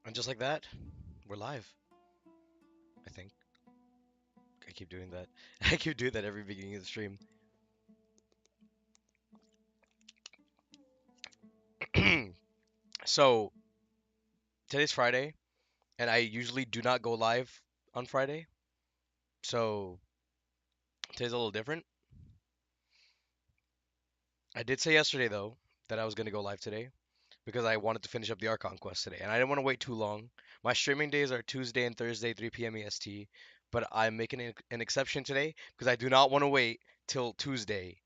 And just like that, we're live. I think. I keep doing that. I keep doing that every beginning of the stream. So, today's Friday, and I usually do not go live on Friday. So, today's a little different. I did say yesterday, though, that I was going to go live today because I wanted to finish up the Archon quest today, and I didn't want to wait too long. My streaming days are Tuesday and Thursday, 3 p.m. EST, but I'm making an exception today because I do not want to wait till Tuesday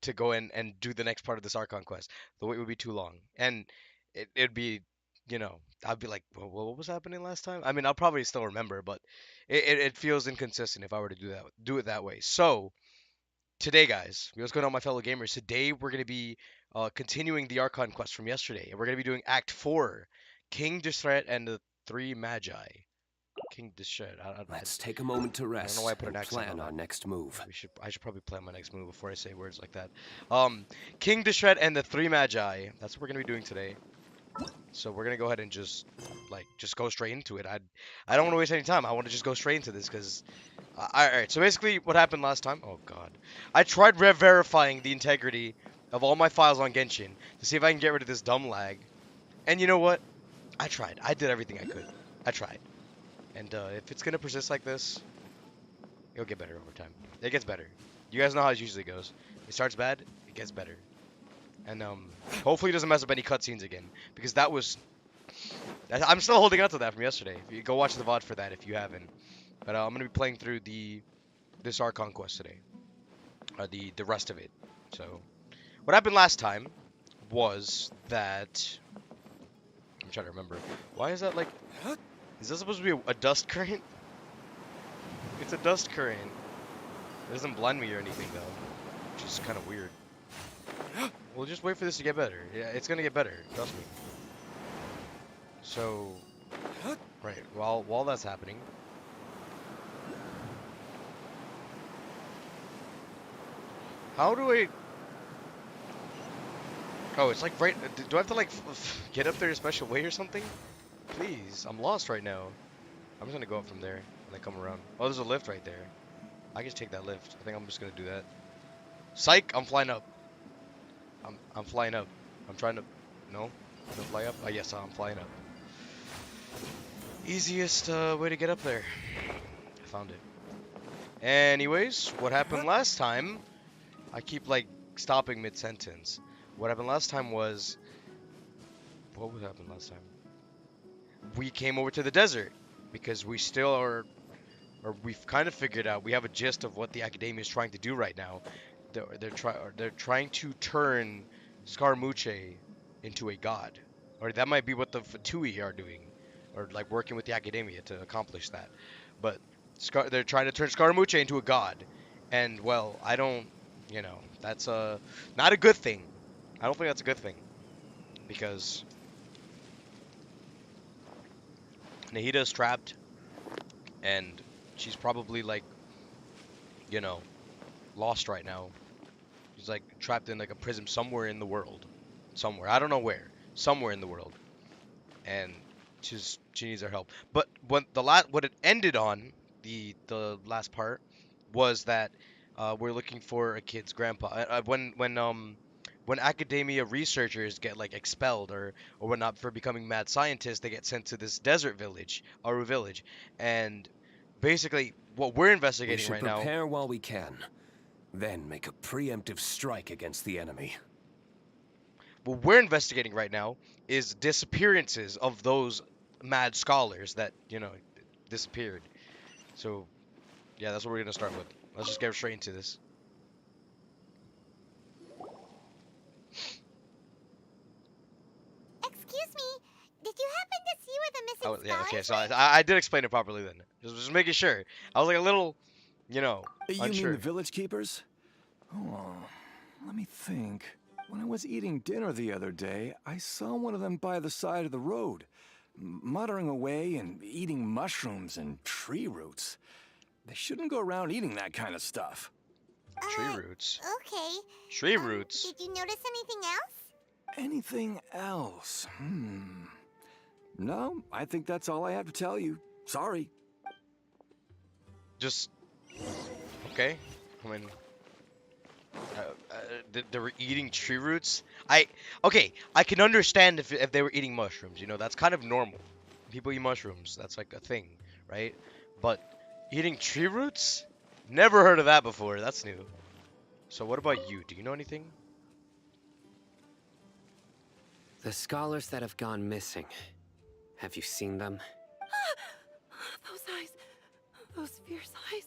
to go in and do the next part of this Archon quest. The wait would be too long, and it'd be, I'd be like, well, what was happening last time? I mean, I'll probably still remember, but it feels inconsistent if I were to do it that way. So today, guys, what's going on, my fellow gamers? Today, we're going to be continuing the Archon quest from yesterday, and we're going to be doing Act 4, King Deshret and the Three Magi. King Deshret. Let's take a moment to I don't know why I rest put an and accent on plan our that. next move. I should probably plan my next move before I say words like that. King Deshret and the Three Magi. That's what we're going to be doing today. So we're gonna go ahead and just go straight into it. I don't want to waste any time. I want to just go straight into this because all right. So basically, what happened last time? Oh God, I tried verifying the integrity of all my files on Genshin to see if I can get rid of this dumb lag. And you know what? I tried. I did everything I could. I tried. And if it's gonna persist like this, it'll get better over time. It gets better. You guys know how it usually goes. It starts bad. It gets better. And hopefully it doesn't mess up any cutscenes again because that was I'm still holding on to that from yesterday. If you go watch the VOD for that if you haven't. But I'm gonna be playing through this Archon quest today, the rest of it. So what happened last time was that I'm trying to remember. Why is that like? Is that supposed to be a dust current? It's a dust current. It doesn't blind me or anything though, which is kind of weird. We'll just wait for this to get better. Yeah, it's gonna get better. Trust me. So, right, while that's happening, how do I? Oh, it's like right. Do I have to like get up there a special way or something? Please, I'm lost right now. I'm just gonna go up from there and then come around. Oh, there's a lift right there. I can just take that lift. I think I'm just gonna do that. Psych! I'm flying up. I'm flying up. I'm trying to. No, to fly up. Oh yes, I'm flying up. Easiest way to get up there. I found it. Anyways, what happened last time? I keep like stopping mid-sentence. What happened last time was... What would happen last time? We came over to the desert because we still are... Or we've kind of figured out, we have a gist of what the academia is trying to do right now. They're trying to turn Scaramouche into a god. Or that might be what the Fatui are doing. Or like working with the academia to accomplish that. But they're trying to turn Scaramouche into a god. And well, I don't... that's not a good thing. I don't think that's a good thing. Because Nahida's trapped. And she's probably like, you know, lost right now. She's like trapped in like a prison somewhere in the world. Somewhere. I don't know where. Somewhere in the world. And she needs our help. But what it ended on, the last part, was that we're looking for a kid's grandpa. When academia researchers get like expelled or whatnot for becoming mad scientists, they get sent to this desert village, Aru village, and basically what we're We investigating should right now. prepare while we can, then make a preemptive strike against the enemy. What we're investigating right now is disappearances of those mad scholars that disappeared. So yeah, that's what we're gonna start with. Let's just get straight into this. Excuse me, did you happen to see where the missing Yeah, okay, scholars so went? I did explain it properly then. Just making sure. I was like a little, You mean the unsure. village keepers? Oh, let me think. When I was eating dinner the other day, I saw one of them by the side of the road, muttering away and eating mushrooms and tree roots. They shouldn't go around eating that kind of stuff. Tree roots. Okay. Tree roots. Did you notice anything else? Anything else? No, I think that's all I have to tell you. Sorry. Just okay. I mean, they were eating tree roots. Okay. I can understand if they were eating mushrooms. You know, that's kind of normal. People eat mushrooms. That's like a thing, right? But eating tree roots? Never heard of that before. That's new. So what about you? Do you know anything? The scholars that have gone missing. Have you seen them? Those eyes. Those fierce eyes.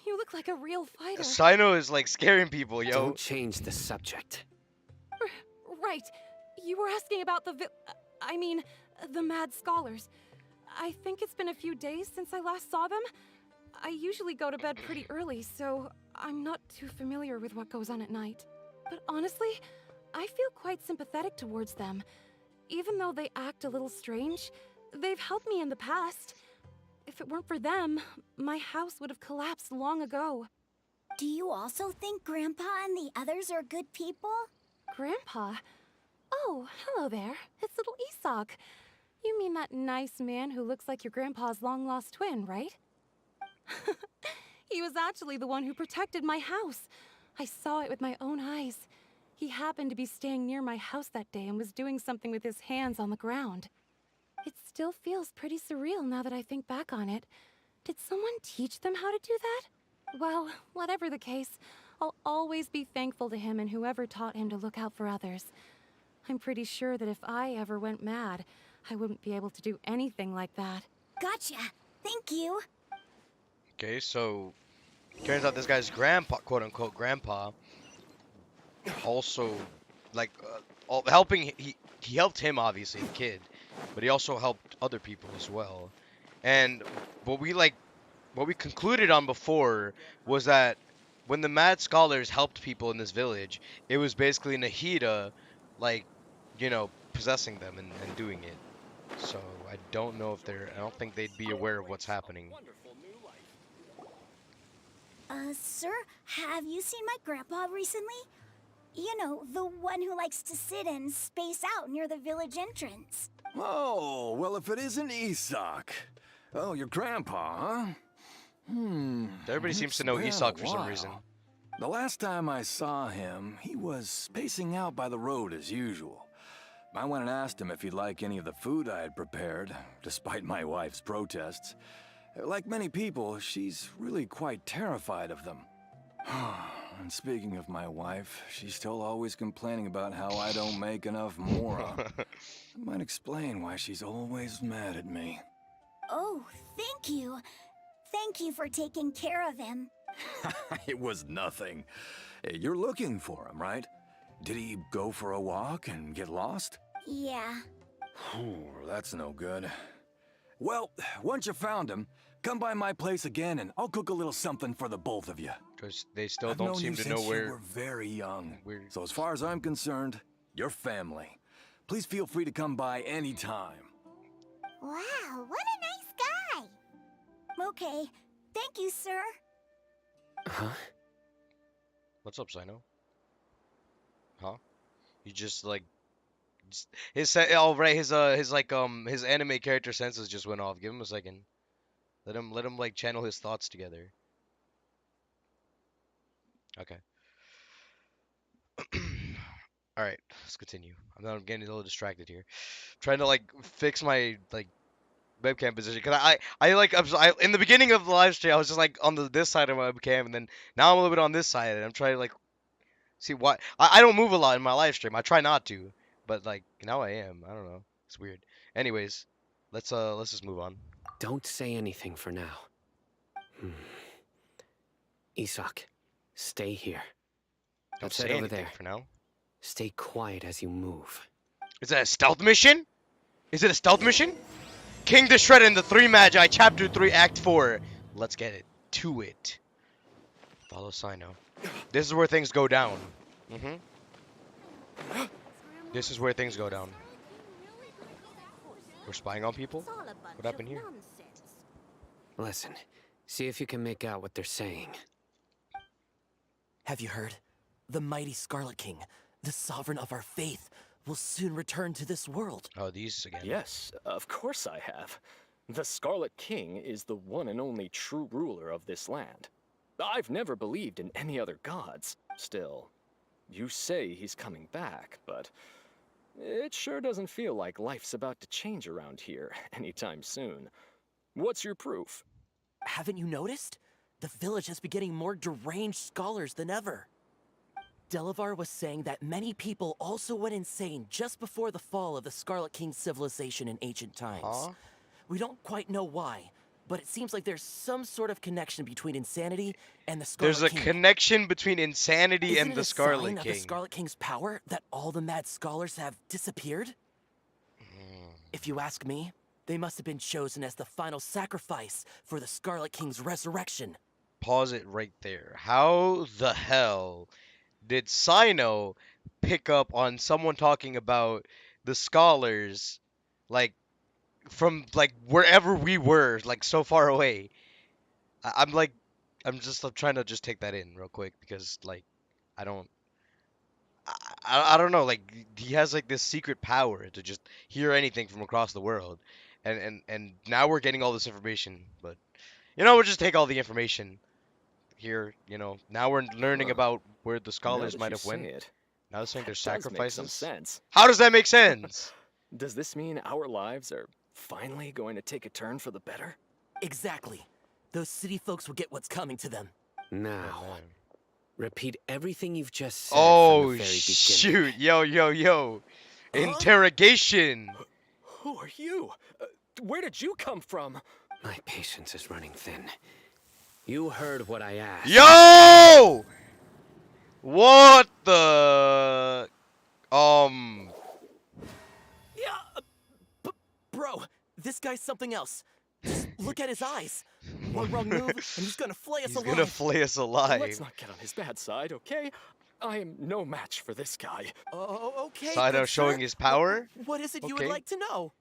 You look like a real fighter. Sino is like scaring people, yo. Don't change the subject. Right. You were asking about the mad scholars. I think it's been a few days since I last saw them. I usually go to bed pretty early, so I'm not too familiar with what goes on at night. But honestly, I feel quite sympathetic towards them. Even though they act a little strange, they've helped me in the past. If it weren't for them, my house would have collapsed long ago. Do you also think Grandpa and the others are good people? Grandpa? Oh, hello there. It's little Isak. You mean that nice man who looks like your grandpa's long-lost twin, right? He was actually the one who protected my house. I saw it with my own eyes. He happened to be staying near my house that day and was doing something with his hands on the ground. It still feels pretty surreal now that I think back on it. Did someone teach them how to do that? Well, whatever the case, I'll always be thankful to him and whoever taught him to look out for others. I'm pretty sure that if I ever went mad, I wouldn't be able to do anything like that. Gotcha. Thank you. Okay, so turns out this guy's grandpa, quote unquote grandpa, also like helping. He helped him, obviously, the kid, but he also helped other people as well. And what we concluded on before was that when the mad scholars helped people in this village, it was basically Nahida, like, you know, possessing them and doing it. So I don't know if I don't think they'd be aware of what's happening. Sir, have you seen my grandpa recently? You know, the one who likes to sit and space out near the village entrance. Oh, well, if it isn't Isak. Oh, your grandpa, huh? Everybody seems to know It's been Isak a for some while. reason. The last time I saw him, he was spacing out by the road as usual. I went and asked him if he'd like any of the food I had prepared, despite my wife's protests. Like many people, she's really quite terrified of them. And speaking of my wife, she's still always complaining about how I don't make enough mora. That might explain why she's always mad at me. Oh, thank you. Thank you for taking care of him. It was nothing. You're looking for him, right? Did he go for a walk and get lost? Yeah. Whew, that's no good. Well, once you found him, come by my place again and I'll cook a little something for the both of you. Because they still I've don't known seem you to since know you where. were very young. We're- So as far as I'm concerned, you're family. Please feel free to come by anytime. Wow, what a nice guy. Okay, thank you, sir. Huh? What's up, Sino? Huh? You just like his his anime character senses just went off. Give him a second. Let him like channel his thoughts together. Okay. All right, let's continue. I'm getting a little distracted here. Trying to like fix my like webcam position because I in the beginning of the live stream I was just like on this side of my webcam, and then now I'm a little bit on this side and I'm trying to like see why I don't move a lot in my live stream. I try not to, but like now I am. I don't know. It's weird. Anyways, let's just move on. Don't say anything for now. Isak, stay here. Don't Let's say head over anything there. for now. Stay quiet as you move. Is that a stealth mission? Is it a stealth mission? King Deshret and the Three Magi, Chapter 3, Act 4. Let's get it to it. Follow Sino. This is where things go down. This is where things go down. We're spying on people? What happened here? Listen, see if you can make out what they're saying. Have you heard? The mighty Scarlet King, the sovereign of our faith, will soon return to this world. Oh, these again. Yes, of course I have. The Scarlet King is the one and only true ruler of this land. I've never believed in any other gods. Still, you say he's coming back, but it sure doesn't feel like life's about to change around here anytime soon. What's your proof? Haven't you noticed? The village has been getting more deranged scholars than ever. Delavar was saying that many people also went insane just before the fall of the Scarlet King's civilization in ancient times. Huh? We don't quite know why, but it seems like there's some sort of connection between insanity and the Scarlet There's a King. connection between insanity Isn't and it the a Scarlet sign of King. the Scarlet King's power that all the mad scholars have disappeared? If you ask me, they must have been chosen as the final sacrifice for the Scarlet King's resurrection. Pause it right there. How the hell did Sino pick up on someone talking about the scholars, like, from, like, wherever we were, like, so far away? I'm like, I'm trying to just take that in real quick because, like, I don't, I don't know, like, he has, like, this secret power to just hear anything from across the world. And now we're getting all this information, but, we'll just take all the information here, now we're learning Huh. about where the Now scholars that might you have went. say it, Now they're saying that there's does make some sacrifices. sense. How does that make sense? Does this mean our lives are finally going to take a turn for the better? Exactly. Those city folks will get what's coming to them. Now, repeat everything you've just said from Oh, the very beginning. shoot. Yo. Interrogation. Who are you? Where did you come from? My patience is running thin. You heard what I asked. Yo! What the... Yeah, bro, this guy's something else. Just look at his eyes. One wrong move, and he's gonna flay us He's alive. gonna flay us alive. Let's not get on his bad side, okay? I am no match for this guy. Oh, okay. Sino good showing sir. his power? What is it you Okay. would like to know?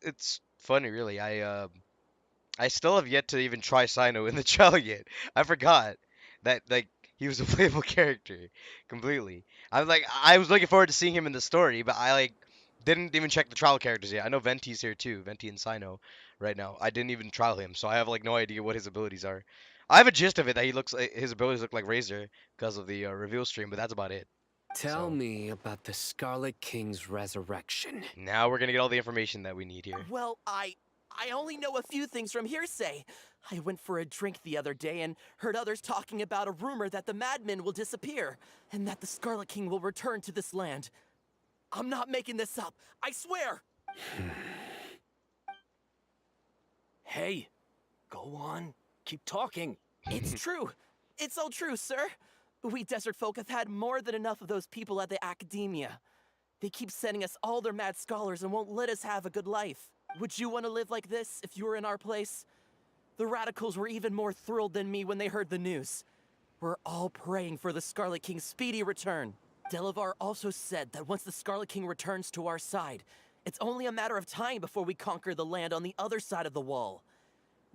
It's funny, really. I still have yet to even try Sino in the trial yet. I forgot that, like, he was a playable character completely. I was looking forward to seeing him in the story, but I, like, didn't even check the trial characters yet. I know Venti's here too, Venti and Sino right now. I didn't even trial him, so I have, like, no idea what his abilities are. I have a gist of it that his abilities look like Razor because of the reveal stream, but that's about it. Tell So- me about the Scarlet King's resurrection. Now we're gonna get all the information that we need here. Well, I only know a few things from hearsay. I went for a drink the other day and heard others talking about a rumor that the madmen will disappear and that the Scarlet King will return to this land. I'm not making this up. I swear. Hey, go on. Keep talking. It's true. It's all true, sir. We desert folk have had more than enough of those people at the academia. They keep sending us all their mad scholars and won't let us have a good life. Would you want to live like this if you were in our place? The radicals were even more thrilled than me when they heard the news. We're all praying for the Scarlet King's speedy return. Delavar also said that once the Scarlet King returns to our side, it's only a matter of time before we conquer the land on the other side of the wall.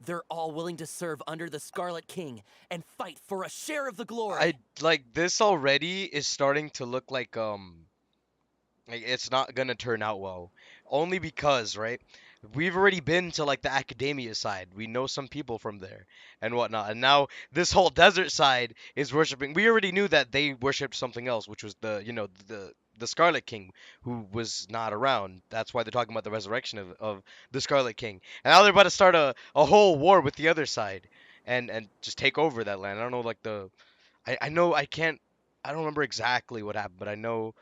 They're all willing to serve under the Scarlet King and fight for a share of the glory. This already is starting to look like it's not gonna turn out well. Only because, right? We've already been to, like, the academia side. We know some people from there and whatnot. And now this whole desert side is worshiping. We already knew that they worshipped something else, which was the Scarlet King, who was not around. That's why they're talking about the resurrection of the Scarlet King. And now they're about to start a whole war with the other side and just take over that land. I don't know, like, I know I don't remember exactly what happened, but I know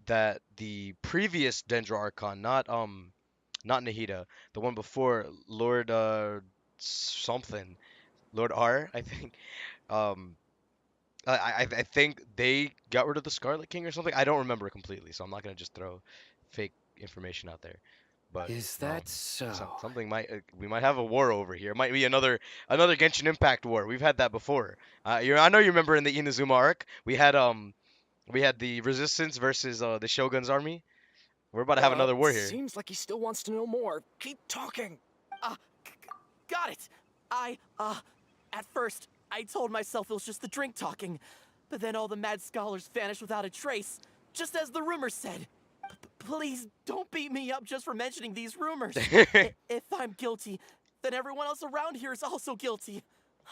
that the previous Dendro Archon, not Nahida, the one before, Lord something, Lord R, I think. Um, I think they got rid of the Scarlet King or something. I don't remember completely, so I'm not gonna just throw fake information out there. But Is that so? something we might have a war over here. It might be another Genshin Impact war. We've had that before. I know you remember in the Inazuma arc we had the Resistance versus the Shogun's army. We're about to have another war here. Seems like he still wants to know more. Keep talking. Got it. At first, I told myself it was just the drink talking, but then all the mad scholars vanished without a trace, just as the rumor said. Please don't beat me up just for mentioning these rumors. If I'm guilty, then everyone else around here is also guilty.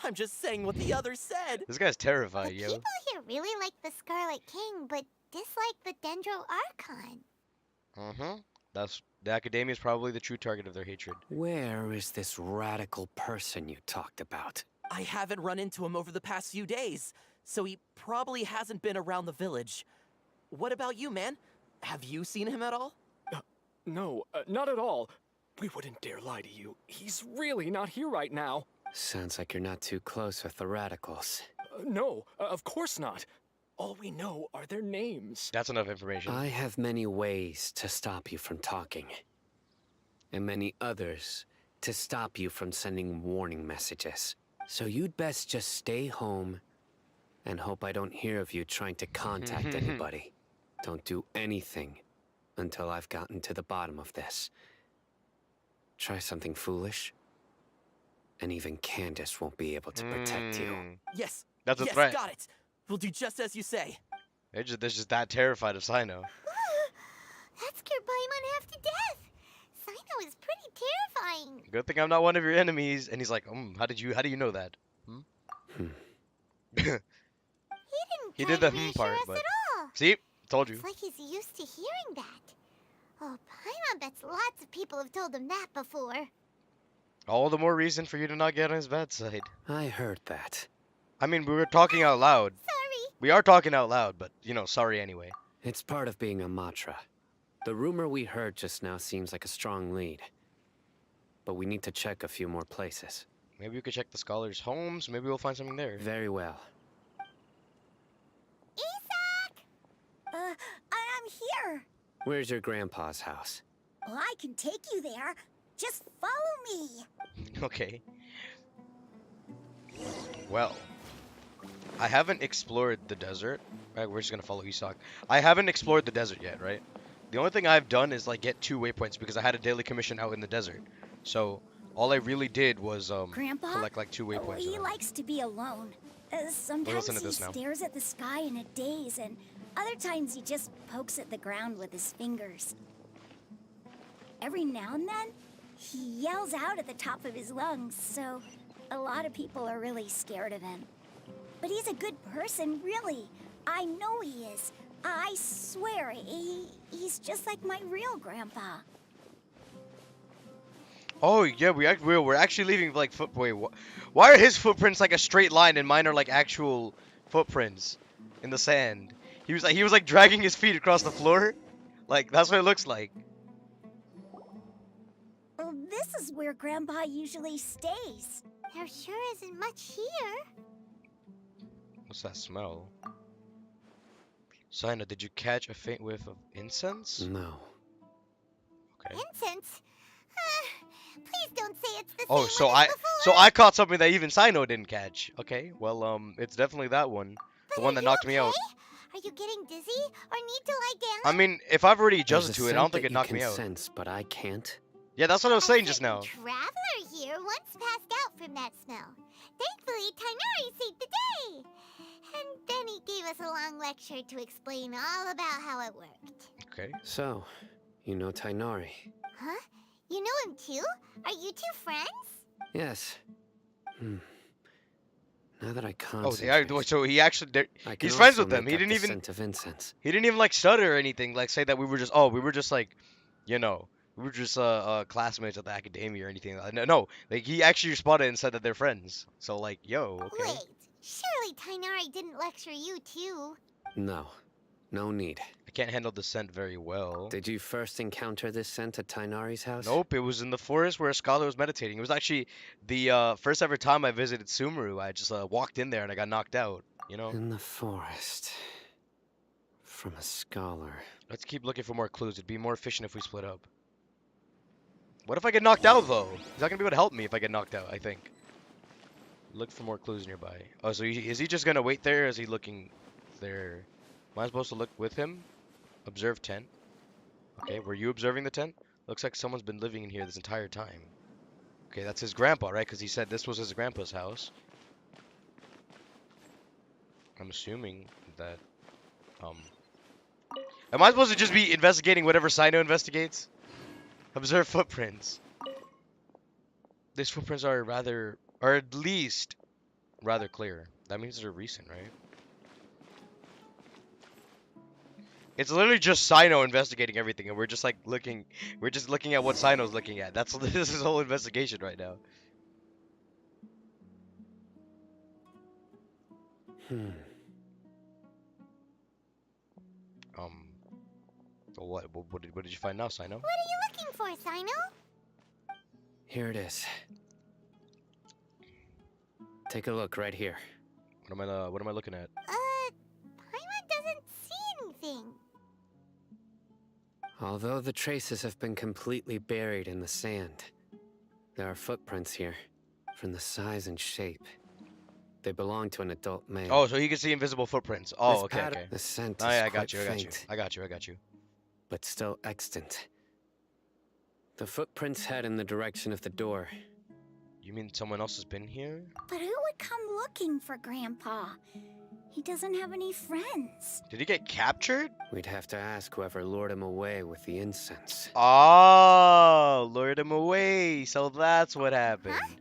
I'm just saying what the others said. This guy's The terrifying, yo. people here really like the Scarlet King, but dislike the Dendro Archon. The academia is probably the true target of their hatred. Where is this radical person you talked about? I haven't run into him over the past few days, so he probably hasn't been around the village. What about you, man? Have you seen him at all? No, not at all. We wouldn't dare lie to you. He's really not here right now. Sounds like you're not too close with the radicals. No, of course not. All we know are their names. That's enough information. I have many ways to stop you from talking. And many others to stop you from sending warning messages. So you'd best just stay home and hope I don't hear of you trying to contact anybody. Don't do anything until I've gotten to the bottom of this. Try something foolish, and even Candace won't be able to protect you. Yes. That's a yes, threat. got it. We'll do just as you say. They're just that terrified of Sino. That scared Paimon half to death. Sino is pretty terrifying. Good thing I'm not one of your enemies. And he's like, how do you know that? He did try the to reassure part, us but at all. see, told you. It's like he's used to hearing that. Oh, Paimon bets lots of people have told him that before. All the more reason for you to not get on his bad side. I heard that. I mean, we were talking out loud. Sorry. We are talking out loud, but sorry anyway. It's part of being a Matra. The rumor we heard just now seems like a strong lead. But we need to check a few more places. Maybe we could check the scholars' homes. Maybe we'll find something there. Very well. Isak! I'm here. Where's your grandpa's house? Well, I can take you there. Just follow me. Okay. Well, I haven't explored the desert. Right, we're just gonna follow Isak. I haven't explored the desert yet, right? The only thing I've done is like get 2 waypoints because I had a daily commission out in the desert. So all I really did was Grandpa? collect like 2 waypoints. He likes to be alone. Sometimes listen to he this now. stares at the sky in a daze, and other times he just pokes at the ground with his fingers. Every now and then, he yells out at the top of his lungs, so a lot of people are really scared of him. But he's a good person, really. I know he is. I swear, he's just like my real grandpa. Oh yeah, we're actually leaving like wait, why are his footprints like a straight line and mine are like actual footprints in the sand? He was like dragging his feet across the floor. Like that's what it looks like. Well, this is where Grandpa usually stays. There sure isn't much here. What's that smell? Sina, did you catch a faint whiff of incense? No. Okay. Incense? Please don't say it's the Oh, same one as so before. I caught something that even Sino didn't catch. Okay, well it's definitely that one. But The one are that you knocked me out. okay? Are you getting dizzy or need to lie down? I mean, if I've already There's adjusted a to it, I don't scent think that it you knocked can me out. sense, but I can't. Yeah, that's what I was saying A just now. certain traveler here once passed out from that smell. Thankfully, Tainari saved the day. And then he gave us a long lecture to explain all about how it worked. Okay. So, you know Tainari? Huh? You know him too? Are you two friends? Yes. Now that I Oh, concentrate, so he actually I can he's friends also with them. make He out didn't the even scent of incense. like stutter or anything. Like say that we were just like, we were just classmates at the academia or anything. No, like he actually spotted and said that they're friends. So like, yo, okay. Wait, surely Tainari didn't lecture you too. No. No need. I can't handle the scent very well. Did you first encounter this scent at Tainari's house? Nope, it was in the forest where a scholar was meditating. It was actually the first ever time I visited Sumeru. I just walked in there and I got knocked out, In the forest. From a scholar. Let's keep looking for more clues. It'd be more efficient if we split up. What if I get knocked out, though? He's not going to be able to help me if I get knocked out, I think. Look for more clues nearby. Oh, so is he just going to wait there, or is he looking there? Am I supposed to look with him? Observe tent. Okay, were you observing the tent? Looks like someone's been living in here this entire time. Okay, that's his grandpa, right? Because he said this was his grandpa's house. I'm assuming that, Am I supposed to just be investigating whatever Sino investigates? Observe footprints. These footprints are at least rather clear. That means they're recent, right? It's literally just Sino investigating everything, and we're just like looking. We're just looking at what Sino's looking at. That's this is whole investigation right now. Um. What did you find now, Sino? What are you looking for, Sino? Here it is. Take a look right here. What am I looking at? Paimon doesn't see anything. Although the traces have been completely buried in the sand, there are footprints here, from the size and shape. They belong to an adult male. Oh, so he can see invisible footprints. Oh, This okay, pattern- okay. The scent Oh, is yeah, I quite got you. faint, I got you. but still extant. The footprints head in the direction of the door. You mean someone else has been here? But who would come looking for Grandpa? He doesn't have any friends. Did he get captured? We'd have to ask whoever lured him away with the incense. Oh, lured him away. So that's what happened. Huh?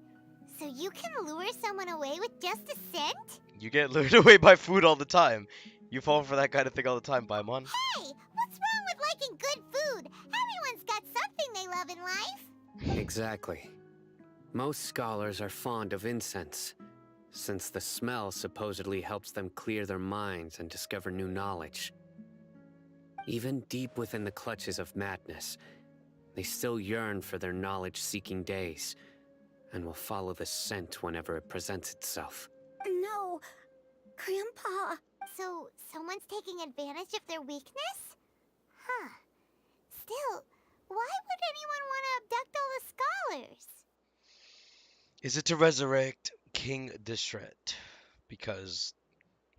So you can lure someone away with just a scent? You get lured away by food all the time. You fall for that kind of thing all the time, Paimon. Hey, what's wrong with liking good food? Everyone's got something they love in life. Exactly. Most scholars are fond of incense, since the smell supposedly helps them clear their minds and discover new knowledge. Even deep within the clutches of madness, they still yearn for their knowledge-seeking days, and will follow the scent whenever it presents itself. No, Grandpa. So someone's taking advantage of their weakness? Huh. Still, why would anyone want to abduct all the scholars? Is it to resurrect King Deshret? Because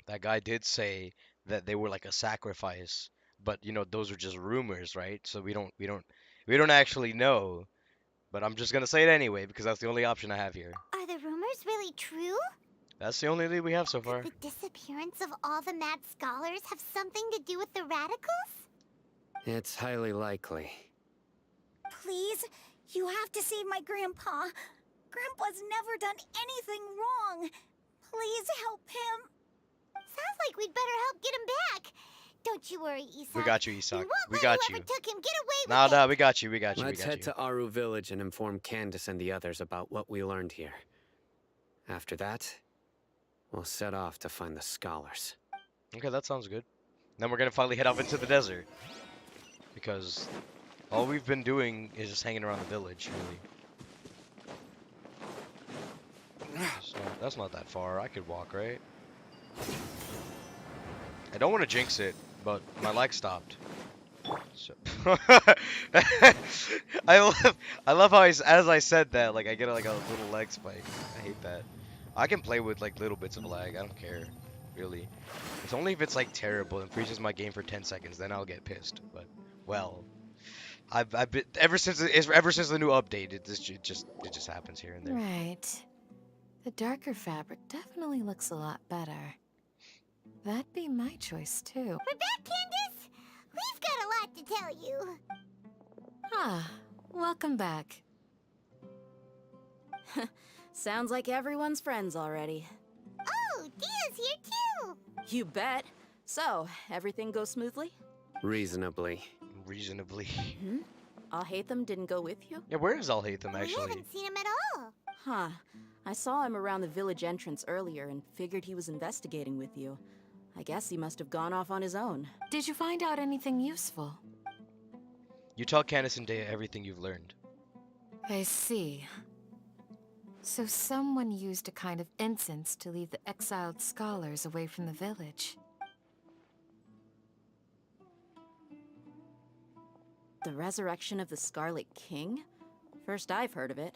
that guy did say that they were like a sacrifice, but you know those are just rumors, right? So we don't actually know. But I'm just gonna say it anyway because that's the only option I have here. Are the rumors really true? That's the only lead we have so far. Could the disappearance of all the mad scholars have something to do with the radicals? It's highly likely. Please, you have to save my Grandpa. Grandpa's never done anything wrong. Please help him. Sounds like we'd better help get him back. Don't you worry, Isak. We got you, Isak. We won't We let got whoever you. took him get away with No, it. we got you. We got you. Let's we got head you. to Aru Village and inform Candace and the others about what we learned here. After that, we'll set off to find the scholars. Okay, that sounds good. Then we're gonna finally head off into the desert. Because all we've been doing is just hanging around the village, really. So that's not that far. I could walk, right? I don't want to jinx it, but my leg stopped. So I love how as I said that, like I get like a little leg spike. I hate that. I can play with like little bits of lag. I don't care, really. It's only if it's like terrible and freezes my game for 10 seconds, then I'll get pissed. But well, I've been ever since the new update. It just happens here and there. Right. The darker fabric definitely looks a lot better. That'd be my choice, too. We're back, Candace. We've got a lot to tell you. Ah, welcome back. Sounds like everyone's friends already. Oh, Dia's here too. You bet. So, everything goes smoothly? Reasonably. Reasonably. Alhaitham didn't go with you? Yeah, where is Alhaitham We actually? haven't seen him at all. Huh. I saw him around the village entrance earlier and figured he was investigating with you. I guess he must have gone off on his own. Did you find out anything useful? You tell Candace and Dea everything you've learned. I see. So someone used a kind of incense to lead the exiled scholars away from the village. The resurrection of the Scarlet King? First I've heard of it.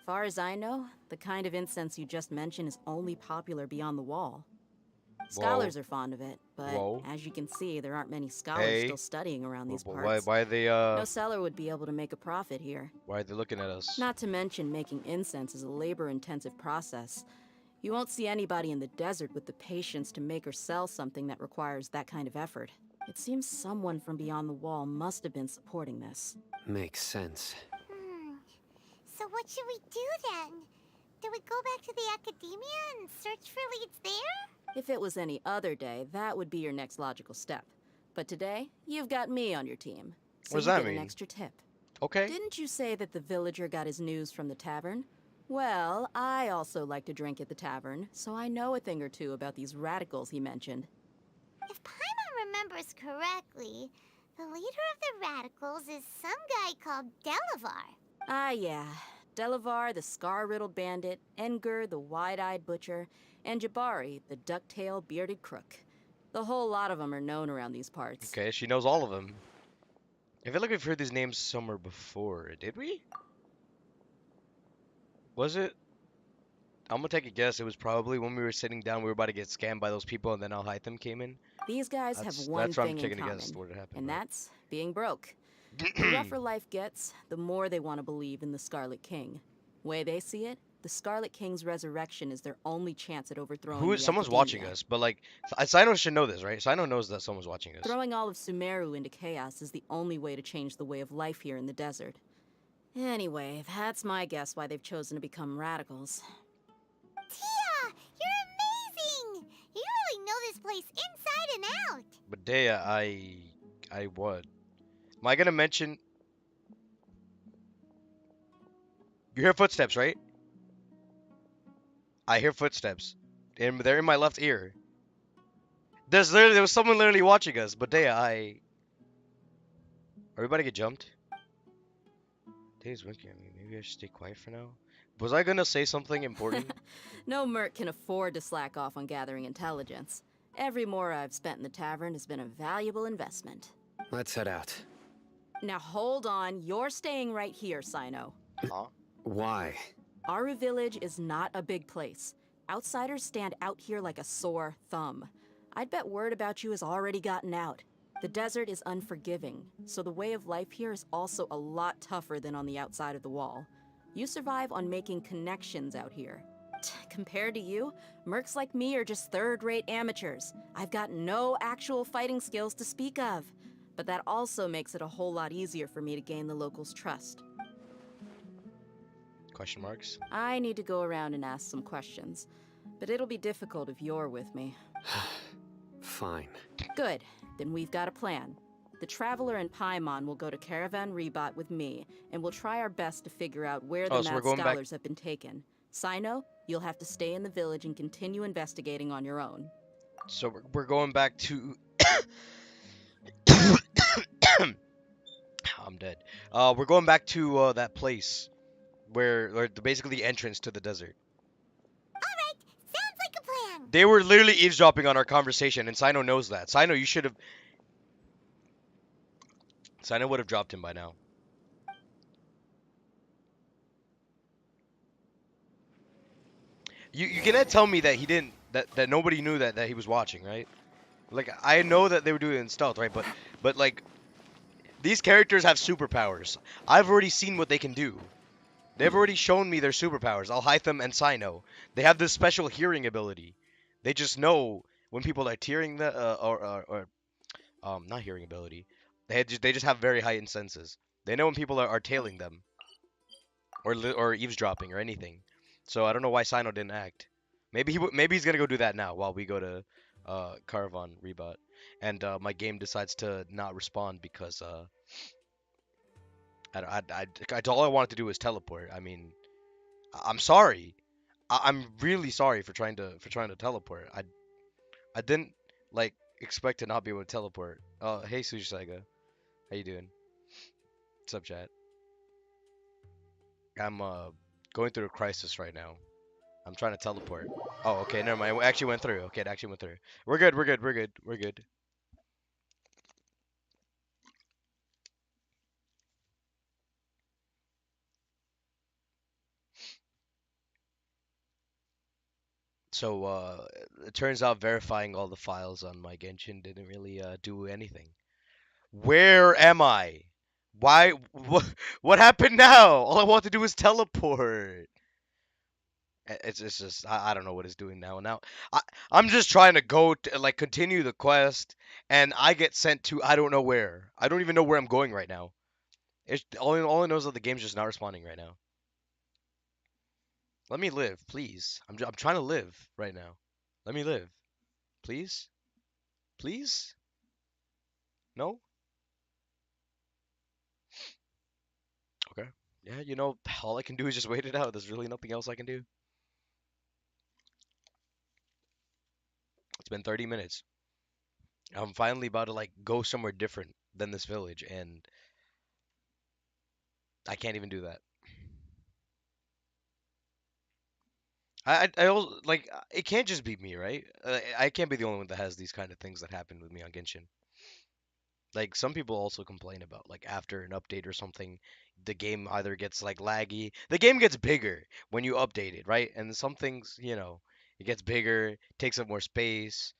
Far as I know, the kind of incense you just mentioned is only popular beyond the wall. Scholars are fond of it, but as you can see, there aren't many scholars still studying around these parts. Why are they No seller would be able to make a profit here. why are they looking at us? Not to mention making incense is a labor-intensive process. You won't see anybody in the desert with the patience to make or sell something that requires that kind of effort. It seems someone from beyond the wall must have been supporting this. Makes sense. So what should we do then? Do we go back to the academia and search for leads there? If it was any other day, that would be your next logical step. But today, you've got me on your team. So What does you that get mean? an extra tip. Okay. Didn't you say that the villager got his news from the tavern? Well, I also like to drink at the tavern, so I know a thing or two about these radicals he mentioned. If Paimon remembers correctly, the leader of the radicals is some guy called Delavar. Ah, yeah. Delavar, the scar-riddled bandit, Engur, the wide-eyed butcher, and Jabari, the duck-tailed bearded crook. The whole lot of them are known around these parts. Okay, she knows all of them. I feel like we've heard these names somewhere before. Did we? Was it? I'm gonna take a guess. It was probably when we were sitting down, we were about to get scammed by those people, and then Al Haitham came in. These guys have one That's where I'm thing in taking a common, guess what had happened. and but- that's being broke. The rougher life gets, the more they want to believe in the Scarlet King. Way they see it, the Scarlet King's resurrection is their only chance at overthrowing Who the is someone's watching academia. us, but like Sino should know this, right? Sino knows that someone's watching us. Throwing all of Sumeru into chaos is the only way to change the way of life here in the desert. Anyway, that's my guess why they've chosen to become radicals. Tia, you're amazing! You really know this place inside and out. But Dea, I what? Am I gonna mention? You hear footsteps, right? I hear footsteps, and they're in my left ear. There was someone literally watching us, but Dea, everybody get jumped. Dea's winking at me. Maybe I should stay quiet for now. Was I gonna say something important? No merc can afford to slack off on gathering intelligence. Every mora I've spent in the tavern has been a valuable investment. Let's head out. Now hold on, you're staying right here, Sino. Huh? Why? Aru Village is not a big place. Outsiders stand out here like a sore thumb. I'd bet word about you has already gotten out. The desert is unforgiving, so the way of life here is also a lot tougher than on the outside of the wall. You survive on making connections out here. Compared to you, mercs like me are just third-rate amateurs. I've got no actual fighting skills to speak of. But that also makes it a whole lot easier for me to gain the locals' trust. Question marks. I need to go around and ask some questions, but it'll be difficult if you're with me. Fine. Good, then we've got a plan. The Traveler and Paimon will go to Caravan Rebot with me, and we'll try our best to figure out where the So we're mad going back- scholars have been taken. Sino, you'll have to stay in the village and continue investigating on your own. So we're going back to. I'm dead. We're going back to that place where basically the entrance to the desert. Alright, sounds like a plan. They were literally eavesdropping on our conversation, and Sino knows that. Sino, you should have. Sino would have dropped him by now. You cannot tell me that he didn't that nobody knew that he was watching, right? Like I know that they were doing it in stealth, right? But like these characters have superpowers. I've already seen what they can do. They've already shown me their superpowers. Al Haitham and Sino. They have this special hearing ability. They just know when people are tearing or not hearing ability. They just have very heightened senses. They know when people are tailing them or eavesdropping or anything. So I don't know why Sino didn't act. Maybe he's gonna go do that now while we go to Caravan Rebot, and my game decides to not respond because all I wanted to do was teleport. I mean, I'm sorry. I'm really sorry for trying to teleport. I didn't like expect to not be able to teleport. Oh, hey Sushi Saiga, how you doing? What's up, chat? I'm going through a crisis right now. I'm trying to teleport. Oh, okay, never mind. It actually went through. Okay, it actually went through. We're good. We're good. We're good. We're good. So it turns out verifying all the files on my Genshin didn't really do anything. Where am I? Why? What happened now? All I want to do is teleport. It's just I don't know what it's doing now. Now I I'm just trying to go to like continue the quest, and I get sent to I don't know where. I don't even know where I'm going right now. It's all I know is that the game's just not responding right now. Let me live, please. I'm trying to live right now. Let me live, please, please. No. Okay. Yeah, you know, all I can do is just wait it out. There's really nothing else I can do. It's been 30 minutes. I'm finally about to like go somewhere different than this village, and I can't even do that. I also like it can't just be me, right? I can't be the only one that has these kind of things that happen with me on Genshin. Like some people also complain about like after an update or something, the game either gets like laggy. The game gets bigger when you update it, right? And some things, you know, it gets bigger, takes up more space,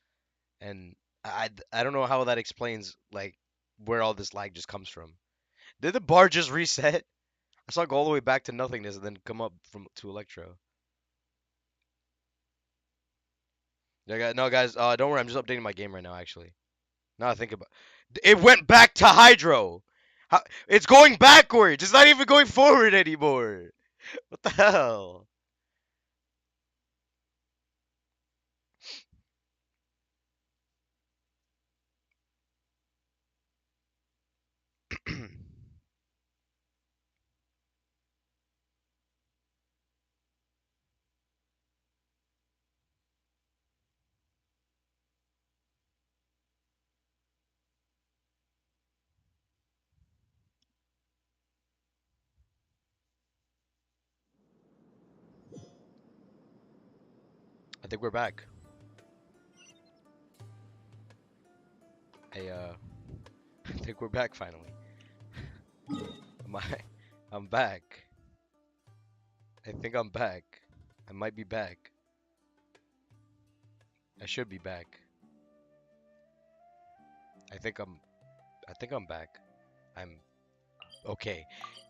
and I don't know how that explains like where all this lag just comes from. Did the bar just reset? I saw it go all the way back to nothingness and then come up from to Electro. Yeah, no, guys, don't worry. I'm just updating my game right now, actually. Now I think about it, went back to Hydro. How, it's going backwards. It's not even going forward anymore. What the hell? I think we're back. I I think we're back finally. Am I? I'm back. I think I'm back. I might be back. I should be back. I think I'm. I think I'm back. I'm okay.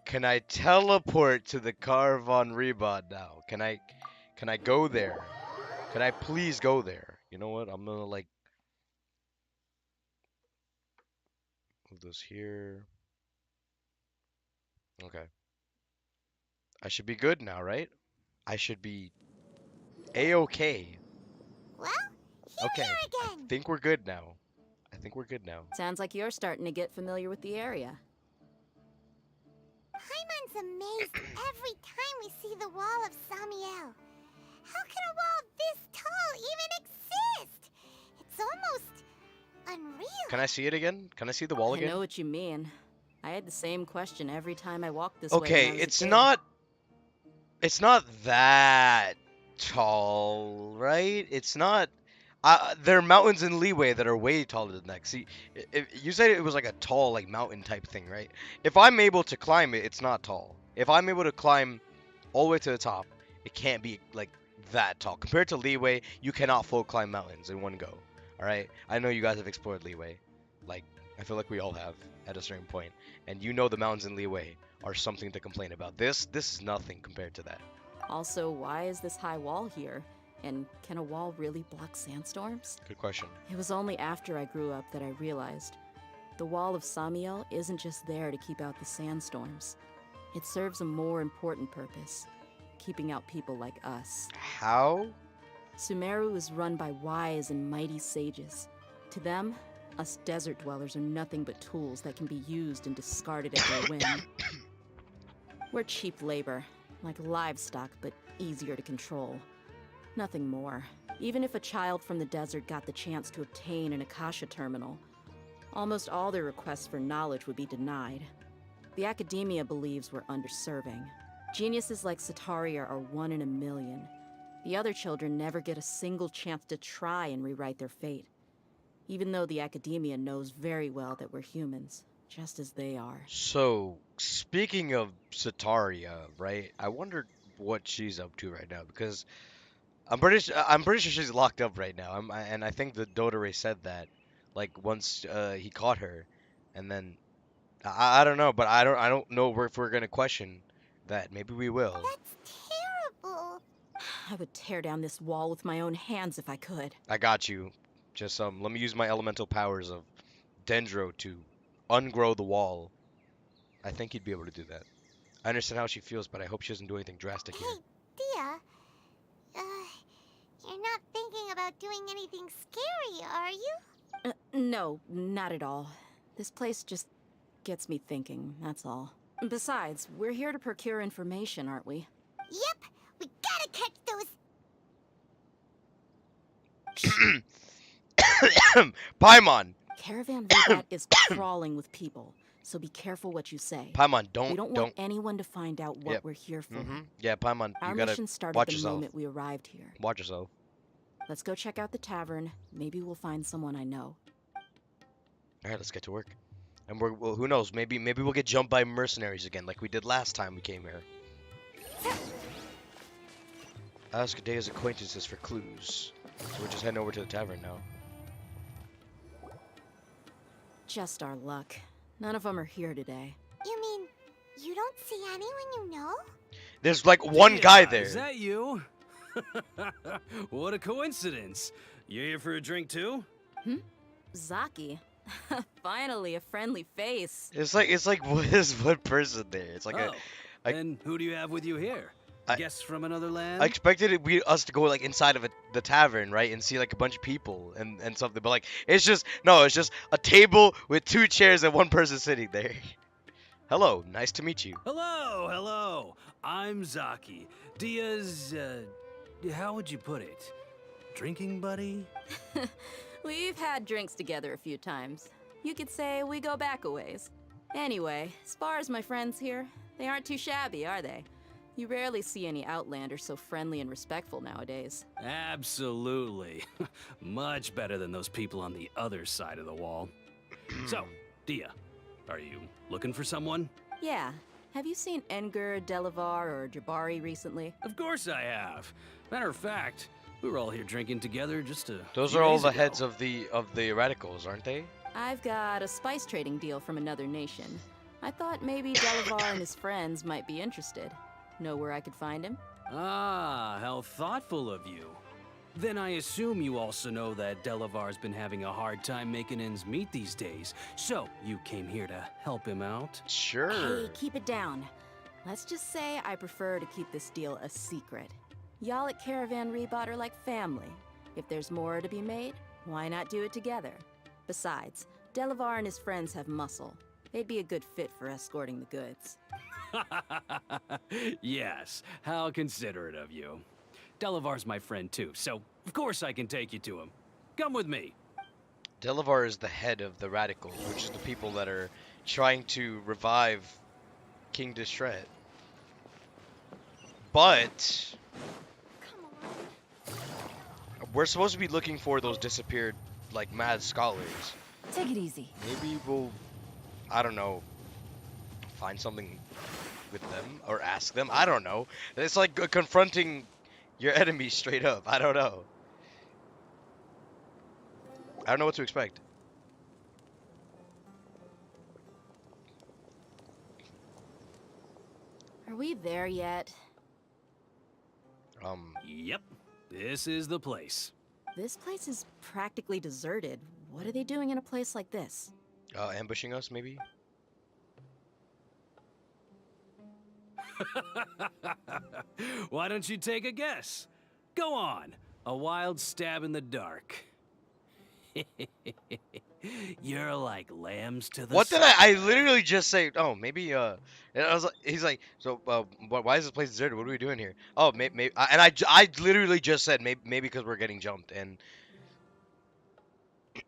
Can I teleport to the Caravan Rebod now? Can I? Can I go there? Can I please go there? You know what? I'm gonna like move those here. Okay. I should be good now, right? I should be a-okay. Well, here we Okay. are I again. think we're good now. I think we're good now. Sounds like you're starting to get familiar with the area. Paimon's amazed every time we see the wall of Samiel. How can a wall this tall even exist? It's almost unreal. Can I see it again? Can I see the wall I again? know what you mean. I had the same question every time I walked this way. Okay, when I was a it's kid. not it's not that tall, right? It's not there are mountains in Leeway that are way taller than that. See, if you said it was like a tall like mountain type thing, right? If I'm able to climb it, it's not tall. If I'm able to climb all the way to the top, it can't be like that tall. Compared to Leeway, you cannot full climb mountains in one go. All right? I know you guys have explored Leeway. Like I feel like we all have at a certain point. And you know the mountains in Leeway are something to complain about. This is nothing compared to that. Also, why is this high wall here? And can a wall really block sandstorms? Good question. It was only after I grew up that I realized the wall of Samiel isn't just there to keep out the sandstorms. It serves a more important purpose, keeping out people like us. How? Sumeru is run by wise and mighty sages. To them, us desert dwellers are nothing but tools that can be used and discarded at their whim. We're cheap labor, like livestock, but easier to control. Nothing more. Even if a child from the desert got the chance to obtain an Akasha terminal, almost all their requests for knowledge would be denied. The academia believes we're underserving. Geniuses like Sataria are one in a million. The other children never get a single chance to try and rewrite their fate. Even though the academia knows very well that we're humans, just as they are. So, speaking of Sataria, right? I wonder what she's up to right now because I'm pretty sure she's locked up right now. And I think the Dotare said that like once he caught her, and then I don't know, but I don't know if we're gonna question that. Maybe we will. That's terrible. I would tear down this wall with my own hands if I could. I got you. Just let me use my elemental powers of Dendro to ungrow the wall. I think he'd be able to do that. I understand how she feels, but I hope she doesn't do anything drastic here. Hey, Dia. You're not thinking about doing anything scary, are you? No, not at all. This place just gets me thinking, that's all. Besides, we're here to procure information, aren't we? Yep, we gotta catch those. Paimon! Caravan Ribat is crawling with people, so be careful what you say. Paimon, We don't want anyone to find out what Yep. we're here for. Yeah, Paimon, Our you gotta mission started watch the yourself. moment we arrived here. Watch yourself. Let's go check out the tavern. Maybe we'll find someone I know. Alright, let's get to work. And well, who knows? Maybe we'll get jumped by mercenaries again, like we did last time we came here. Ask Dea's acquaintances for clues. So we're just heading over to the tavern now. Just our luck. None of them are here today. You mean, you don't see anyone you know? There's like one guy there. Is that you? What a coincidence. You here for a drink too? Zaki. Finally, a friendly face. It's like what is one person there? It's like Oh, I- and who do you have with you here? I- Guests from another land? I expected us to go like inside of the tavern, right, and see like a bunch of people and something, but like it's just a table with 2 chairs and 1 person sitting there. Hello, nice to meet you. Hello. I'm Zaki. Dia's, how would you put it? Drinking buddy? We've had drinks together a few times. You could say we go back a ways. Anyway, as far as my friends here, they aren't too shabby, are they? You rarely see any Outlanders so friendly and respectful nowadays. Absolutely. Much better than those people on the other side of the wall. So, Dia, are you looking for someone? Yeah. Have you seen Engur, Delavar, or Jabari recently? Of course I have. Matter of fact, we were all here drinking together just a Those few are all days the ago. heads of the radicals, aren't they? I've got a spice trading deal from another nation. I thought maybe Delavar and his friends might be interested. Know where I could find him? Ah, how thoughtful of you. Then I assume you also know that Delavar's been having a hard time making ends meet these days, so you came here to help him out? Sure. Hey, keep it down. Let's just say I prefer to keep this deal a secret. Y'all at Caravan Ribat are like family. If there's more to be made, why not do it together? Besides, Delavar and his friends have muscle. They'd be a good fit for escorting the goods. Yes, how considerate of you. Delavar's my friend too, so of course I can take you to him. Come with me. Delavar is the head of the radicals, which is the people that are trying to revive King Deshret. But we're supposed to be looking for those disappeared, like, mad scholars. Take it easy. Maybe we'll, I don't know, find something with them or ask them. I don't know. It's like confronting your enemy straight up. I don't know. I don't know what to expect. Are we there yet? Yep, this is the place. This place is practically deserted. What are they doing in a place like this? Ambushing us, maybe? Why don't you take a guess? Go on, a wild stab in the dark. You're like lambs to the What did I literally just say? Oh, maybe, and I was like, he's like, so, why is this place deserted? What are we doing here? Oh, maybe, and I literally just said, maybe because we're getting jumped, and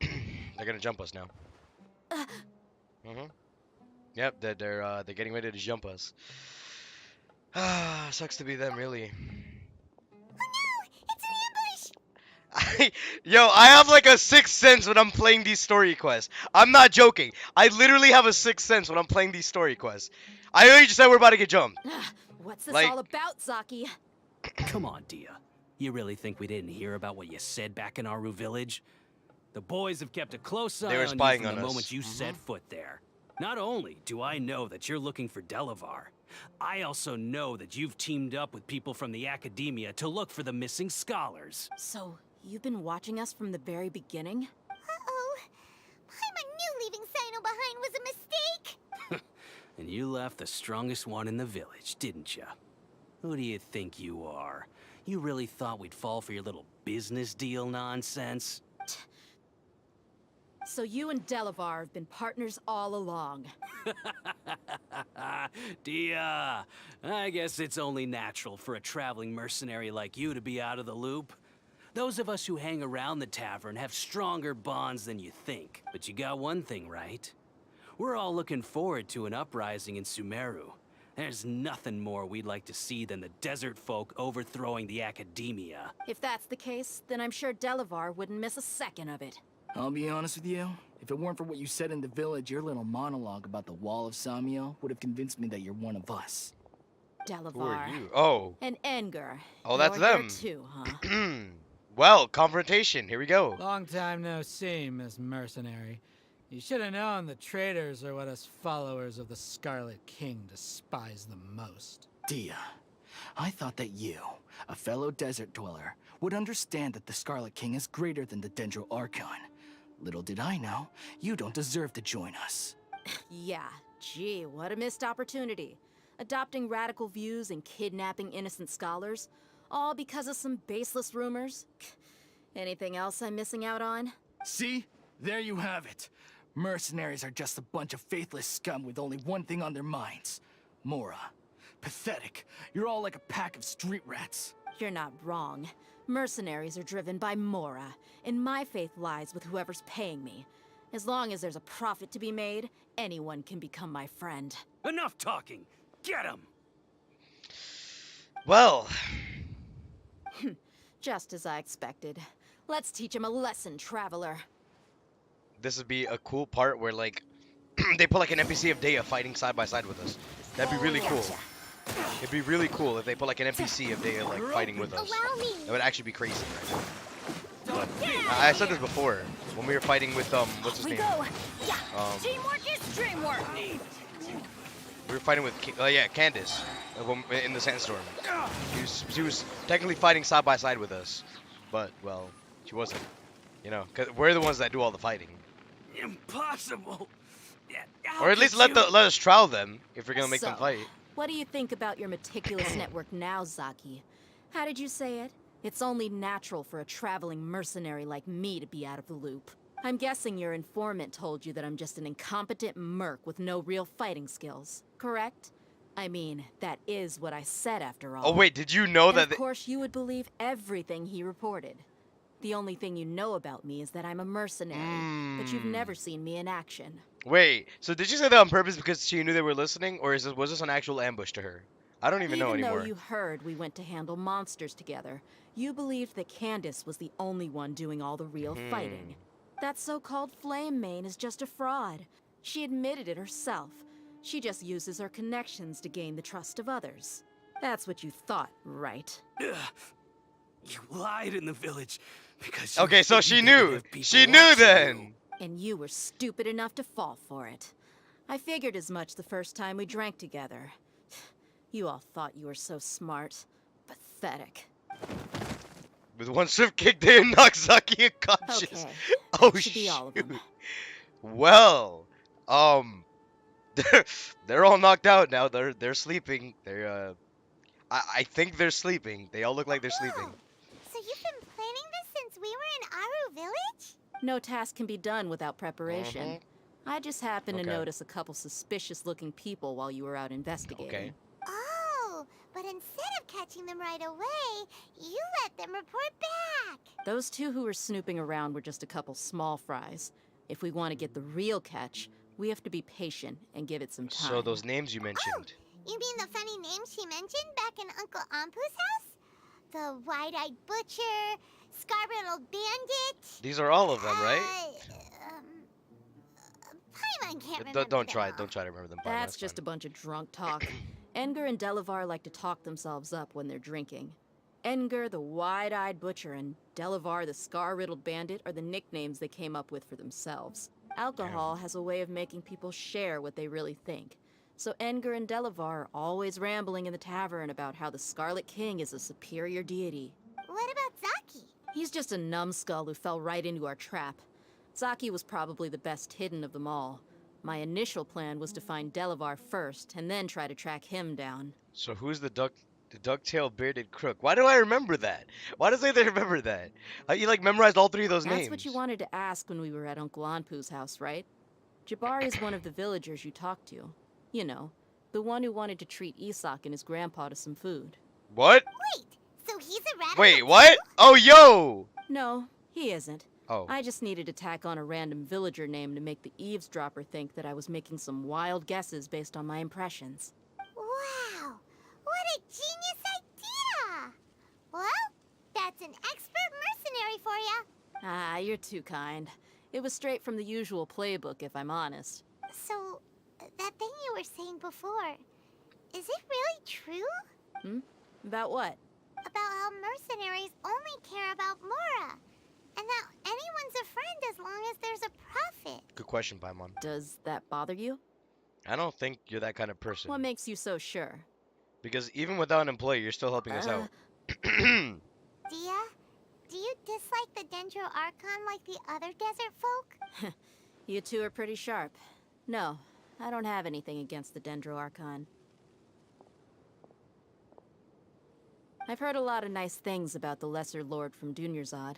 they're gonna jump us now. Yep, they're getting ready to jump us. Ah, sucks to be them, really. Yo, I have like a sixth sense when I'm playing these story quests. I'm not joking. I literally have a sixth sense when I'm playing these story quests. I literally just said we're about to get jumped. What's this Like- all about, Zaki? Come on, Dia. You really think we didn't hear about what you said back in Aru village? The boys have kept a close eye They were on you spying from on the us. moment you set foot there. Not only do I know that you're looking for Delavar, I also know that you've teamed up with people from the Academia to look for the missing scholars. So, you've been watching us from the very beginning? Uh-oh. I knew leaving Sino behind was a mistake. And you left the strongest one in the village, didn't you? Who do you think you are? You really thought we'd fall for your little business deal nonsense? So you and Delavar have been partners all along. Dia, I guess it's only natural for a traveling mercenary like you to be out of the loop. Those of us who hang around the tavern have stronger bonds than you think. But you got one thing right. We're all looking forward to an uprising in Sumeru. There's nothing more we'd like to see than the desert folk overthrowing the Academia. If that's the case, then I'm sure Delavar wouldn't miss a second of it. I'll be honest with you. If it weren't for what you said in the village, your little monologue about the Wall of Samio would have convinced me that you're one of us. Delavar. Who are you? Oh. And Enger. Oh, that's You're here them. too, huh? Well, confrontation. Here we go. Long time no see, Miss Mercenary. You should have known the traitors are what us followers of the Scarlet King despise the most. Dia, I thought that you, a fellow desert dweller, would understand that the Scarlet King is greater than the Dendro Archon. Little did I know, you don't deserve to join us. Yeah, gee, what a missed opportunity. Adopting radical views and kidnapping innocent scholars, all because of some baseless rumors. Anything else I'm missing out on? See? There you have it. Mercenaries are just a bunch of faithless scum with only one thing on their minds. Mora. Pathetic. You're all like a pack of street rats. You're not wrong. Mercenaries are driven by Mora, and my faith lies with whoever's paying me. As long as there's a profit to be made, anyone can become my friend. Enough talking! Get him! Well. Just as I expected. Let's teach him a lesson, traveler. This would be a cool part where, like, they put, like, an NPC of Dea fighting side by side with us. That'd be really cool. It'd be really cool if they put, like, an NPC of Dea, like, fighting with us. That would actually be crazy, right? But I said this before, when we were fighting with, what's his name? Teamwork is dreamwork. We were fighting with, yeah, Candace, in the Sandstorm. She was technically fighting side by side with us, but, well, she wasn't. You know, because we're the ones that do all the fighting. Impossible! Or at least let us trial them, if we're gonna make them fight. What do you think about your meticulous network now, Zaki? How did you say it? It's only natural for a traveling mercenary like me to be out of the loop. I'm guessing your informant told you that I'm just an incompetent merc with no real fighting skills, correct? I mean, that is what I said after all. Oh wait, did you know and that? Of course, you would believe everything he reported. The only thing you know about me is that I'm a mercenary, but you've never seen me in action. Wait, so did you say that on purpose because she knew they were listening, or was this an actual ambush to her? I don't even know anymore. Even though you heard we went to handle monsters together, you believed that Candace was the only one doing all the real fighting. That so-called Flame Mane is just a fraud. She admitted it herself. She just uses her connections to gain the trust of others. That's what you thought, right? You lied in the village because Okay, so she knew. She knew then. And you were stupid enough to fall for it. I figured as much the first time we drank together. You all thought you were so smart. Pathetic. With one swift kick, they knock Zaki unconscious. Okay. Oh That should be all of shoot. them. Well, they're all knocked out now. They're sleeping. I think they're sleeping. They all look like they're sleeping. So you've been planning this since we were in Aru Village? No task can be done without preparation. I just happened to Okay. notice a couple suspicious-looking people while you were out investigating. Okay. Oh, but instead of catching them right away, you let them report back. Those two who were snooping around were just a couple small fries. If we want to get the real catch, we have to be patient and give it some time. So those names you mentioned. You mean the funny names she mentioned back in Uncle Ampu's house? The wide-eyed butcher, scar-riddled bandit. These are all of them, right? Paimon can't remember Don't them try. all. Don't try to remember them. That's just a bunch of drunk talk. Enger and Delavar like to talk themselves up when they're drinking. Enger, the wide-eyed butcher, and Delavar, the scar-riddled bandit, are the nicknames they came up with for themselves. Alcohol has a way of making people share what they really think. So Edgar and Delavar are always rambling in the tavern about how the Scarlet King is a superior deity. What about Zaki? He's just a numbskull who fell right into our trap. Zaki was probably the best hidden of them all. My initial plan was to find Delavar first, and then try to track him down. So who's the duck-tailed bearded crook? Why do I remember that? Why does they remember that? You like memorized all three of those names. That's what you wanted to ask when we were at Uncle Anpu's house, right? Jabari is one of the villagers you talked to. You know, the one who wanted to treat Isak and his grandpa to some food. What? Wait, so he's a radical? Wait, what? Oh, yo! No, he isn't. Oh. I just needed to tack on a random villager name to make the eavesdropper think that I was making some wild guesses based on my impressions. Wow, what a genius idea! Well, that's an expert mercenary for you. Ah, you're too kind. It was straight from the usual playbook, if I'm honest. So, that thing you were saying before, is it really true? About what? About how mercenaries only care about Mora, and that anyone's a friend as long as there's a profit. Good question, Paimon. Does that bother you? I don't think you're that kind of person. What makes you so sure? Because even without an employee, you're still helping us out. Dia, do you dislike the Dendro Archon like the other desert folk? You two are pretty sharp. No, I don't have anything against the Dendro Archon. I've heard a lot of nice things about the Lesser Lord from Dunyarzad.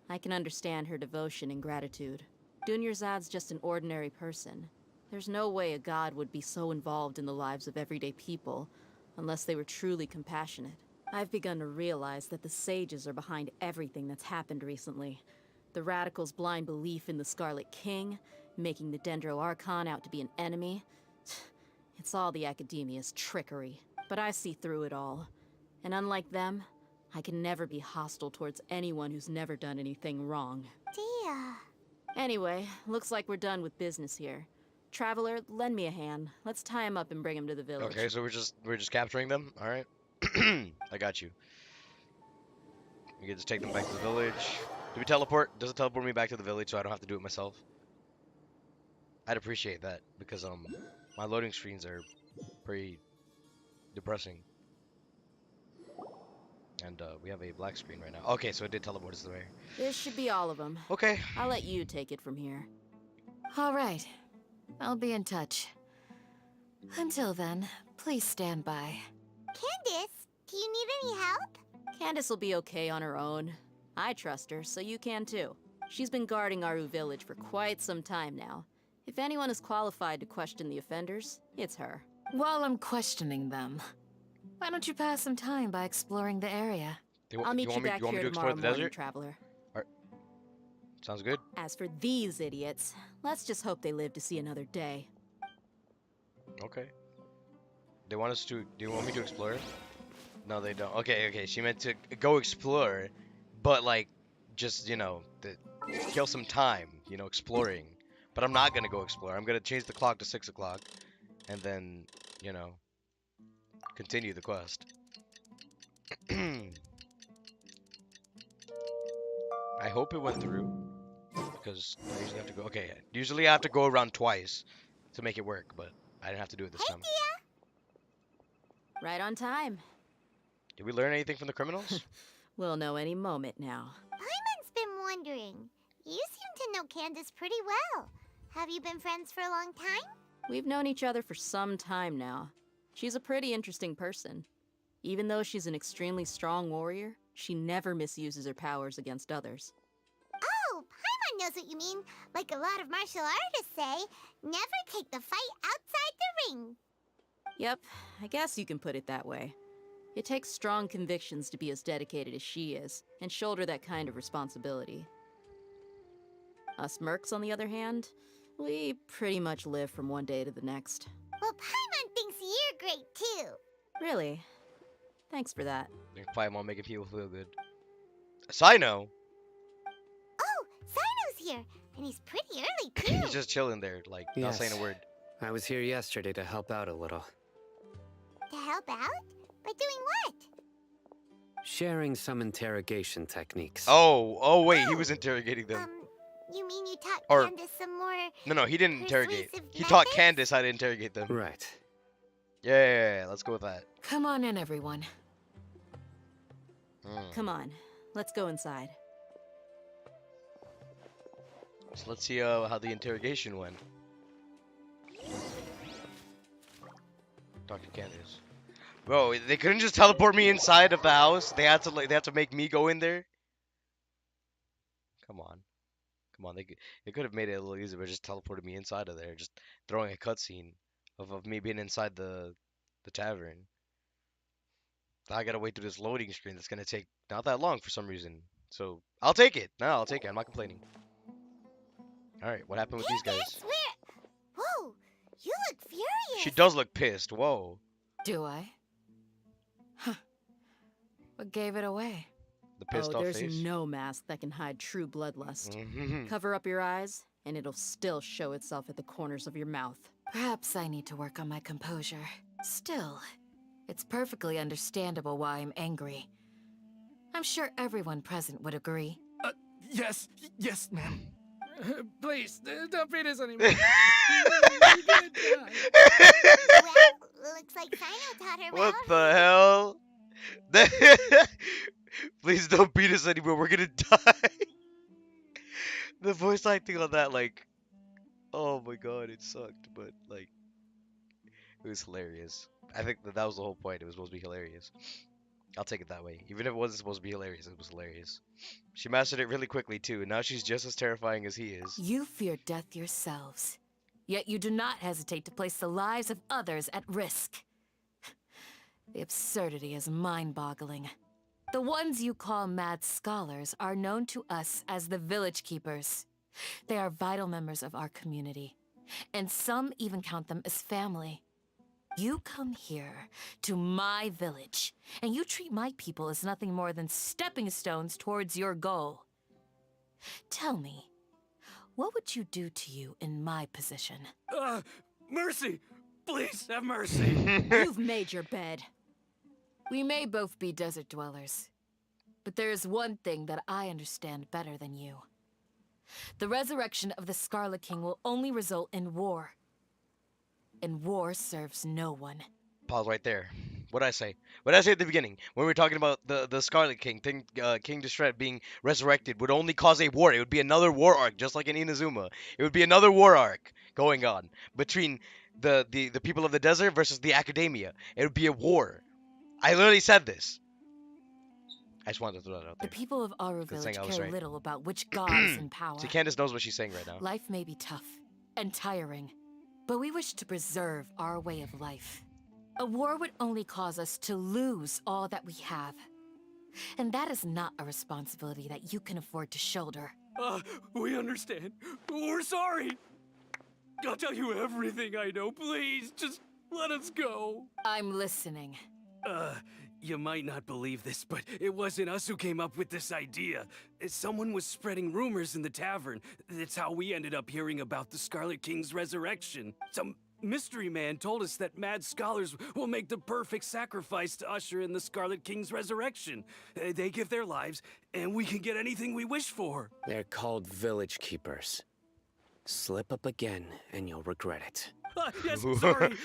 I can understand her devotion and gratitude. Dunyarzad's just an ordinary person. There's no way a god would be so involved in the lives of everyday people, unless they were truly compassionate. I've begun to realize that the sages are behind everything that's happened recently. The radicals' blind belief in the Scarlet King, making the Dendro Archon out to be an enemy. It's all the Academia's trickery. But I see through it all. And unlike them, I can never be hostile towards anyone who's never done anything wrong. Dia. Anyway, looks like we're done with business here. Traveler, lend me a hand. Let's tie him up and bring him to the village. Okay, so we're just capturing them. All right, I got you. We can just take them back to the village. Do we teleport? Does it teleport me back to the village so I don't have to do it myself? I'd appreciate that because my loading screens are pretty depressing. And we have a black screen right now. Okay, so it did teleport us there. This should be all of them. Okay. I'll let you take it from here. All right. I'll be in touch. Until then, please stand by. Candace, do you need any help? Candace will be okay on her own. I trust her, so you can too. She's been guarding Aru village for quite some time now. If anyone is qualified to question the offenders, it's her. While I'm questioning them, why don't you pass some time by exploring the area? I'll meet you back here tomorrow morning, Traveler. Sounds good. As for these idiots, let's just hope they live to see another day. Okay. They want us to... Do you want me to explore? No, they don't. Okay. She meant to go explore, but like, just, you know, kill some time, you know, exploring. But I'm not gonna go explore. I'm gonna change the clock to 6 o'clock, and then, you know, continue the quest. I hope it went through, because I usually have to go. Okay, usually I have to go around twice to make it work, but I didn't have to do it this time. Right on time. Did we learn anything from the criminals? We'll know any moment now. Paimon's been wondering. You seem to know Candace pretty well. Have you been friends for a long time? We've known each other for some time now. She's a pretty interesting person. Even though she's an extremely strong warrior, she never misuses her powers against others. Oh, Paimon knows what you mean. Like a lot of martial artists say, never take the fight outside the ring. Yep, I guess you can put it that way. It takes strong convictions to be as dedicated as she is, and shoulder that kind of responsibility. Us mercs, on the other hand, we pretty much live from one day to the next. Well, Paimon thinks you're great too. Really? Thanks for that. Paimon making people feel good. Sino! Oh, Sino's here, and he's pretty early too. He's just chilling there, like, not saying a word. I was here yesterday to help out a little. To help out? By doing what? Sharing some interrogation techniques. Oh, wait, he was interrogating them. You mean you taught Or- Candace some more... No, he didn't interrogate. persuasive He taught methods? Candace how to interrogate them. Right. Yeah, let's go with that. Come on in, everyone. Hmm. Come on, let's go inside. So let's see how the interrogation went. Dr. Candace. Bro, they couldn't just teleport me inside of the house. They had to make me go in there. Come on. Come on, they could have made it a little easier, but just teleported me inside of there, just throwing a cutscene of me being inside the tavern. Now I gotta wait through this loading screen that's gonna take not that long for some reason. So I'll take it. No, I'll take it. I'm not complaining. All right, what happened with these guys? Whoa, you look furious. She does look pissed. Whoa. Do I? Huh. What gave it away? The pissed off there's face. no mask that can hide true bloodlust. Mhm. Cover up your eyes, and it'll still show itself at the corners of your mouth. Perhaps I need to work on my composure. Still, it's perfectly understandable why I'm angry. I'm sure everyone present would agree. Yes, ma'am. Please, don't beat us anymore. Well, looks like Sino taught her What well. the hell? Please don't beat us anymore. We're gonna die. The voice acting on that, like, oh my god, it sucked, but like, it was hilarious. I think that was the whole point. It was supposed to be hilarious. I'll take it that way. Even if it wasn't supposed to be hilarious, it was hilarious. She mastered it really quickly too, and now she's just as terrifying as he is. You fear death yourselves, yet you do not hesitate to place the lives of others at risk. The absurdity is mind-boggling. The ones you call mad scholars are known to us as the Village Keepers. They are vital members of our community, and some even count them as family. You come here to my village, and you treat my people as nothing more than stepping stones towards your goal. Tell me, what would you do to you in my position? Mercy! Please, have mercy! You've made your bed. We may both be desert dwellers, but there is one thing that I understand better than you. The resurrection of the Scarlet King will only result in war. And war serves no one. Pause right there. What'd I say? What did I say at the beginning? When we were talking about the Scarlet King, King Deshret being resurrected would only cause a war. It would be another war arc, just like in Inazuma. It would be another war arc going on between the people of the desert versus the academia. It would be a war. I literally said this. I just wanted to throw that out The there. people of Aru Good Village thing I was care right. little about which god is in power. See, Candace knows what she's saying right now. Life may be tough and tiring, but we wish to preserve our way of life. A war would only cause us to lose all that we have. And that is not a responsibility that you can afford to shoulder. We understand. We're sorry. I'll tell you everything I know. Please, just let us go. I'm listening. You might not believe this, but it wasn't us who came up with this idea. Someone was spreading rumors in the tavern. That's how we ended up hearing about the Scarlet King's resurrection. Some mystery man told us that mad scholars will make the perfect sacrifice to usher in the Scarlet King's resurrection. They give their lives, and we can get anything we wish for. They're called Village Keepers. Slip up again, and you'll regret it. Yes, sorry.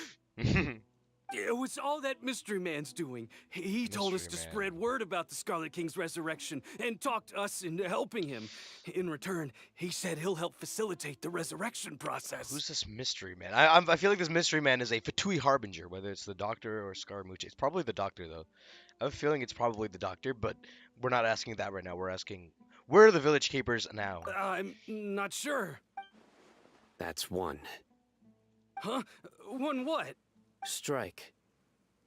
It was all that mystery man's doing. He told us to Mystery man. spread word about the Scarlet King's resurrection and talk to us into helping him. In return, he said he'll help facilitate the resurrection process. Who's this mystery man? I feel like this mystery man is a Fatui Harbinger, whether it's the Doctor or Scaramouche. It's probably the Doctor, though. I have a feeling it's probably the Doctor, but we're not asking that right now. We're asking, where are the Village Keepers now? I'm not sure. That's one. Huh? One what? Strike.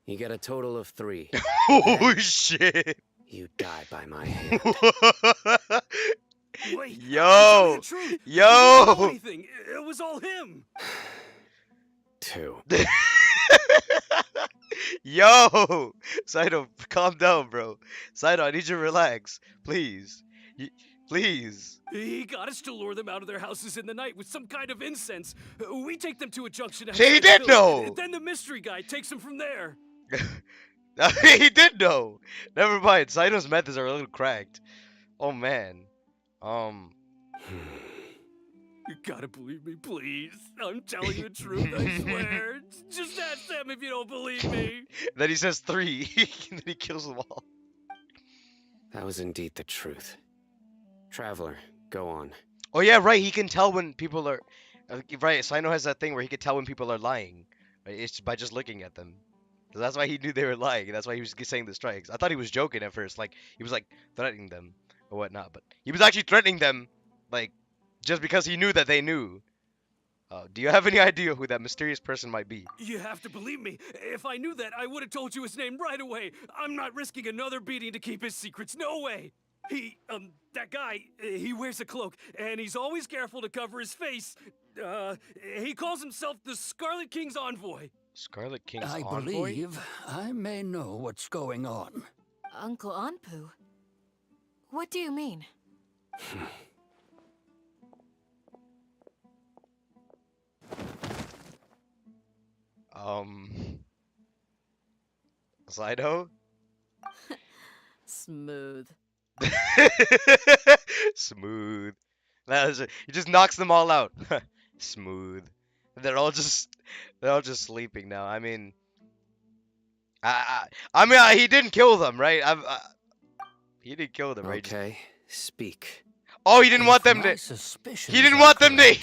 You get a total of 3. Oh, shit. You die by my hand. Wait, Yo! tell me the truth. Yo! I didn't know anything. It was all him. 2. Yo! Saito, calm down, bro. Saito, I need you to relax. Please. Please. He got us to lure them out of their houses in the night with some kind of incense. We take them to a junction. See, he outside the did village. know! Then the mystery guy takes them from there. He did know. Never mind. Saito's methods are a little cracked. Oh, man. You gotta believe me, please. I'm telling you the truth, I swear. Just ask them if you don't believe me. Then he says 3, and then he kills them all. That was indeed the truth. Traveler, go on. Oh yeah, right. He can tell when people are. Right, Sino has that thing where he could tell when people are lying. Right? It's by just looking at them. So that's why he knew they were lying. And that's why he was saying the strikes. I thought he was joking at first, like he was like threatening them or whatnot, but he was actually threatening them, like just because he knew that they knew. Do you have any idea who that mysterious person might be? You have to believe me. If I knew that, I would have told you his name right away. I'm not risking another beating to keep his secrets. No way. That guy, he wears a cloak, and he's always careful to cover his face. He calls himself the Scarlet King's envoy. Scarlet King's I envoy? believe I may know what's going on. Uncle Anpu? What do you mean? Slido? Smooth. Smooth. He just knocks them all out. Smooth. They're all just sleeping now. I mean, he didn't kill them, right? He didn't kill them, right? Okay, speak. Oh, he didn't want them to. He didn't want them to.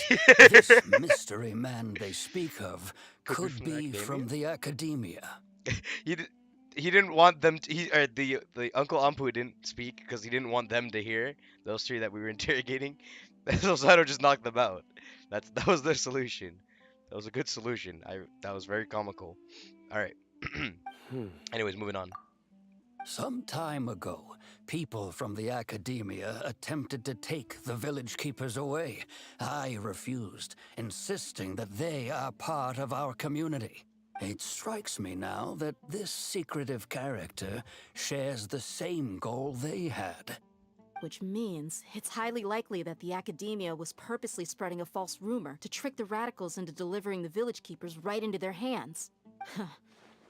This mystery man they speak of could be from the academia. He didn't want them to, the Uncle Ampu didn't speak because he didn't want them to hear those 3 that we were interrogating. So Saito just knocked them out. That was their solution. That was a good solution. That was very comical. All right. Anyways, moving on. Some time ago, people from the academia attempted to take the village keepers away. I refused, insisting that they are part of our community. It strikes me now that this secretive character shares the same goal they had. Which means it's highly likely that the academia was purposely spreading a false rumor to trick the radicals into delivering the village keepers right into their hands.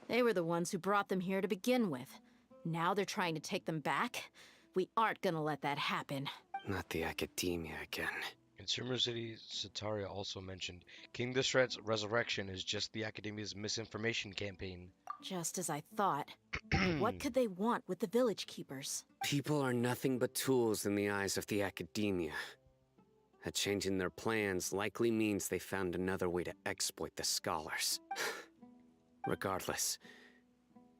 They were the ones who brought them here to begin with. Now they're trying to take them back? We aren't gonna let that happen. Not the academia again. Consumer City Sataria also mentioned King Deshret's resurrection is just the academia's misinformation campaign. Just as I thought. What could they want with the village keepers? People are nothing but tools in the eyes of the academia. A change in their plans likely means they found another way to exploit the scholars. Regardless,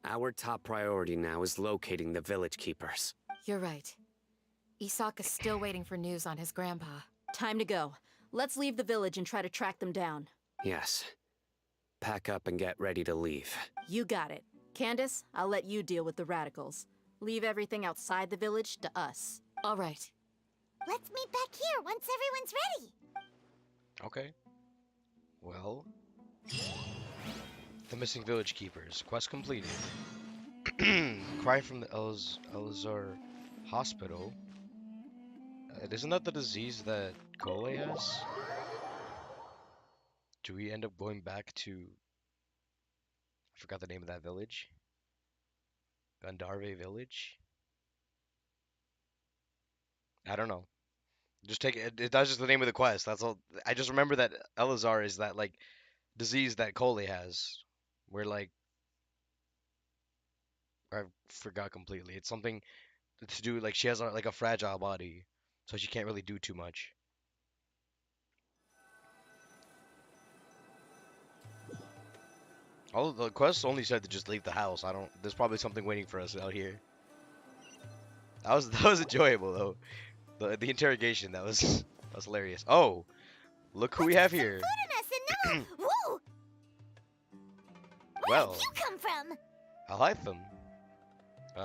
our top priority now is locating the village keepers. You're right. Isak is still waiting for news on his grandpa. Time to go. Let's leave the village and try to track them down. Yes. Pack up and get ready to leave. You got it. Candace, I'll let you deal with the radicals. Leave everything outside the village to us. All right. Let's meet back here once everyone's ready. Okay. Well, the missing village keepers. Quest completed. Cry from the Elazar Hospital. Isn't that the disease that Cole has? Do we end up going back to... I forgot the name of that village. Gandharve village? I don't know. Just take it. That's just the name of the quest. That's all. I just remember that Elazar is that like disease that Cole has, where like I forgot completely. It's something to do like she has like a fragile body, so she can't really do too much. All the quests only said to just leave the house. I don't. There's probably something waiting for us out here. That was enjoyable though. The interrogation that was hilarious. Oh, look who we have here. Woo! Where Well, did you come from? I like them.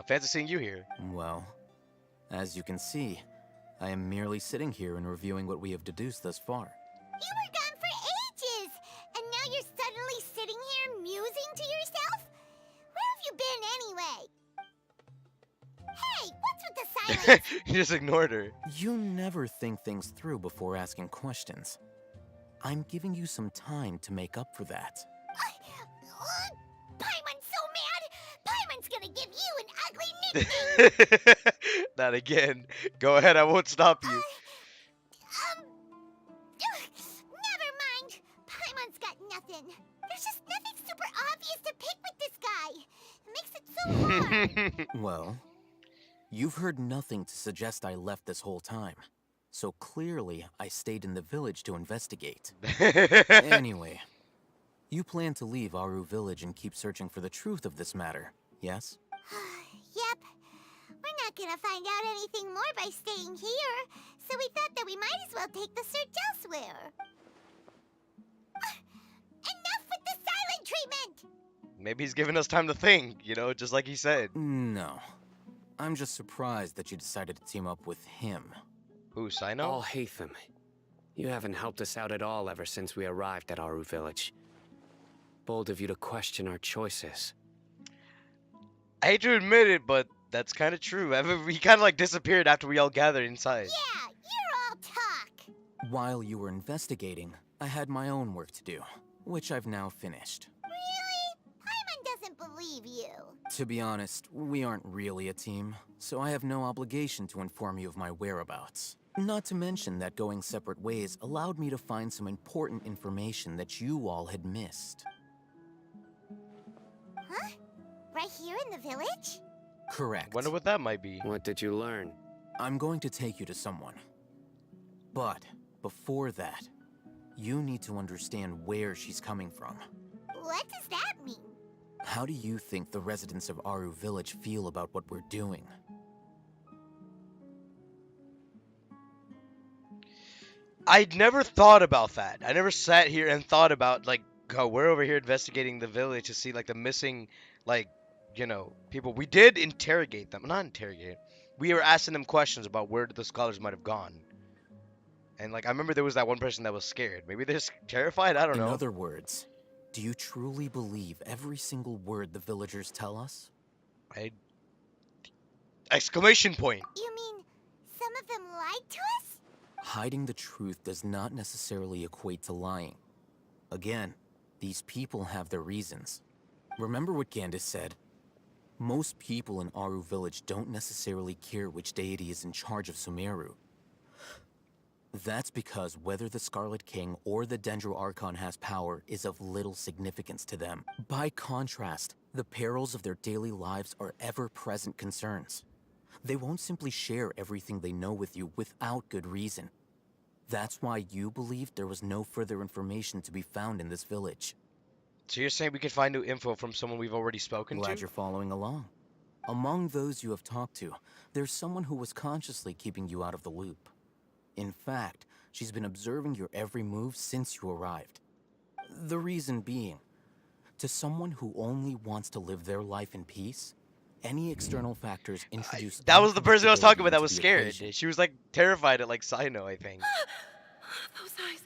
Fancy seeing you here. Well, as you can see, I am merely sitting here and reviewing what we have deduced thus far. You were gone for ages, and now you're suddenly sitting here musing to yourself? Where have you been anyway? Hey, what's with the silence? You just ignored her. You never think things through before asking questions. I'm giving you some time to make up for that. Paimon's so mad! Paimon's gonna give you an ugly nickname! Not again. Go ahead, I won't stop you. Well, you've heard nothing to suggest I left this whole time. So clearly, I stayed in the village to investigate. Anyway, you plan to leave Aru Village and keep searching for the truth of this matter, yes? Yep. We're not gonna find out anything more by staying here, so we thought that we might as well take the search elsewhere. Enough with the silent treatment! Maybe he's giving us time to think, you know, just like he said. No. I'm just surprised that you decided to team up with him. Who, Sino? All Hatham. You haven't helped us out at all ever since we arrived at Aru Village. Bold of you to question our choices. I hate to admit it, but that's kind of true. He kind of like disappeared after we all gathered inside. Yeah, you're all talk. While you were investigating, I had my own work to do, which I've now finished. Really? Paimon doesn't believe you. To be honest, we aren't really a team, so I have no obligation to inform you of my whereabouts. Not to mention that going separate ways allowed me to find some important information that you all had missed. Huh? Right here in the village? Correct. Wonder what that might be. What did you learn? I'm going to take you to someone. But before that, you need to understand where she's coming from. What does that mean? How do you think the residents of Aru Village feel about what we're doing? I'd never thought about that. I never sat here and thought about, like, oh, we're over here investigating the village to see, like, the missing, like, you know, people. We did interrogate them. Not interrogate. We were asking them questions about where the scholars might have gone. And, like, I remember there was that one person that was scared. Maybe they're terrified? I don't know. In other words, do you truly believe every single word the villagers tell us? Exclamation point. You mean some of them lied to us? Hiding the truth does not necessarily equate to lying. Again, these people have their reasons. Remember what Gandis said? Most people in Aru Village don't necessarily care which deity is in charge of Sumeru. That's because whether the Scarlet King or the Dendro Archon has power is of little significance to them. By contrast, the perils of their daily lives are ever-present concerns. They won't simply share everything they know with you without good reason. That's why you believed there was no further information to be found in this village. So you're saying we could find new info from someone we've already spoken to? Glad you're following along. Among those you have talked to, there's someone who was consciously keeping you out of the loop. In fact, she's been observing your every move since you arrived. The reason being, to someone who only wants to live their life in peace, any external factors introduce... That was the person I was talking about that was into the scared. equation. She was like terrified at like Sino, I think. Those eyes.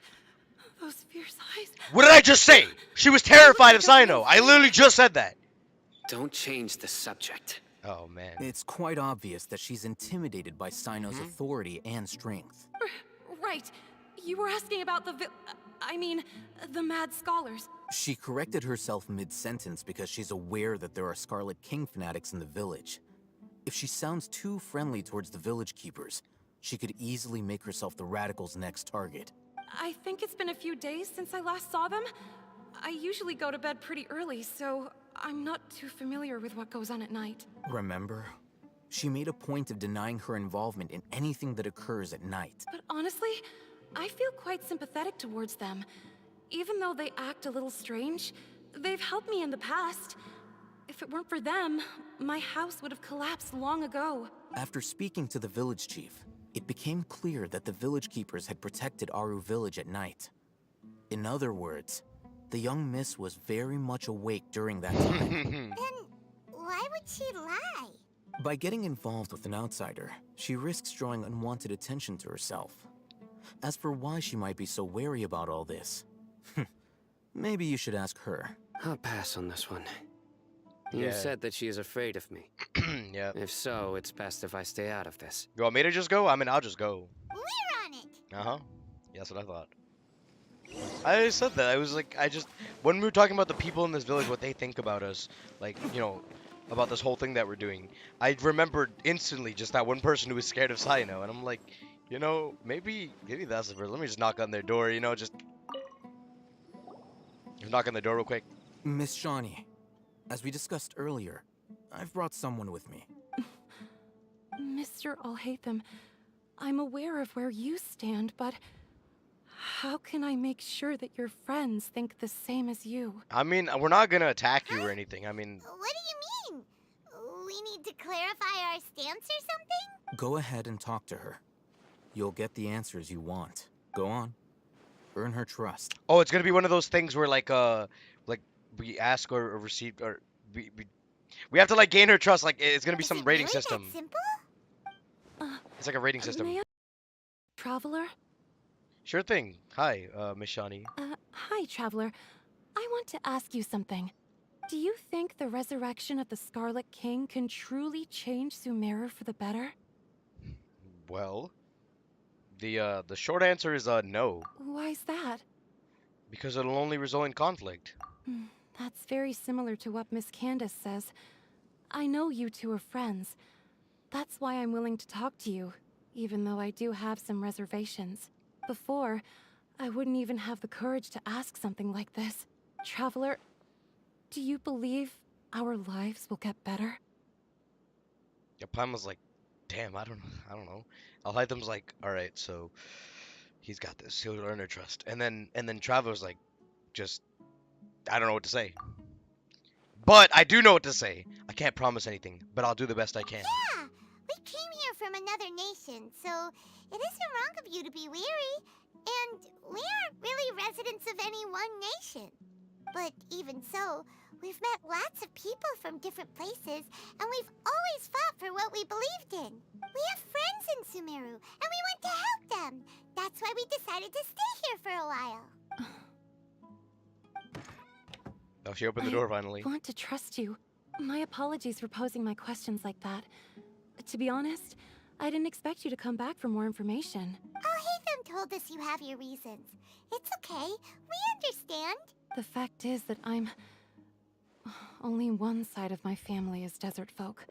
Those fierce eyes. What did I just say? She was terrified of Sino. I literally just said that. Don't change the subject. Oh, man. It's quite obvious that she's intimidated by Sino's authority and strength. Right. You were asking about the mad scholars. She corrected herself mid-sentence because she's aware that there are Scarlet King fanatics in the village. If she sounds too friendly towards the village keepers, she could easily make herself the radicals' next target. I think it's been a few days since I last saw them. I usually go to bed pretty early, so I'm not too familiar with what goes on at night. Remember? She made a point of denying her involvement in anything that occurs at night. But honestly, I feel quite sympathetic towards them. Even though they act a little strange, they've helped me in the past. If it weren't for them, my house would have collapsed long ago. After speaking to the village chief, it became clear that the village keepers had protected Aru Village at night. In other words, the young miss was very much awake during that time. Then why would she lie? By getting involved with an outsider, she risks drawing unwanted attention to herself. As for why she might be so wary about all this, maybe you should ask her. I'll pass on this one. You Yeah. said that she is afraid of me. Yeah. If so, it's best if I stay out of this. You want me to just go? I mean, I'll just go. We're on it. Uh-huh. Yeah, that's what I thought. I said that. I was like, when we were talking about the people in this village, what they think about us, like, you know, about this whole thing that we're doing, I remembered instantly just that one person who was scared of Sino, and I'm like, you know, maybe that's the person. Let me just knock on their door, you know, just knock on the door real quick. Miss Shawnee, as we discussed earlier, I've brought someone with me. Mr. Alhaitham, I'm aware of where you stand, but how can I make sure that your friends think the same as you? I mean, we're not gonna attack you or anything. I mean, What do you mean? We need to clarify our stance or something? Go ahead and talk to her. You'll get the answers you want. Go on. Earn her trust. oh, it's gonna be one of those things where like we ask or receive or we have to like gain her trust. Like it's gonna be Is some it rating really system. that simple? It's like a rating system. May I, Traveler? Sure thing. Hi, Miss Shani. Hi, Traveler. I want to ask you something. Do you think the resurrection of the Scarlet King can truly change Sumeru for the better? Well, the short answer is no, Why's that? because it'll only result in conflict. That's very similar to what Miss Candace says. I know you two are friends. That's why I'm willing to talk to you, even though I do have some reservations. Before, I wouldn't even have the courage to ask something like this. Traveler, do you believe our lives will get better? Yeah, Paimon's like, damn, I don't know. Alhaitham's like, all right, so he's got this. He'll earn her trust. And then Traveler's like, just, I don't know what to say. But I do know what to say. I can't promise anything, but I'll do the best I can. Yeah, we came here from another nation, so it isn't wrong of you to be weary. And we aren't really residents of any one nation. But even so, we've met lots of people from different places, and we've always fought for what we believed in. We have friends in Sumeru, and we want to help them. That's why we decided to stay here for a while. Oh, she opened the door finally. I want to trust you. My apologies for posing my questions like that. To be honest, I didn't expect you to come back for more information. Alhaitham told us you have your reasons. It's okay. We understand. The fact is that only one side of my family is desert folk.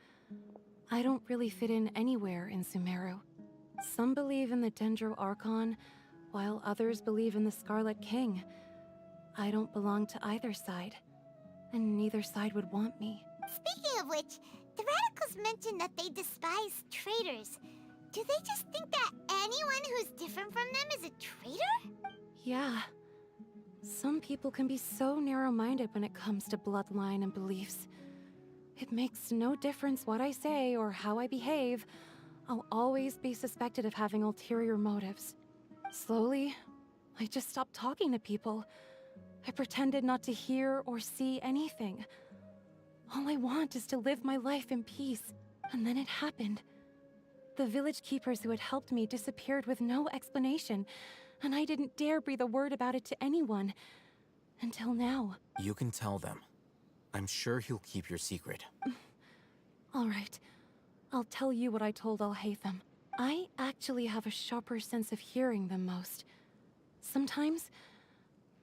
I don't really fit in anywhere in Sumeru. Some believe in the Dendro Archon, while others believe in the Scarlet King. I don't belong to either side, and neither side would want me. Speaking of which, the radicals mentioned that they despise traitors. Do they just think that anyone who's different from them is a traitor? Yeah. Some people can be so narrow-minded when it comes to bloodline and beliefs. It makes no difference what I say or how I behave. I'll always be suspected of having ulterior motives. Slowly, I just stopped talking to people. I pretended not to hear or see anything. All I want is to live my life in peace. And then it happened. The village keepers who had helped me disappeared with no explanation, and I didn't dare breathe a word about it to anyone. Until now. You can tell them. I'm sure he'll keep your secret. All right. I'll tell you what I told Alhaitham. I actually have a sharper sense of hearing than most. Sometimes,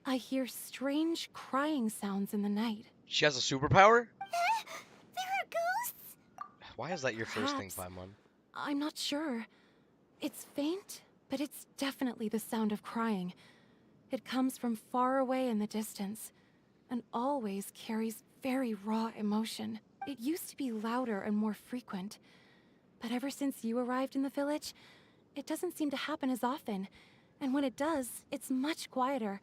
I hear strange crying sounds in the night. She has a superpower? There are ghosts? Why is that your first thing, Perhaps. Paimon? I'm not sure. It's faint, but it's definitely the sound of crying. It comes from far away in the distance, and always carries very raw emotion. It used to be louder and more frequent, but ever since you arrived in the village, it doesn't seem to happen as often, and when it does, it's much quieter.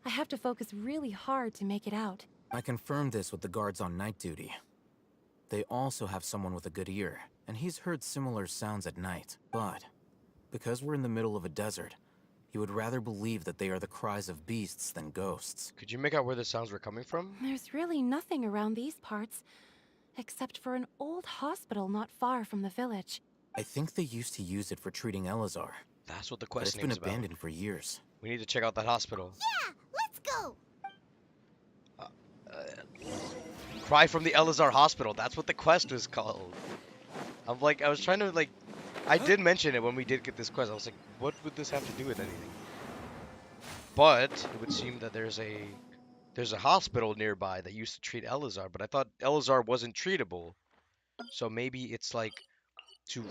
I have to focus really hard to make it out. I confirmed this with the guards on night duty. They also have someone with a good ear, and he's heard similar sounds at night. But because we're in the middle of a desert, he would rather believe that they are the cries of beasts than ghosts. Could you make out where the sounds were coming from? There's really nothing around these parts, except for an old hospital not far from the village. I think they used to use it for treating Elazar. That's what the But it's quest been name's about. abandoned for years. We need to check out that hospital. Yeah, let's go. Cry from the Elazar Hospital. That's what the quest was called. I was trying to like, I did mention it when we did get this quest. I was like, what would this have to do with anything? But it would seem that there's a hospital nearby that used to treat Elazar, but I thought Elazar wasn't treatable. So maybe it's like to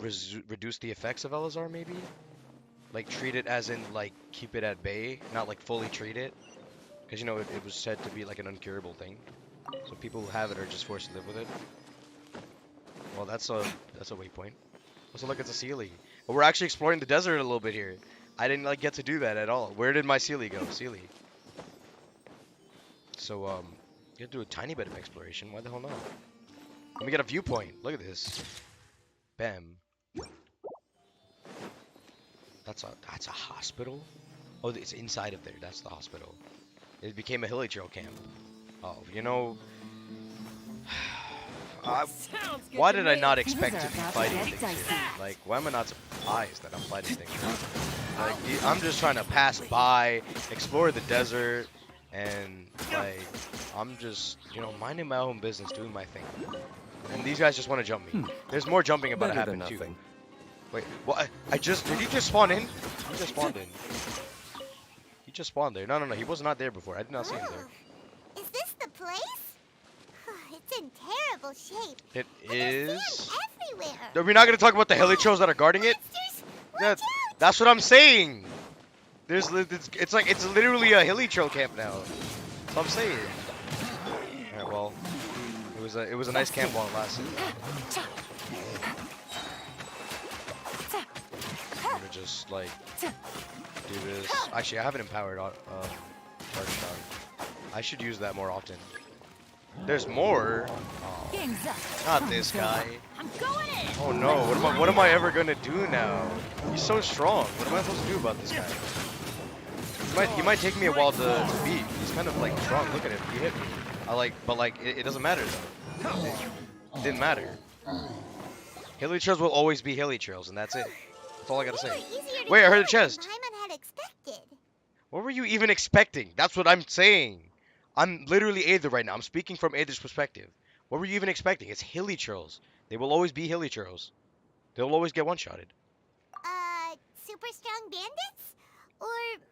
reduce the effects of Elazar, maybe? Like treat it as in like keep it at bay, not like fully treat it. Because you know, it was said to be like an uncurable thing. So people who have it are just forced to live with it. Well, that's a waypoint. Also, look, it's a Sealy. But we're actually exploring the desert a little bit here. I didn't like get to do that at all. Where did my Sealy go? Sealy. So you have to do a tiny bit of exploration. Why the hell not? Let me get a viewpoint. Look at this. Bam. That's a hospital? Oh, it's inside of there. That's the hospital. It became a hilly trail camp. Oh, you know, why did I not expect to be fighting things here? Like, why am I not surprised that I'm fighting things here? Like, I'm just trying to pass by, explore the desert, and like, I'm just, you know, minding my own business, doing my thing. And these guys just want to jump me. There's more jumping about to happen too. Wait, what? Did he just spawn in? He just spawned in. He just spawned there. No, he was not there before. I did not see him there. Is this the place? It's in terrible shape. It is. Everywhere. Are we not going to talk about the helichos that are guarding it? That's what I'm saying. It's literally a helicho camp now. That's what I'm saying. Alright, well, it was a nice camp while it lasted. I'm gonna just like do this. Actually, I haven't empowered charge shot. I should use that more often. There's more. Oh, not this guy. Oh no! What am I ever gonna do now? He's so strong. What am I supposed to do about this guy? He might take me a while to beat. He's kind of like strong. Look at him. He hit me. But it doesn't matter though. It didn't matter. Hilly trails will always be hilly trails, and that's it. That's all I gotta say. Wait, I heard a chest. What were you even expecting? That's what I'm saying. I'm literally Aether right now. I'm speaking from Aether's perspective. What were you even expecting? It's hilly trails. They will always be hilly trails. They'll always get one-shotted. Super strong bandits? Or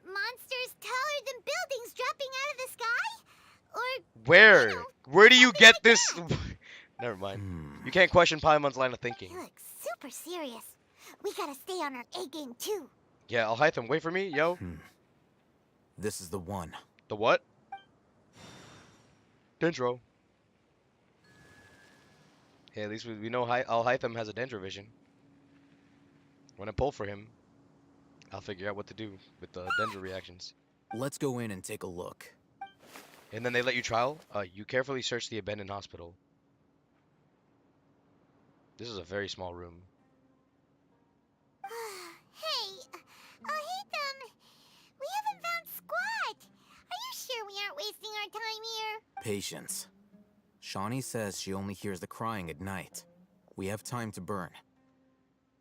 monsters taller than buildings dropping out of the sky? Or where? You know, where do you get this? Never mind. You can't question Paimon's line of thinking. He looks super serious. We gotta stay on our A game too. Yeah, I'll hide them. Wait for me, yo. This is the one. The what? Dendro. Hey, at least we know Alhytham has a Dendro vision. When I pull for him, I'll figure out what to do with the Dendro reactions. Let's go in and take a look. And then they let you trial? You carefully search the abandoned hospital. This is a very small room. Hey, Alhytham, we haven't found squat. Are you sure we aren't wasting our time here? Patience. Shawnee says she only hears the crying at night. We have time to burn.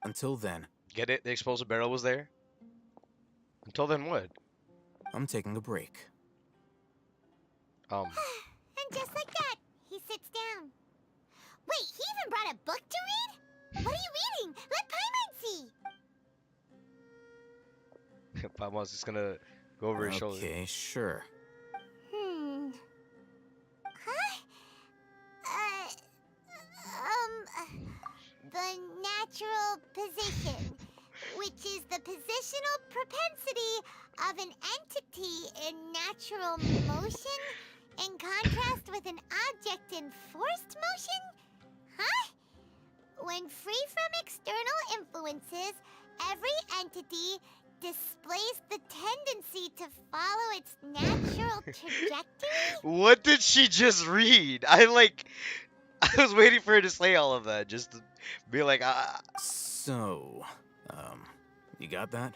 Until then... Get it? The explosive barrel was there? Until then what? I'm taking a break. And just like that, he sits down. Wait, he even brought a book to read? What are you reading? Let Paimon see. Paimon's just gonna go over his shoulder. Okay, sure. The natural position, which is the positional propensity of an entity in natural motion in contrast with an object in forced motion? Huh? When free from external influences, every entity displays the tendency to follow its natural trajectory? What did she just read? I was waiting for her to say all of that, just to be like, So, you got that?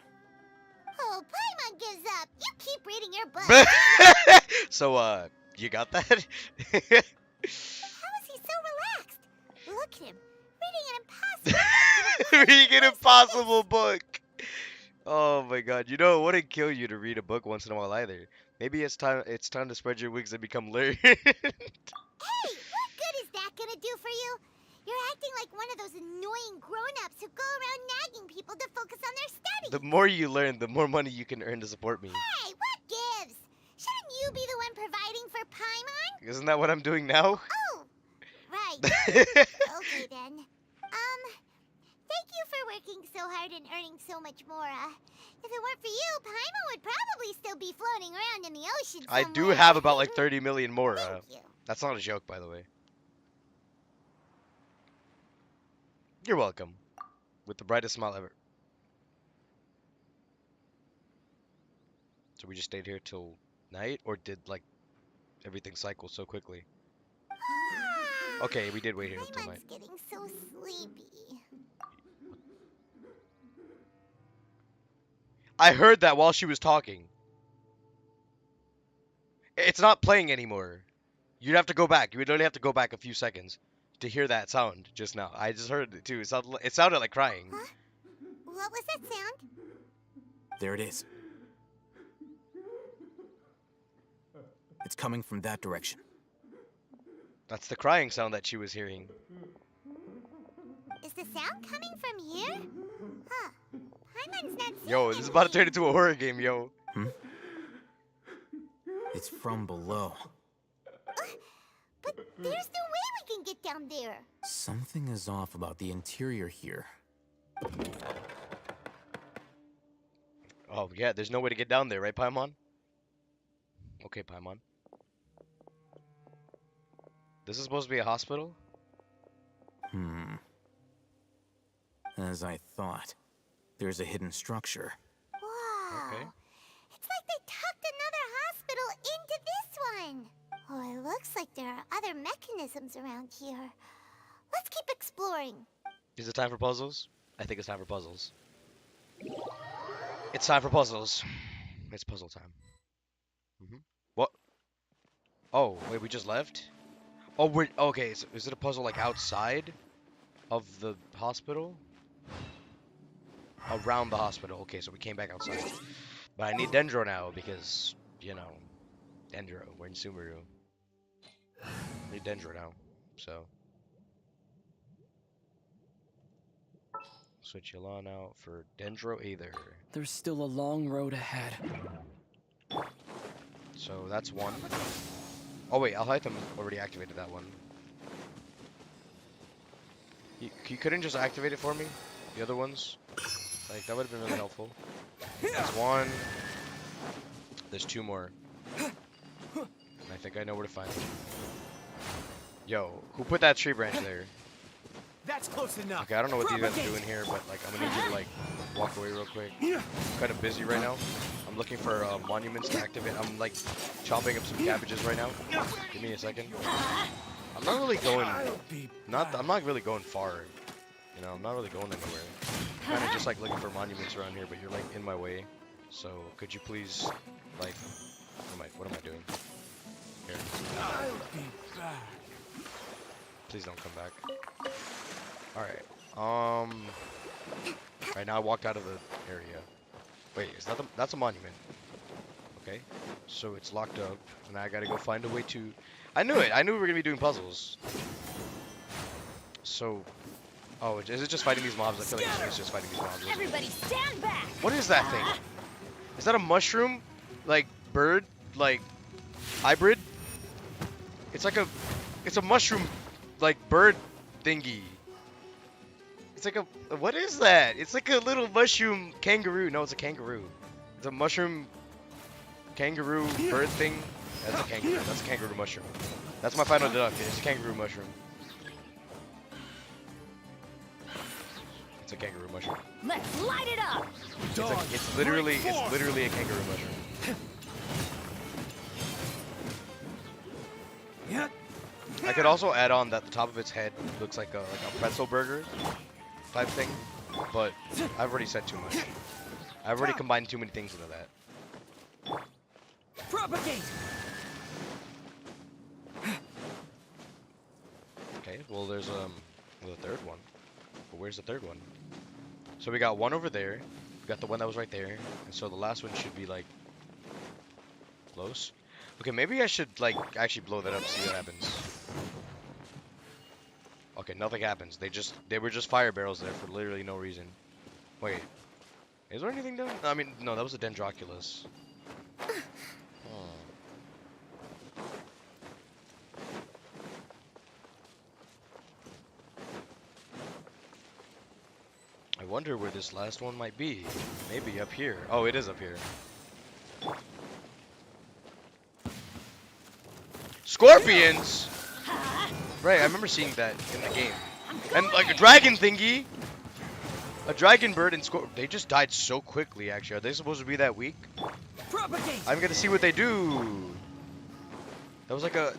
Oh, Paimon gives up. You keep reading your book. So, you got that? How is he so relaxed? Look at him, reading an impossible book. Oh my god, you know, it wouldn't kill you to read a book once in a while either. Maybe it's time to spread your wings and become learned. Hey, what good is that gonna do for you? You're acting like one of those annoying grown-ups who go around nagging people to focus on their studies. The more you learn, the more money you can earn to support me. Hey, what gives? Shouldn't you be the one providing for Paimon? Isn't that what I'm doing now? Oh, right. Okay then. Thank you for working so hard and earning so much more. If it weren't for you, Paimon would probably still be floating around in the ocean somewhere. I do have about like 30 million more. Thank you. That's not a joke, by the way. You're welcome. With the brightest smile ever. So we just stayed here till night, or did like everything cycle so quickly? Okay, we did wait here till night. Paimon's getting so sleepy. I heard that while she was talking. It's not playing anymore. You'd have to go back. You would only have to go back a few seconds to hear that sound just now. I just heard it too. It sounded like crying. Huh? What was that sound? There it is. It's coming from that direction. That's the crying sound that she was hearing. Is the sound coming from here? Huh. Paimon's not saying Yo, this is about to turn into a horror game, yo. It's from below. But there's no way we can get down there. Something is off about the interior here. Oh, yeah, there's no way to get down there, right, Paimon? Okay, Paimon. This is supposed to be a hospital? As I thought. There's a hidden structure. Wow. Okay. It's like they tucked another hospital into this one. Oh, it looks like there are other mechanisms around here. Let's keep exploring. Is it time for puzzles? I think it's time for puzzles. It's time for puzzles. It's puzzle time. What? Oh, wait, we just left? Oh, we're okay. So is it a puzzle like outside of the hospital? Around the hospital. Okay, so we came back outside. But I need Dendro now because, you know, Dendro. We're in Sumeru. I need Dendro now. So. Switch Yolon out for Dendro either. There's still a long road ahead. So that's one. Oh wait, Alhaitham already activated that one. You couldn't just activate it for me? The other ones? Like, that would have been really helpful. That's one. There's two more. And I think I know where to find them. Yo, who put that tree branch there? That's close enough. Okay, I don't know what these guys are doing here, but like, I'm gonna need you to like walk away real quick. I'm kind of busy right now. I'm looking for monuments to activate. I'm like chopping up some cabbages right now. Give me a second. I'm not really going. I'm not really going far. You know, I'm not really going anywhere. I'm kind of just like looking for monuments around here, but you're like in my way. So could you please, like, what am I doing? Here. Please don't come back. All right. Right now I walked out of the area. Wait, is that that's a monument? Okay. So it's locked up, and I gotta go find a way to. I knew it. I knew we were gonna be doing puzzles. So, oh, is it just fighting these mobs? I feel like it's just fighting these mobs. Everybody stand back! What is that thing? Is that a mushroom, like bird, like hybrid? It's like it's a mushroom, like bird thingy. It's like what is that? It's like a little mushroom kangaroo. No, it's a kangaroo. It's a mushroom kangaroo bird thing. That's a kangaroo. That's a kangaroo mushroom. That's my final deduction. It's a kangaroo mushroom. It's a kangaroo mushroom. Let's light it up! It's literally a kangaroo mushroom. I could also add on that the top of its head looks like a pretzel burger type thing, but I've already said too much. I've already combined too many things into that. Propagate. Okay, well there's the third one. But where's the third one? So we got one over there. We got the one that was right there, and so the last one should be like close. Okay, maybe I should like actually blow that up, see what happens. Okay, nothing happens. They were just fire barrels there for literally no reason. Wait, is there anything down? I mean, no, that was a Dendroculus. I wonder where this last one might be. Maybe up here. Oh, it is up here. Scorpions! Right, I remember seeing that in the game. And like a dragon thingy. A dragon bird and they just died so quickly. Actually, are they supposed to be that weak? Propagate. I'm gonna see what they do. That was like a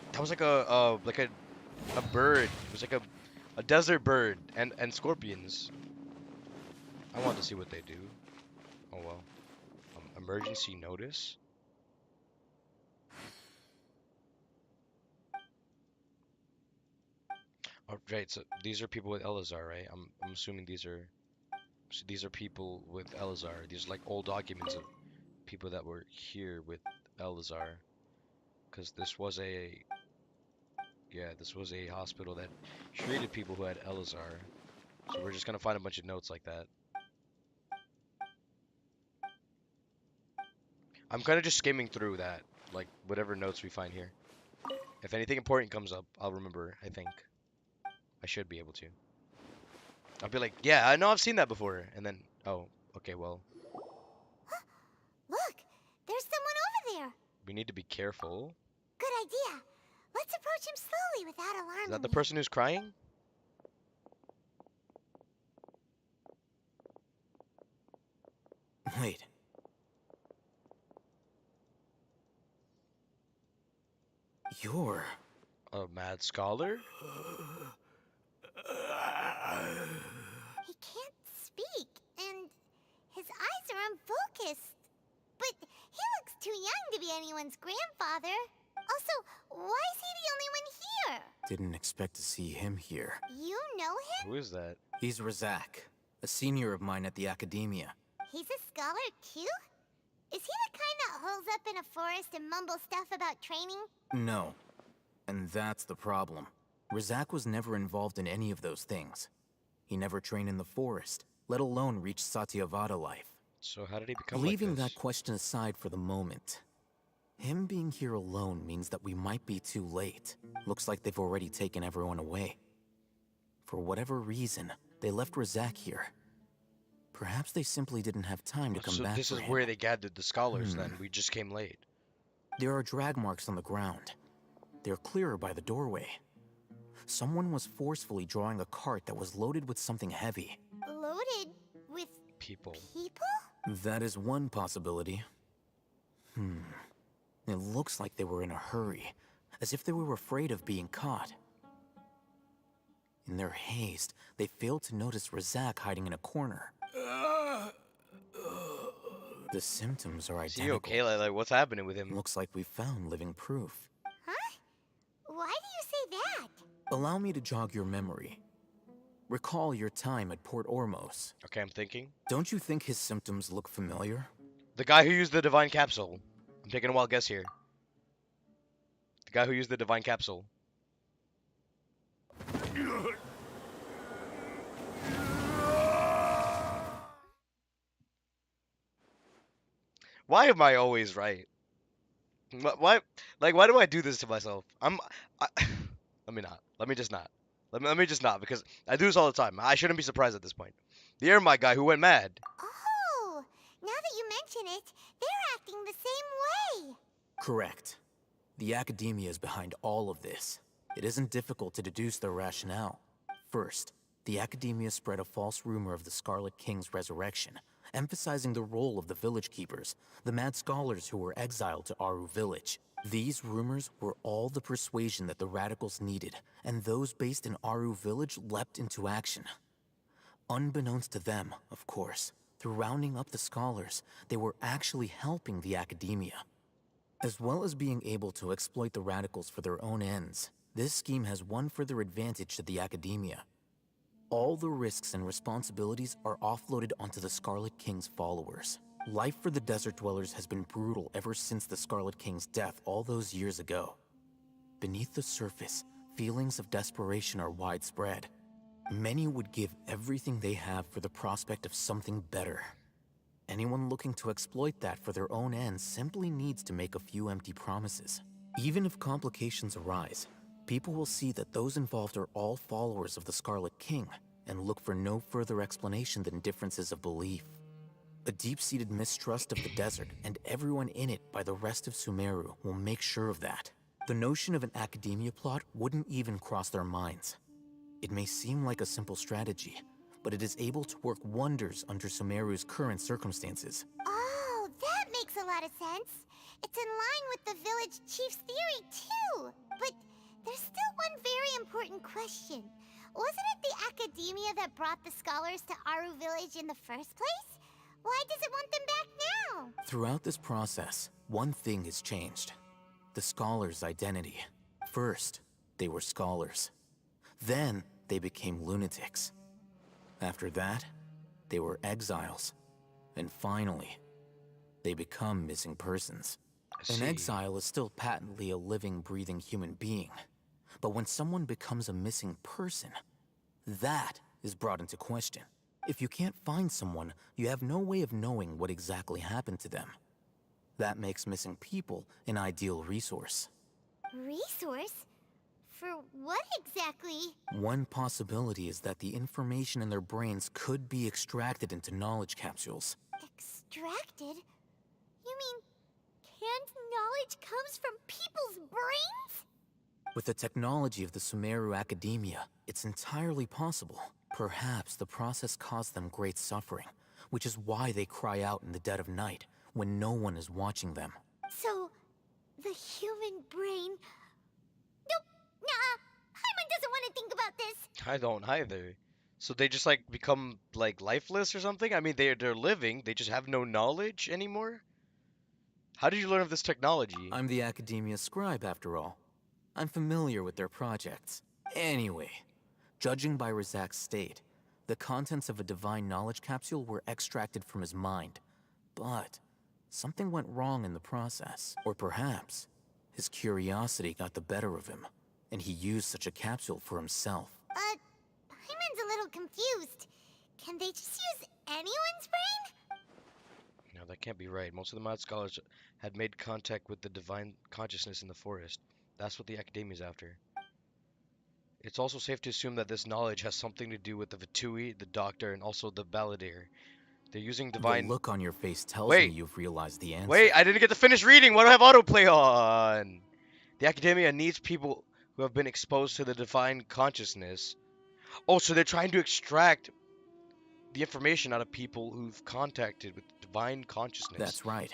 bird. It was like a desert bird and scorpions. I want to see what they do. Oh well. Emergency notice. Oh, right. So these are people with Elazar, right? I'm assuming these are people with Elazar. These are like old documents of people that were here with Elazar, because this was a hospital that treated people who had Elazar. So we're just gonna find a bunch of notes like that. I'm kind of just skimming through that, like whatever notes we find here. If anything important comes up, I'll remember. I think I should be able to. I'll be like, yeah, I know I've seen that before, and then, oh, okay, well. Look, there's someone over there. We need to be careful. Good idea. Let's approach him slowly without alarming Is that the him. person who's crying? Wait. You're... a mad scholar? He can't speak, and his eyes are unfocused. But he looks too young to be anyone's grandfather. Also, why is he the only one here? Didn't expect to see him here. You know him? Who is that? He's Razak, a senior of mine at the Academia. He's a scholar too? Is he the kind that holes up in a forest and mumbles stuff about training? No. And that's the problem. Razak was never involved in any of those things. He never trained in the forest, let alone reach Satyavada life. So how did he become Leaving like this? that question aside for the moment, him being here alone means that we might be too late. Looks like they've already taken everyone away. For whatever reason, they left Razak here. Perhaps they simply didn't have time to come back. So this for is him. where they gathered the scholars then. We just came late. There are drag marks on the ground. They're clearer by the doorway. Someone was forcefully drawing a cart that was loaded with something heavy. Loaded with people? That is one possibility. It looks like they were in a hurry, as if they were afraid of being caught. In their haste, they failed to notice Razak hiding in a corner. The symptoms are Is he identical. okay? Like, what's happening with him? Looks like we found living proof. Huh? Why do you say that? Allow me to jog your memory. Recall your time at Port Ormos. Okay, I'm thinking. Don't you think his symptoms look familiar? The guy who used the divine capsule. I'm taking a wild guess here. The guy who used the divine capsule. Why am I always right? Why? Like, why do I do this to myself? Let me not. Let me just not. Let me just not, because I do this all the time. I shouldn't be surprised at this point. The Airmite guy who went mad. Oh, now that you mention it, they're acting the same way. Correct. The Academia is behind all of this. It isn't difficult to deduce their rationale. First, the Academia spread a false rumor of the Scarlet King's resurrection, emphasizing the role of the village keepers, the mad scholars who were exiled to Aru village. These rumors were all the persuasion that the radicals needed, and those based in Aru village leapt into action. Unbeknownst to them, of course, through rounding up the scholars, they were actually helping the Academia. As well as being able to exploit the radicals for their own ends, this scheme has one further advantage to the Academia. All the risks and responsibilities are offloaded onto the Scarlet King's followers. Life for the Desert Dwellers has been brutal ever since the Scarlet King's death all those years ago. Beneath the surface, feelings of desperation are widespread. Many would give everything they have for the prospect of something better. Anyone looking to exploit that for their own ends simply needs to make a few empty promises. Even if complications arise, people will see that those involved are all followers of the Scarlet King and look for no further explanation than differences of belief. A deep-seated mistrust of the desert and everyone in it by the rest of Sumeru will make sure of that. The notion of an Academia plot wouldn't even cross their minds. It may seem like a simple strategy, but it is able to work wonders under Sumeru's current circumstances. Oh, that makes a lot of sense. It's in line with the village chief's theory, too. But there's still one very important question. Wasn't it the academia that brought the scholars to Aru Village in the first place? Why does it want them back now? Throughout this process, one thing has changed. The scholars' identity. First, they were scholars. Then, they became lunatics. After that, they were exiles. And finally, they become missing persons. An exile is still patently a living, breathing human being. But when someone becomes a missing person, that is brought into question. If you can't find someone, you have no way of knowing what exactly happened to them. That makes missing people an ideal resource. Resource? For what exactly? One possibility is that the information in their brains could be extracted into knowledge capsules. Extracted? You mean canned knowledge comes from people's brains? With the technology of the Sumeru Academia, it's entirely possible. Perhaps the process caused them great suffering, which is why they cry out in the dead of night, when no one is watching them. So, the human brain... Nope, nah, Paimon doesn't want to think about this. I don't either. So they just like become like lifeless or something? I mean, they're living, they just have no knowledge anymore? How did you learn of this technology? I'm the Academia scribe, after all. I'm familiar with their projects. Anyway, judging by Razak's state, the contents of a divine knowledge capsule were extracted from his mind. But something went wrong in the process. Or perhaps his curiosity got the better of him, and he used such a capsule for himself. Paimon's a little confused. Can they just use anyone's brain? No, that can't be right. Most of the Mad Scholars had made contact with the divine consciousness in the forest. That's what the Academia's after. It's also safe to assume that this knowledge has something to do with the Vitui, the Doctor, and also the Balladeer. They're using divine... The look on your face tells me you've realized the answer. Wait, I didn't get to finish reading! Why do I have autoplay on? The Academia needs people who have been exposed to the divine consciousness. Oh, so they're trying to extract the information out of people who've contacted with divine consciousness. That's right.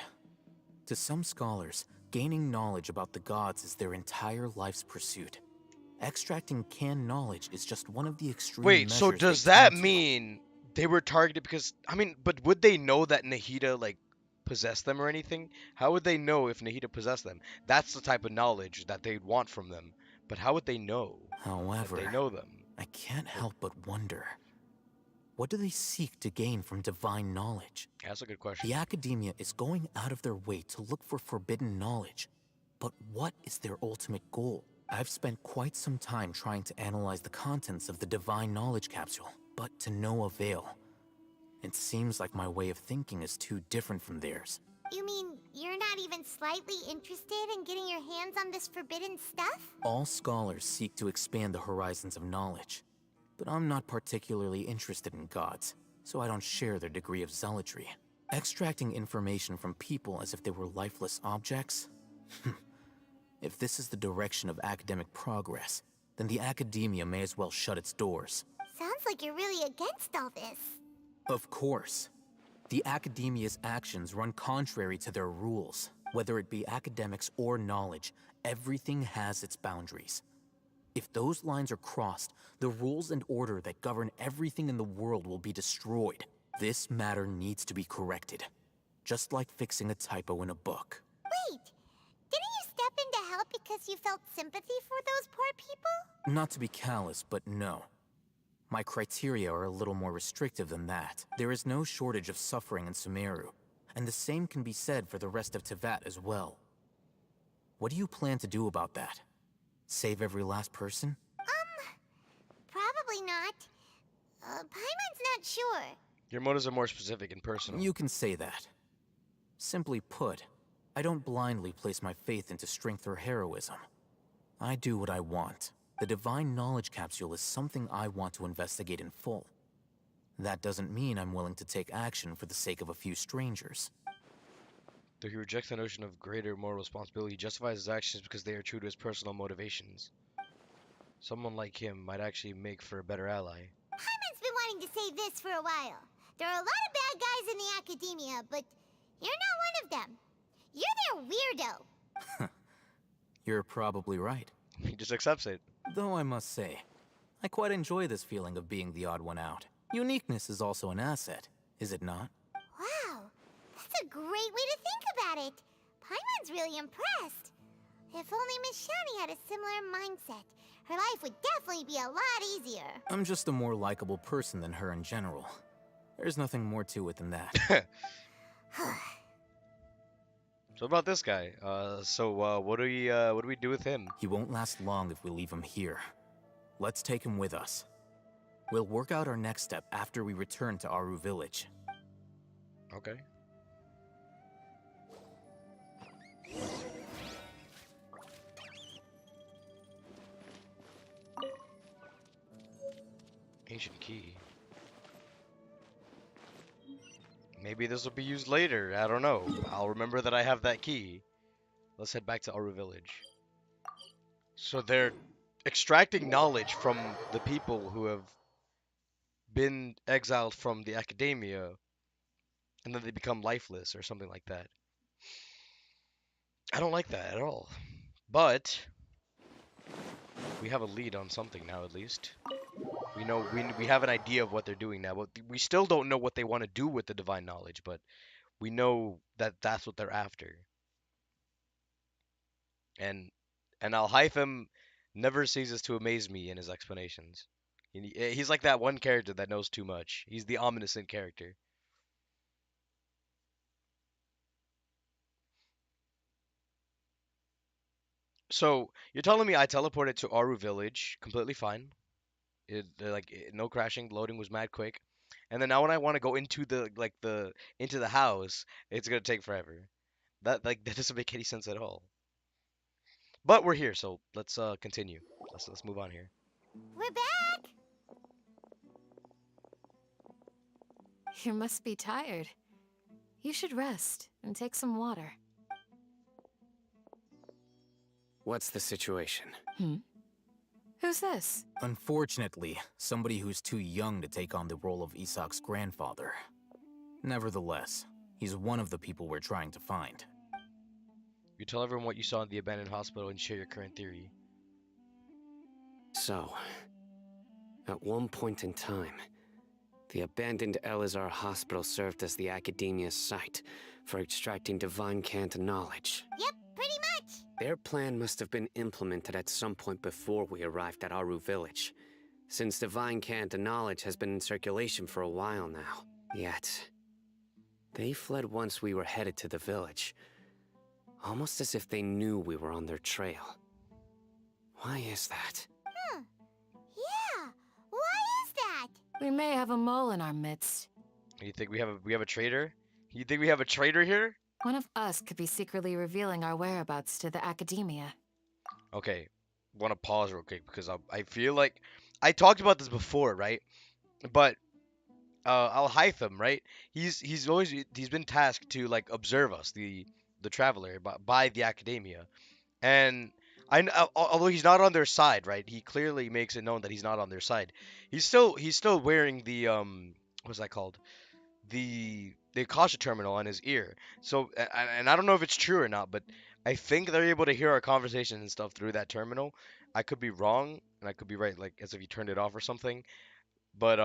To some scholars, gaining knowledge about the gods is their entire life's pursuit. Extracting canned knowledge is just one of the extreme Wait, so measures does they that turn to. mean they were targeted because... I mean, but would they know that Nahida, like, possessed them or anything? How would they know if Nahida possessed them? That's the type of knowledge that they'd want from them. But how would they know However, that they know them? I can't help but wonder. What do they seek to gain from divine knowledge? That's a good question. The Academia is going out of their way to look for forbidden knowledge. But what is their ultimate goal? I've spent quite some time trying to analyze the contents of the divine knowledge capsule, but to no avail. It seems like my way of thinking is too different from theirs. You mean you're not even slightly interested in getting your hands on this forbidden stuff? All scholars seek to expand the horizons of knowledge, but I'm not particularly interested in gods, so I don't share their degree of zealotry. Extracting information from people as if they were lifeless objects? If this is the direction of academic progress, then the Academia may as well shut its doors. Sounds like you're really against all this. Of course. The Academia's actions run contrary to their rules. Whether it be academics or knowledge, everything has its boundaries. If those lines are crossed, the rules and order that govern everything in the world will be destroyed. This matter needs to be corrected. Just like fixing a typo in a book. Wait, didn't you step in to help because you felt sympathy for those poor people? Not to be callous, but no. My criteria are a little more restrictive than that. There is no shortage of suffering in Sumeru, and the same can be said for the rest of Teyvat as well. What do you plan to do about that? Save every last person? Probably not. Paimon's not sure. Your motives are more specific and personal. You can say that. Simply put, I don't blindly place my faith into strength or heroism. I do what I want. The divine knowledge capsule is something I want to investigate in full. That doesn't mean I'm willing to take action for the sake of a few strangers. Though he rejects the notion of greater moral responsibility, he justifies his actions because they are true to his personal motivations. Someone like him might actually make for a better ally. Paimon's been wanting to say this for a while. There are a lot of bad guys in the academia, but you're not one of them. You're their weirdo. You're probably right. He just accepts it. Though I must say, I quite enjoy this feeling of being the odd one out. Uniqueness is also an asset, is it not? Wow, that's a great way to think about it. Paimon's really impressed. If only Miss Shani had a similar mindset, her life would definitely be a lot easier. I'm just a more likable person than her in general. There's nothing more to it than that. So about this guy, what do we do with him? He won't last long if we leave him here. Let's take him with us. We'll work out our next step after we return to Aru Village. Okay. Ancient key. Maybe this will be used later. I don't know. I'll remember that I have that key. Let's head back to Aru Village. So they're extracting knowledge from the people who have been exiled from the academia, and then they become lifeless or something like that. I don't like that at all. But we have a lead on something now, at least. We know we have an idea of what they're doing now, but we still don't know what they want to do with the divine knowledge, but we know that that's what they're after. And Al-Hytham never ceases to amaze me in his explanations. He's like that one character that knows too much. He's the omniscient character. So, you're telling me I teleported to Aru Village completely fine. No crashing, loading was mad quick. And then now when I want to go into the house, it's gonna take forever. That doesn't make any sense at all. But we're here, so let's continue. Let's move on here. We're back! You must be tired. You should rest and take some water. What's the situation? Who's this? Unfortunately, somebody who's too young to take on the role of Isak's grandfather. Nevertheless, he's one of the people we're trying to find. You tell everyone what you saw in the abandoned hospital and share your current theory. So, at one point in time, the abandoned Elazar hospital served as the academia's site for extracting divine cant knowledge. Yep, pretty much. Their plan must have been implemented at some point before we arrived at Aru Village, since divine cant knowledge has been in circulation for a while now. Yet, they fled once we were headed to the village, almost as if they knew we were on their trail. Why is that? Yeah, why is that? We may have a mole in our midst. You think we have a traitor? You think we have a traitor here? One of us could be secretly revealing our whereabouts to the academia. Okay, want to pause real quick because I feel like I talked about this before, right? But Al-Hytham, right? He's been tasked to like observe us, the traveler, by the academia, and although he's not on their side, right? He clearly makes it known that he's not on their side. He's still wearing the what's that called? The Akasha terminal on his ear. So and I don't know if it's true or not, but I think they're able to hear our conversation and stuff through that terminal. I could be wrong and I could be right, like as if you turned it off or something. But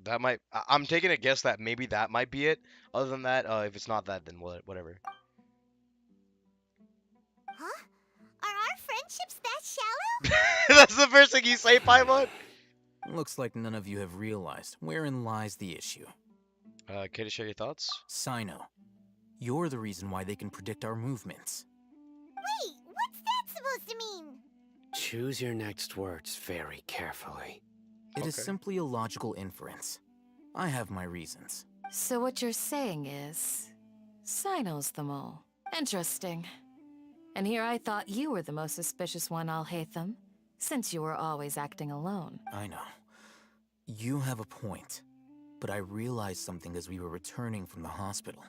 that might I'm taking a guess that maybe that might be it. Other than that, if it's not that, then whatever. Huh? Are our friendships that shallow? That's the first thing you say, Paimon? Looks like none of you have realized wherein lies the issue. Care to share your thoughts? Sino, you're the reason why they can predict our movements. Wait, what's that supposed to mean? Choose your next words very carefully. It is simply a logical inference. I have my reasons. So what you're saying is, Sino's the mole. Interesting. And here I thought you were the most suspicious one, Al-Hytham, since you were always acting alone. I know. You have a point. But I realized something as we were returning from the hospital.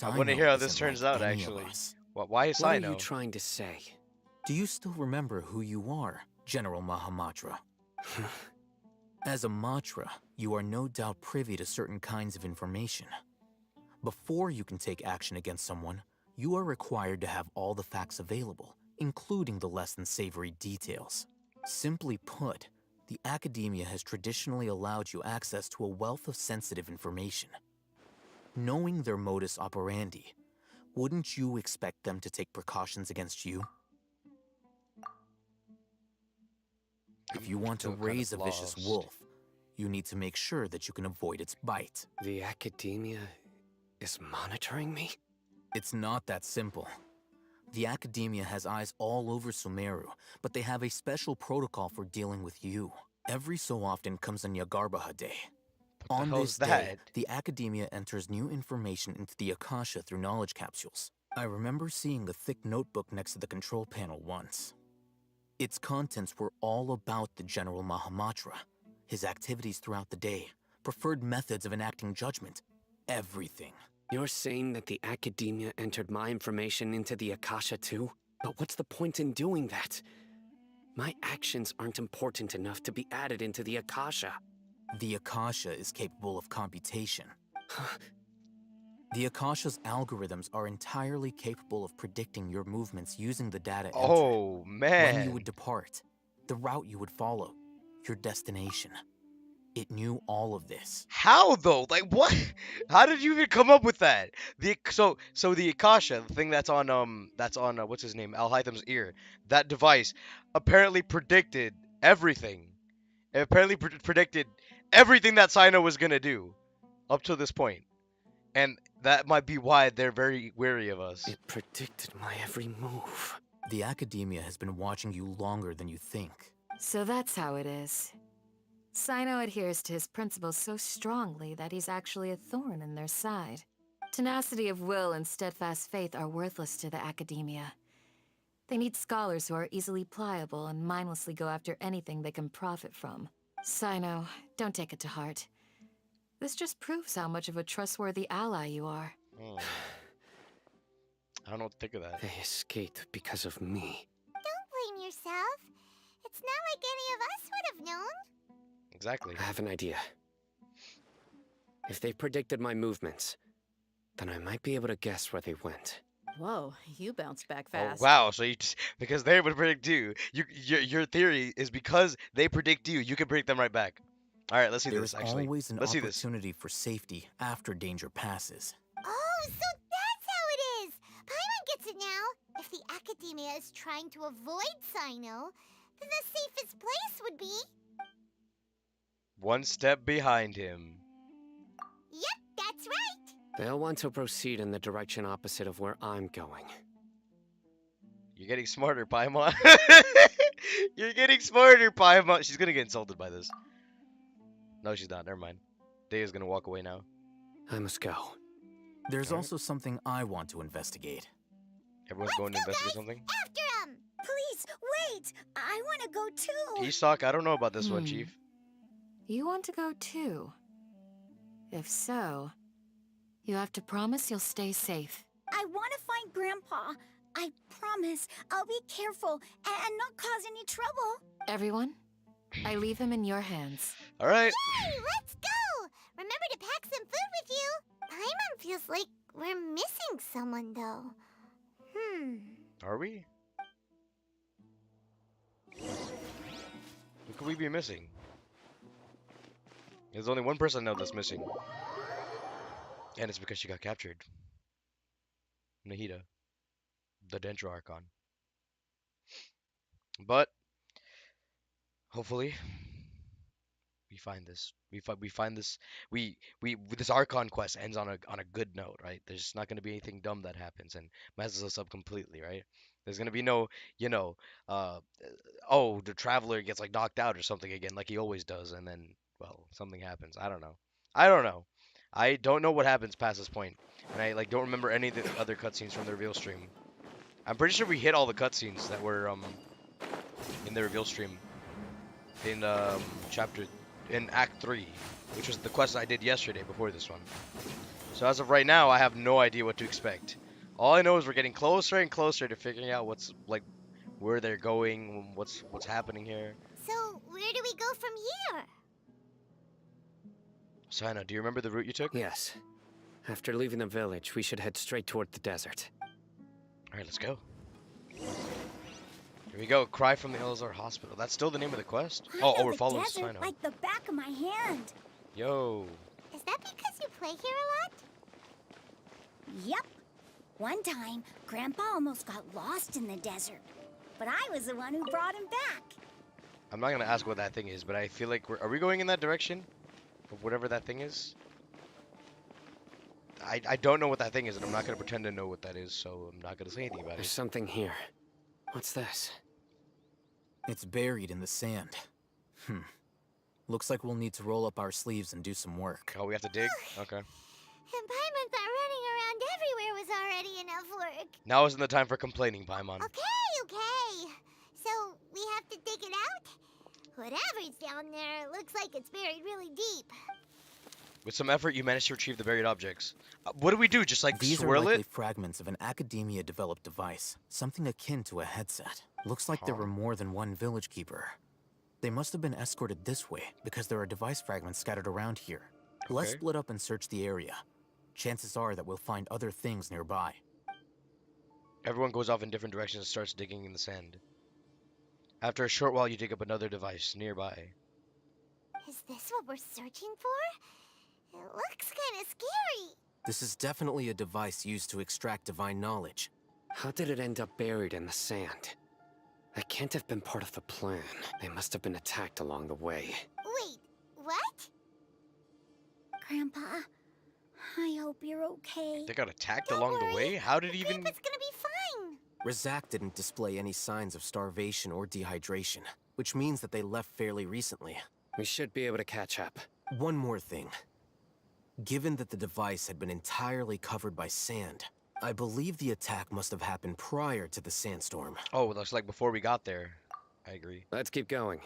I want to hear how this isn't turns like out, any of actually. us. Why is Sino? What are you trying to say? Do you still remember who you are General Mahamatra. As a Matra, you are no doubt privy to certain kinds of information. Before you can take action against someone, you are required to have all the facts available, including the less than savory details. Simply put, the Academia has traditionally allowed you access to a wealth of sensitive information. Knowing their modus operandi, wouldn't you expect them to take precautions against you? If you want to raise a vicious wolf, you need to make sure that you can avoid its bite. The Academia is monitoring me? It's not that simple. The Academia has eyes all over Sumeru, but they have a special protocol for dealing with you. Every so often comes a Nyagarbaha Day. On this day, the Academia enters new information into the Akasha through knowledge capsules. I remember seeing the thick notebook next to the control panel once. Its contents were all about the General Mahamatra, his activities throughout the day, preferred methods of enacting judgment, everything. You're saying that the Academia entered my information into the Akasha too? But what's the point in doing that? My actions aren't important enough to be added into the Akasha. The Akasha is capable of computation. The Akasha's algorithms are entirely capable of predicting your movements using the data entered. Oh, man. When you would depart, the route you would follow, your destination. It knew all of this. How though? Like what? How did you even come up with that? So the Akasha, the thing that's on what's his name, Al-Haytham's ear, that device apparently predicted everything. It apparently predicted everything that Sino was gonna do up to this point. And that might be why they're very wary of us. It predicted my every move. The Academia has been watching you longer than you think. So that's how it is. Sino adheres to his principles so strongly that he's actually a thorn in their side. Tenacity of will and steadfast faith are worthless to the Academia. They need scholars who are easily pliable and mindlessly go after anything they can profit from. Sino, don't take it to heart. This just proves how much of a trustworthy ally you are. I don't know what to think of that. They escaped because of me. Don't blame yourself. It's not like any of us would have known. Exactly. I have an idea. If they predicted my movements, then I might be able to guess where they went. Whoa, you bounced back fast. Oh, wow, so you just, because they would predict you, your theory is because they predict you, you can predict them right back. All right, let's see this, actually. There's always an Let's see this. opportunity for safety after danger passes. Oh, so that's how it is! Paimon gets it now. If the Academia is trying to avoid Sino, then the safest place would be... One step behind him. Yep, that's right! They'll want to proceed in the direction opposite of where I'm going. You're getting smarter, Paimon. You're getting smarter, Paimon. She's gonna get insulted by this. No, she's not. Never mind. Daya's gonna walk away now. I must go. There's also something I want to investigate. Everyone's going to investigate something? After him! Please, wait! I want to go too! Isak, I don't know about this one, Chief. You want to go too? If so, you have to promise you'll stay safe. I want to find Grandpa. I promise I'll be careful and not cause any trouble. Everyone, I leave him in your hands. All right. Hey, let's go! Remember to pack some food with you. Paimon feels like we're missing someone, though. Are we? Who could we be missing? There's only one person I know that's missing. And it's because she got captured. Nahida. The Dendro Archon. But hopefully we find this. We find this. This Archon quest ends on a good note, right? There's not going to be anything dumb that happens and messes us up completely, right? There's going to be no, oh, the Traveler gets like knocked out or something again, like he always does, and then, well, something happens. I don't know. I don't know what happens past this point, and I don't remember any of the other cutscenes from the reveal stream. I'm pretty sure we hit all the cutscenes that were in the reveal stream in in Act 3, which was the quest I did yesterday before this one. So as of right now, I have no idea what to expect. All I know is we're getting closer and closer to figuring out where they're going, what's happening here. So, where do we go from here? Sino, do you remember the route you took? Yes. After leaving the village, we should head straight toward the desert. All right, let's go. Here we go. Cry from the Elazar Hospital. That's still the name of the quest? Oh, we're following Sino. Like the back of my hand. Yo. Is that because you play here a lot? Yep. One time, Grandpa almost got lost in the desert, but I was the one who brought him back. I'm not gonna ask what that thing is, but I feel like are we going in that direction? Of whatever that thing is? I don't know what that thing is, and I'm not gonna pretend to know what that is, so I'm not gonna say anything about There's it. something here. What's this? It's buried in the sand. Looks like we'll need to roll up our sleeves and do some work. Oh, we have to dig? Okay. And Paimon thought running around everywhere was already enough work. Now isn't the time for complaining, Paimon. Okay. So, we have to dig it out? Whatever's down there, looks like it's buried really deep. With some effort, you managed to retrieve the buried objects. What do we do? Just like These swirl are likely it? fragments of an academia-developed device, something akin to a headset. Looks like there were more than one village keeper. They must have been escorted this way because there are device fragments scattered around here. Let's Okay. split up and search the area. Chances are that we'll find other things nearby. Everyone goes off in different directions and starts digging in the sand. After a short while, you dig up another device nearby. Is this what we're searching for? It looks kind of scary. This is definitely a device used to extract divine knowledge. How did it end up buried in the sand? That can't have been part of the plan. They must have been attacked along the way. Wait, what? Grandpa, I hope you're okay. They got attacked Don't along worry. the way? How did he even... It's gonna be fine. Razak didn't display any signs of starvation or dehydration, which means that they left fairly recently. We should be able to catch up. One more thing. Given that the device had been entirely covered by sand, I believe the attack must have happened prior to the sandstorm. Oh, it looks like before we got there. I agree. Let's keep going.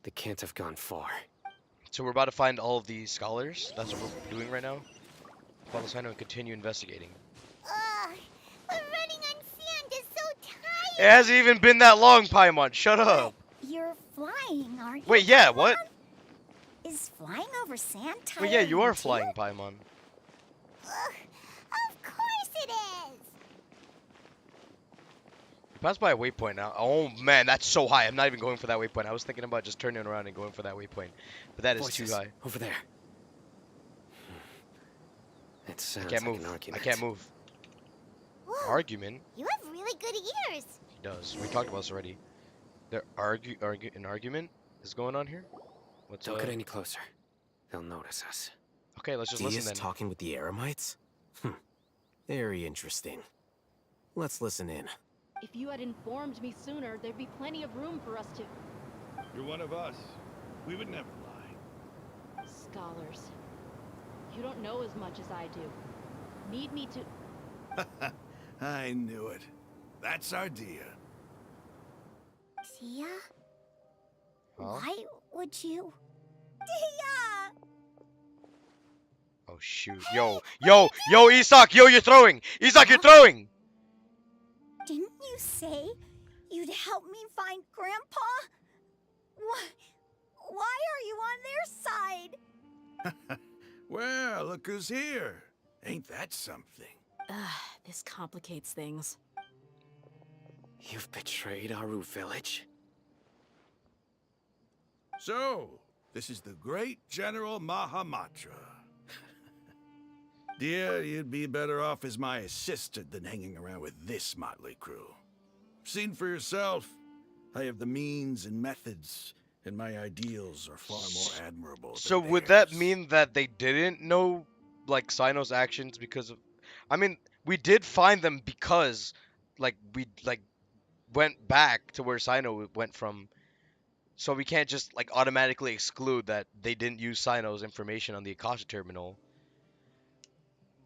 They can't have gone far. So we're about to find all of these scholars. That's what we're doing right now. Follow Sino and continue investigating. Ugh, but running on sand is so It tiring. hasn't even been that long, Paimon. Shut up. You're flying, aren't you? Wait, yeah, what? Is flying over sand tiring? Wait, yeah, you are too? flying, Paimon. Ugh, of course it is. You passed by a waypoint now. Oh, man, that's so high. I'm not even going for that waypoint. I was thinking about just turning around and going for that waypoint. But that is Voices. too high. Over there. It sounds I can't like move. an argument. I can't move. Whoa, Argument? you have really good ears. He does. We talked about this already. An argument is going on here? What's Don't get any closer. They'll notice us. Okay, let's just Dia's listen then. talking with the Eremites? Very interesting. Let's listen in. If you had informed me sooner, there'd be plenty of room for us to... You're one of us. We would never lie. Scholars. You don't know as much as I do. Need me to... I knew it. That's our Dia. Tia? Huh? Why would you? Tia! Oh, shoot. Yo, Isak, you're throwing! Isak, you're throwing! Didn't you say you'd help me find Grandpa? Why are you on their side? Well, look who's here. Ain't that something? This complicates things. You've betrayed Aru village? So, this is the great General Mahamatra. Dear, you'd be better off as my assistant than hanging around with this motley crew. Seen for yourself, I have the means and methods, and my ideals are far more admirable So than would that mean that they didn't know, like, Sino's actions because of... I mean, we did find them because, like, we, like, went back to where Sino went from. So we can't just, like, automatically exclude that they didn't use Sino's information on the Akasha terminal.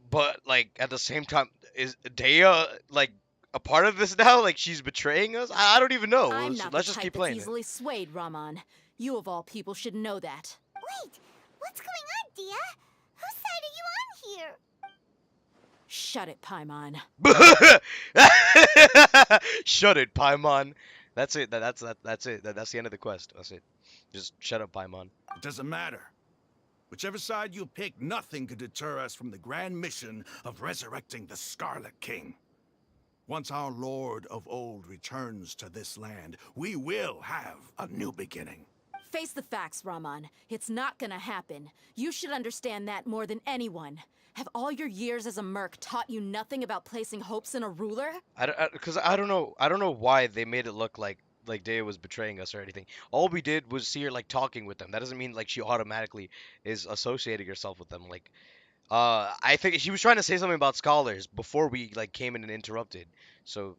But, like, at the same time, is Dea, like, a part of this now? Like, she's betraying us? I don't even know. I'm not Let's the just type keep that's playing it. easily swayed, Raman. You of all people should know that. Wait, what's going on, Dia? Whose side are you on here? Shut it, Paimon. Shut it, Paimon. That's it. That's it. That's the end of the quest. That's it. Just shut up, Paimon. It doesn't matter. Whichever side you pick, nothing could deter us from the grand mission of resurrecting the Scarlet King. Once our Lord of Old returns to this land, we will have a new beginning. Face the facts, Raman. It's not gonna happen. You should understand that more than anyone. Have all your years as a merc taught you nothing about placing hopes in a ruler? Because I don't know. I don't know why they made it look like Dea was betraying us or anything. All we did was see her like talking with them. That doesn't mean like she automatically is associating herself with them. Like, I think she was trying to say something about scholars before we like came in and interrupted. So,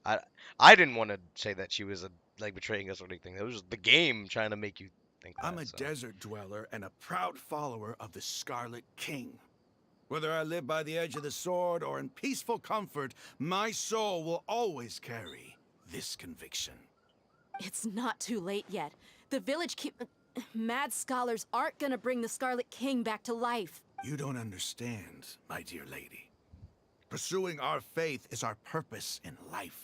I I didn't want to say that she was like betraying us or anything. It was just the game trying to make you think that. I'm a desert dweller and a proud follower of the Scarlet King. Whether I live by the edge of the sword or in peaceful comfort, my soul will always carry this conviction. It's not too late yet. The village mad scholars aren't gonna bring the Scarlet King back to life. You don't understand, my dear lady. Pursuing our faith is our purpose in life.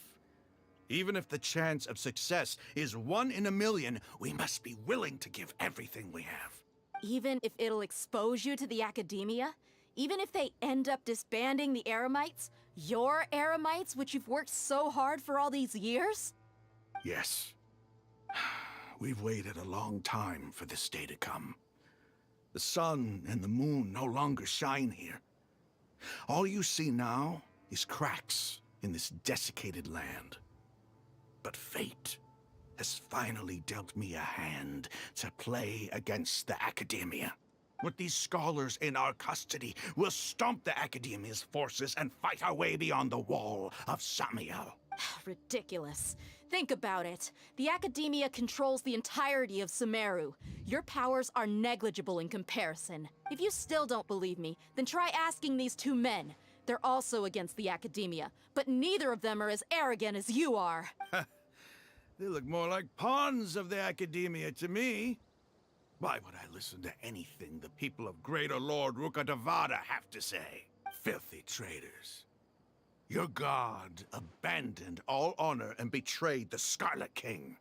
Even if the chance of success is 1 in a million, we must be willing to give everything we have. Even if it'll expose you to the academia? Even if they end up disbanding the Eremites? Your Eremites, which you've worked so hard for all these years? Yes. We've waited a long time for this day to come. The sun and the moon no longer shine here. All you see now is cracks in this desiccated land. But fate has finally dealt me a hand to play against the Academia. With these scholars in our custody, we'll stomp the Academia's forces and fight our way beyond the wall of Samiel. Ridiculous. Think about it. The Academia controls the entirety of Sumeru. Your powers are negligible in comparison. If you still don't believe me, then try asking these 2 men. They're also against the Academia, but neither of them are as arrogant as you are. They look more like pawns of the Academia to me. Why would I listen to anything the people of Greater Lord Rukkhadevada have to say? Filthy traitors. Your god abandoned all honor and betrayed the Scarlet King.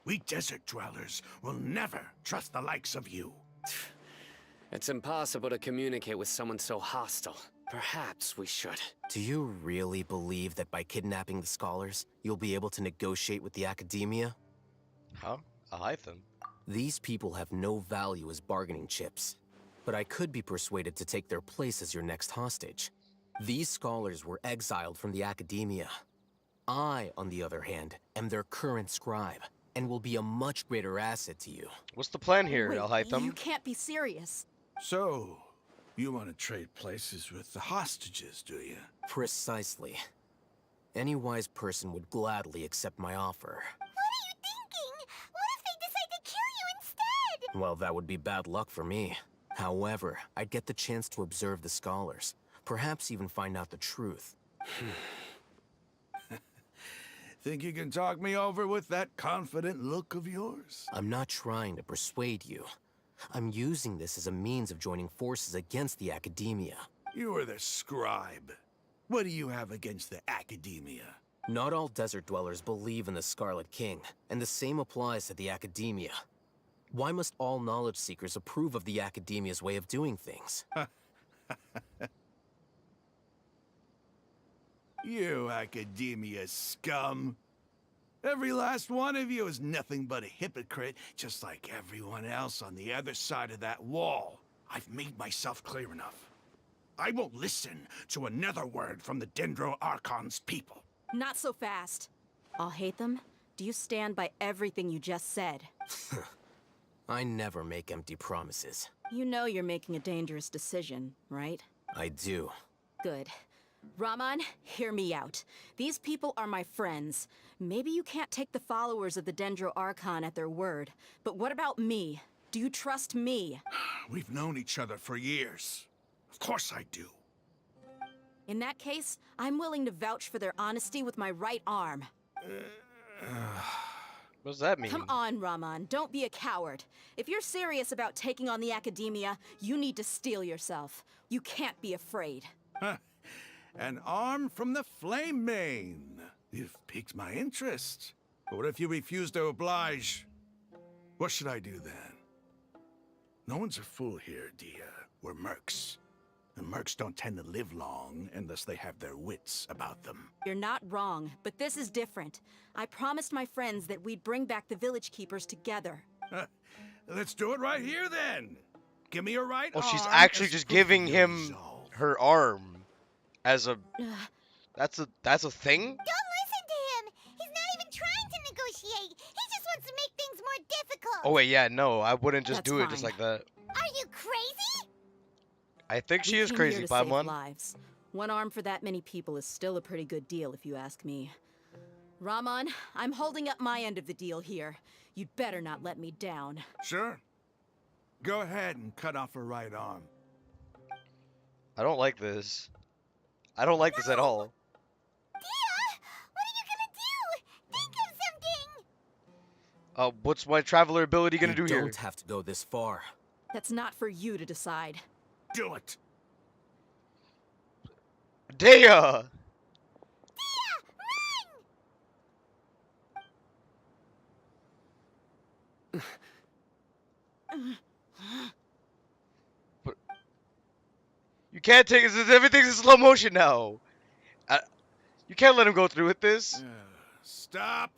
We desert dwellers will never trust the likes of you. It's impossible to communicate with someone so hostile. Perhaps we should. Do you really believe that by kidnapping the scholars, you'll be able to negotiate with the Academia? Huh? Ahytham? These people have no value as bargaining chips. But I could be persuaded to take their place as your next hostage. These scholars were exiled from the Academia. I, on the other hand, am their current scribe, and will be a much greater asset to you. What's the plan here, Wait, Ahytham? you can't be serious. So, you want to trade places with the hostages, do you? Precisely. Any wise person would gladly accept my offer. What are you thinking? What if they decide to kill you instead? Well, that would be bad luck for me. However, I'd get the chance to observe the scholars. Perhaps even find out the truth. Think you can talk me over with that confident look of yours? I'm not trying to persuade you. I'm using this as a means of joining forces against the Academia. You are the scribe. What do you have against the Academia? Not all desert dwellers believe in the Scarlet King, and the same applies to the Academia. Why must all knowledge seekers approve of the Academia's way of doing things? You Academia scum. Every last one of you is nothing but a hypocrite, just like everyone else on the other side of that wall. I've made myself clear enough. I won't listen to another word from the Dendro Archon's people. Not so fast. I'll hate them. Do you stand by everything you just said? I never make empty promises. You know you're making a dangerous decision, right? I do. Good. Raman, hear me out. These people are my friends. Maybe you can't take the followers of the Dendro Archon at their word, but what about me? Do you trust me? We've known each other for years. Of course I do. In that case, I'm willing to vouch for their honesty with my right arm. What does that mean? Come on, Raman, don't be a coward. If you're serious about taking on the Academia, you need to steel yourself. You can't be afraid. An arm from the Flame Mane. You've piqued my interest. But what if you refuse to oblige? What should I do then? No one's a fool here, Dia. We're mercs. And mercs don't tend to live long unless they have their wits about them. You're not wrong, but this is different. I promised my friends that we'd bring back the village keepers together. Let's do it right here then. Give me your right Oh, arm. she's actually as just proof of giving your him resolve. her arm as a. That's a thing. Don't listen to him! He's not even trying to negotiate! He just wants to make things more difficult! Oh wait, yeah, no, I wouldn't just That's do it just fine. like that. Are you crazy? I think she We is came crazy, here to save Paimon. lives. One arm for that many people is still a pretty good deal, if you ask me. Rahman, I'm holding up my end of the deal here. You'd better not let me down. Sure. Go ahead and cut off her right arm. I don't like this. I don't like this at all. Dia! What are you gonna do? Think of something! What's my traveler ability gonna do You here? don't have to go this far. That's not for you to decide. Do it. Dea! You can't take this. Everything's in slow motion now. You can't let him go through with this. Stop.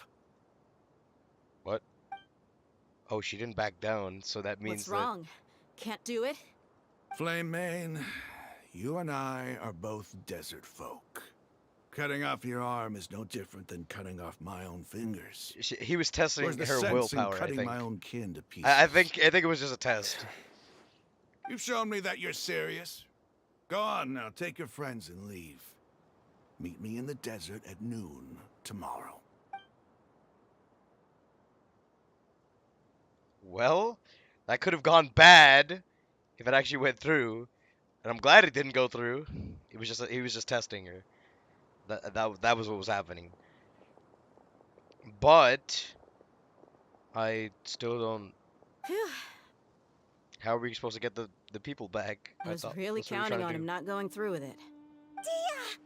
What? Oh, she didn't back down, so that means What's wrong? Can't do it? Flame Mane, you and I are both desert folk. Cutting off your arm is no different than cutting off my own fingers. He was testing Where's the her sense willpower. in I cutting think. my own kin to pieces? I think it was just a test. You've shown me that you're serious. Go on now, take your friends and leave. Meet me in the desert at noon tomorrow. Well, that could have gone bad if it actually went through, and I'm glad it didn't go through. It was just he was just testing her. That was what was happening. But I still don't. How are we supposed to get the people back? I was thought really that's what we were counting trying to on do. him not going through with it. Dia!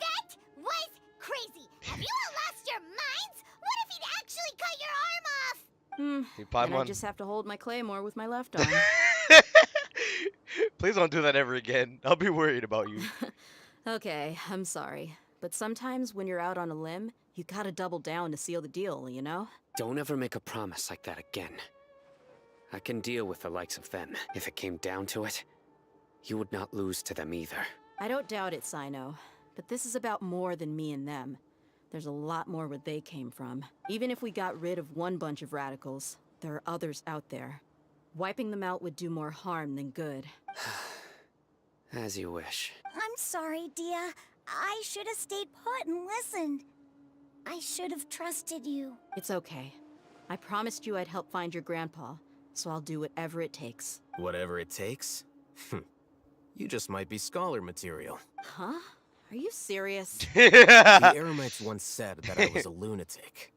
That was crazy! Have you all lost your minds? What if he'd actually cut your arm off? Hey, Then I Paimon. just have to hold my claymore with my left arm. Please don't do that ever again. I'll be worried about you. Okay, I'm sorry. But sometimes when you're out on a limb, you gotta double down to seal the deal, you know? Don't ever make a promise like that again. I can deal with the likes of them. If it came down to it, you would not lose to them either. I don't doubt it, Sino. But this is about more than me and them. There's a lot more where they came from. Even if we got rid of one bunch of radicals, there are others out there. Wiping them out would do more harm than good. As you wish. I'm sorry, Dia. I should have stayed put and listened. I should have trusted you. It's okay. I promised you I'd help find your grandpa, so I'll do whatever it takes. Whatever it takes? You just might be scholar material. Huh? Are you serious? The Eremites once said that I was a lunatic.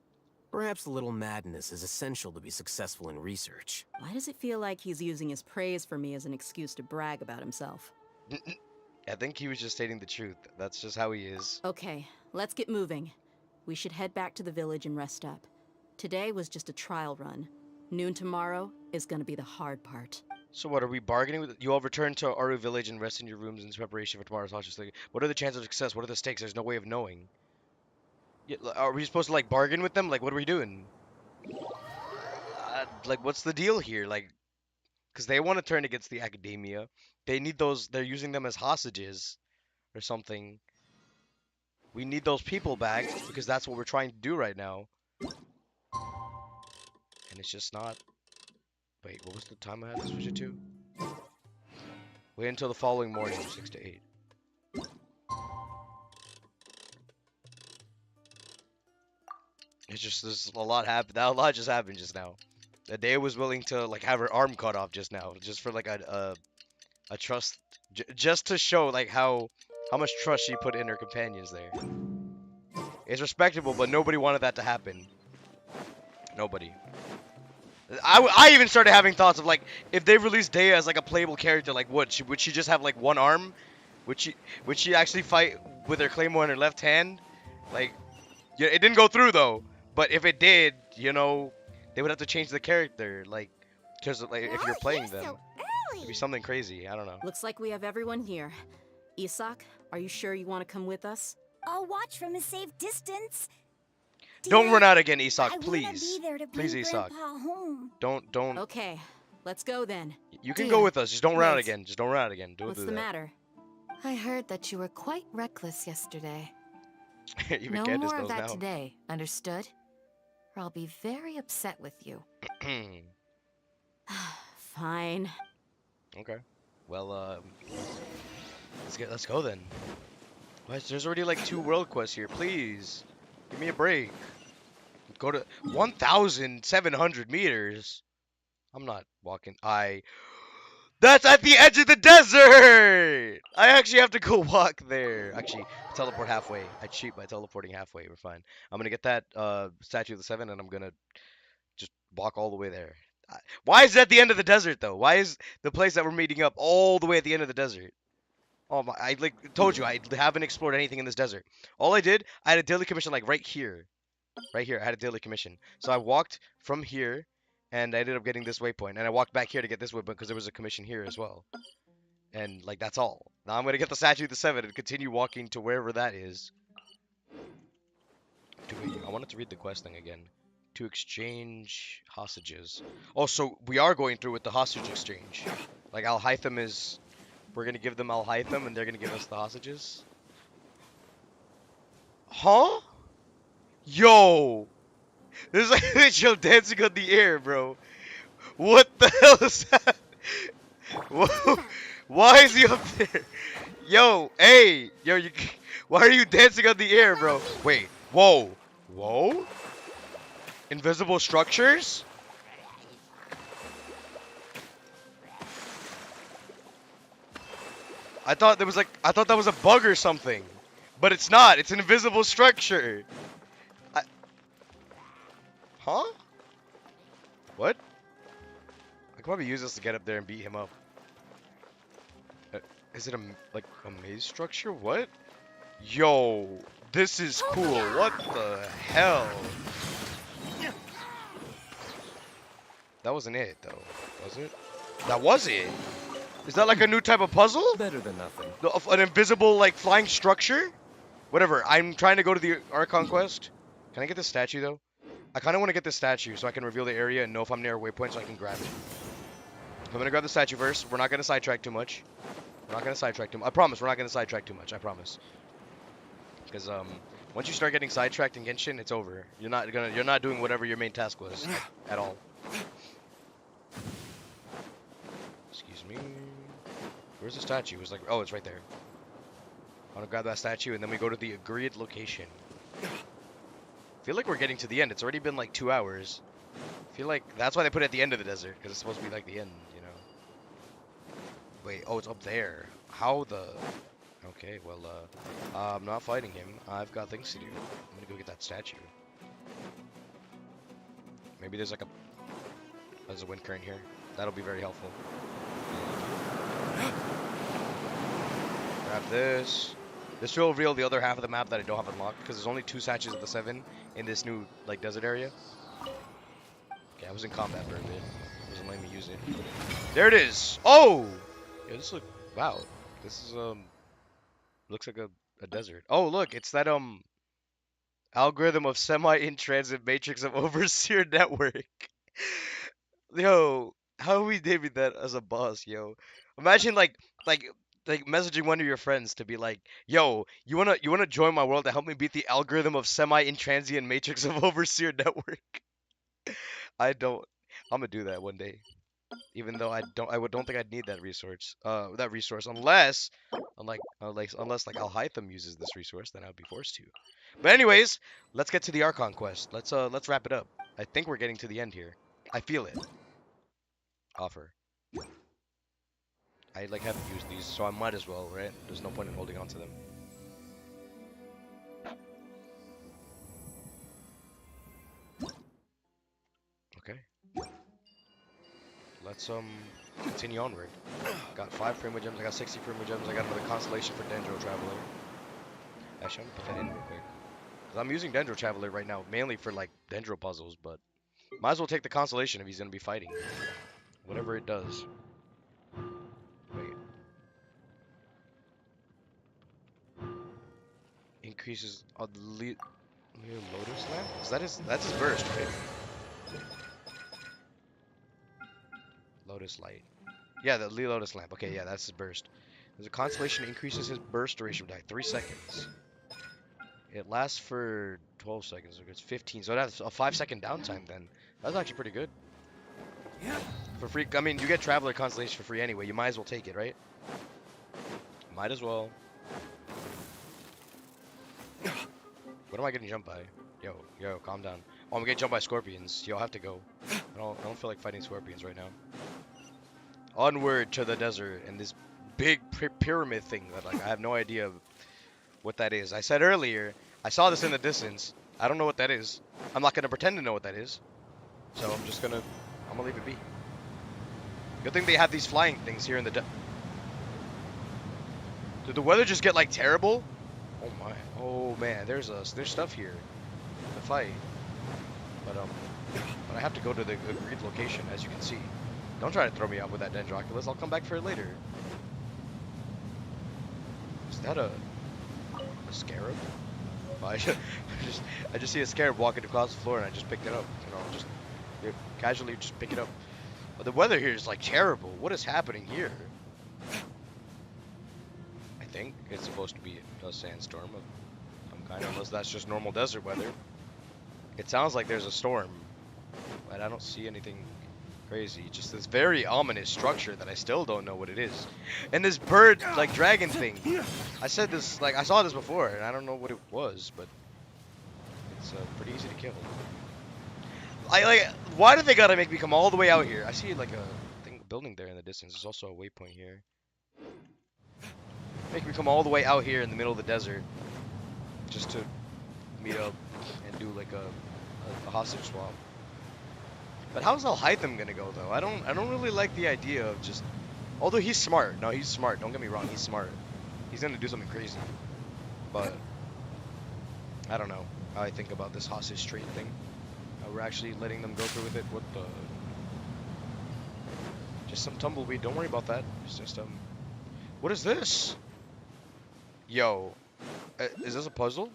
Perhaps a little madness is essential to be successful in research. Why does it feel like he's using his praise for me as an excuse to brag about himself? I think he was just stating the truth. That's just how he is. Okay, let's get moving. We should head back to the village and rest up. Today was just a trial run. Noon tomorrow is gonna be the hard part. So what, are we bargaining with? You all return to Aru village and rest in your rooms in preparation for tomorrow's hostage thing. What are the chances of success? What are the stakes? There's no way of knowing. Yeah, are we supposed to like bargain with them? Like, what are we doing? Like, what's the deal here? Like, because they want to turn against the academia. They need those. They're using them as hostages, or something. We need those people back because that's what we're trying to do right now. And it's just not. Wait, what was the time I had to switch it to? Wait until the following morning, 6 to 8. It's just, there's a lot happened. A lot just happened just now. Dea was willing to like have her arm cut off just now, just for like a trust, just to show like how much trust she put in her companions there. It's respectable, but nobody wanted that to happen. Nobody. I even started having thoughts of like, if they released Dea as like a playable character, like would she just have like one arm? Would she actually fight with her claymore in her left hand? Like, yeah, it didn't go through though. But if it did, you know, they would have to change the character, like, because like if you're playing them, it'd be something crazy. I don't know. Looks like we have everyone here. Isak, are you sure you want to come with us? I'll watch from a safe distance. Don't Dear, run out again, Isak, I wanna please. be there to Please, bring Isak. Grandpa home. Don't. Okay, let's go then. You can Dear, go with us. Just don't run out wait. again. Just don't run out again. Don't What's do the that. matter? I heard that you were quite reckless yesterday. Even No Candace more of knows that now. today, understood? Or I'll be very upset with you. Fine. Okay. Well, let's go then. There's already like 2 world quests here. Please, give me a break. Go to 1,700 meters. I'm not walking. That's at the edge of the desert! I actually have to go walk there. Actually, teleport halfway. I cheat by teleporting halfway. We're fine. I'm gonna get that statue of the 7, and I'm gonna just walk all the way there. Why is it at the end of the desert though? Why is the place that we're meeting up all the way at the end of the desert? Oh my! I like told you I haven't explored anything in this desert. All I did, I had a daily commission like right here. Right here, I had a daily commission. So I walked from here, and I ended up getting this waypoint. And I walked back here to get this waypoint because there was a commission here as well. And, like, that's all. Now I'm going to get the statue of the 7 and continue walking to wherever that is. I wanted to read the quest thing again. To exchange hostages. Oh, so we are going through with the hostage exchange. Like, Al-Haytham is... We're going to give them Al-Haytham, and they're going to give us the hostages? Huh? Yo! There's like Mitchell dancing on the air, bro. What the hell is that? Whoa. Why is he up there? Yo, hey! Yo, why are you dancing on the air, bro? Wait, whoa. Whoa? Invisible structures? I thought that was a bug or something. But it's not. It's an invisible structure. Huh? What? I could probably use this to get up there and beat him up. Is it like a maze structure? What? Yo, this is cool. What the hell? That wasn't it, though. Was it? That was it. Is that like a new type of puzzle? Better than nothing. An invisible, like, flying structure? Whatever. I'm trying to go to the Archon quest. Can I get this statue, though? I kind of want to get this statue so I can reveal the area and know if I'm near a waypoint so I can grab it. I'm going to grab the statue first. We're not going to sidetrack too much. We're not going to sidetrack too much. I promise we're not going to sidetrack too much. I promise. Because once you start getting sidetracked in Genshin, it's over. You're not doing whatever your main task was at all. Excuse me. Where's the statue? It was like, oh, it's right there. I want to grab that statue and then we go to the agreed location. I feel like we're getting to the end. It's already been like 2 hours. I feel like that's why they put it at the end of the desert, because it's supposed to be like the end, you know. Wait, oh, it's up there. How the... Okay, well, I'm not fighting him. I've got things to do. I'm gonna go get that statue. Maybe there's like there's a wind current here. That'll be very helpful. Grab this. This will reveal the other half of the map that I don't have unlocked, because there's only 2 statues of the 7 in this new, like, desert area. Okay, I was in combat for a bit. It wasn't letting me use it. There it is! Oh! Yeah, this wow. This is, looks like a desert. Oh, look, it's that, algorithm of semi-in-transit matrix of overseer network. Yo, how are we naming that as a boss, yo? Imagine, like messaging one of your friends to be like, yo, you wanna join my world to help me beat the algorithm of semi-intransient matrix of overseer network? I'm gonna do that one day. Even though I don't think I'd need that resource. Unless like Al-Haytham uses this resource, then I'd be forced to. But anyways, let's get to the Archon quest. Let's wrap it up. I think we're getting to the end here. I feel it. Offer. I like haven't used these, so I might as well, right? There's no point in holding on to them. Okay. Let's continue onward. Got 5 Primo Gems, I got 60 Primo Gems, I got another Constellation for Dendro Traveler. Actually, I'm gonna put that in real quick. Cause I'm using Dendro Traveler right now, mainly for like Dendro puzzles, but might as well take the Constellation if he's gonna be fighting. Whatever it does. Wait. Increases the Lotus Lamp? That's his burst, right? Lotus Light. Yeah, the Lotus Lamp. Okay, yeah, that's his burst. There's a Constellation increases his burst duration by 3 seconds. It lasts for 12 seconds. It's 15, so that's a 5-second downtime then. That's actually pretty good. For free, I mean, you get Traveler Constellation for free anyway. You might as well take it, right? Might as well. What am I getting jumped by? Yo, calm down. Oh, I'm getting jumped by scorpions. Yo, I have to go. I don't feel like fighting scorpions right now. Onward to the desert and this big pyramid thing that like I have no idea what that is. I said earlier, I saw this in the distance. I don't know what that is. I'm not gonna pretend to know what that is. So I'm gonna leave it be. Good thing they have these flying things here in the Did the weather just get like terrible? Oh my. Oh man, there's stuff here to fight. But I have to go to the agreed location, as you can see. Don't try to throw me out with that Dendroculus. I'll come back for it later. Is that a scarab? Oh, I just see a scarab walking across the floor and I just picked it up. You know, just casually just pick it up. But the weather here is like terrible. What is happening here? I think it's supposed to be a sandstorm of some kind, unless that's just normal desert weather. It sounds like there's a storm, but I don't see anything crazy. Just this very ominous structure that I still don't know what it is. And this bird, like dragon thing. I said this, like I saw this before, and I don't know what it was, but it's pretty easy to kill. Why do they gotta make me come all the way out here? I see like a building there in the distance. There's also a waypoint here. Make me come all the way out here in the middle of the desert just to meet up and do like a hostage swap. But how's Alhaitham gonna go though? I don't really like the idea of just. Although he's smart. No, he's smart. Don't get me wrong. He's smart. He's gonna do something crazy. But I don't know how I think about this hostage trade thing. How we're actually letting them go through with it. What the? Just some tumbleweed. Don't worry about that. It's just What is this? Yo, is this a puzzle?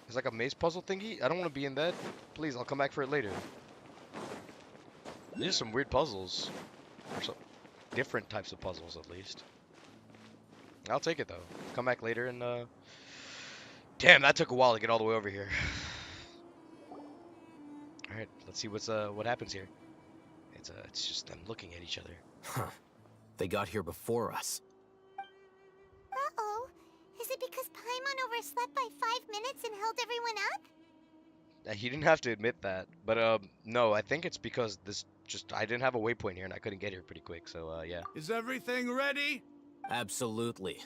It's like a maze puzzle thingy. I don't want to be in that. Please, I'll come back for it later. These are some weird puzzles. Or some different types of puzzles, at least. I'll take it, though. Come back later and, Damn, that took a while to get all the way over here. Alright, let's see what happens here. It's just them looking at each other. Huh. They got here before us. Uh-oh. Is it because Paimon overslept by 5 minutes and held everyone up? He didn't have to admit that, but no, I think it's because I didn't have a waypoint here and I couldn't get here pretty quick, so yeah. Is everything ready? Absolutely.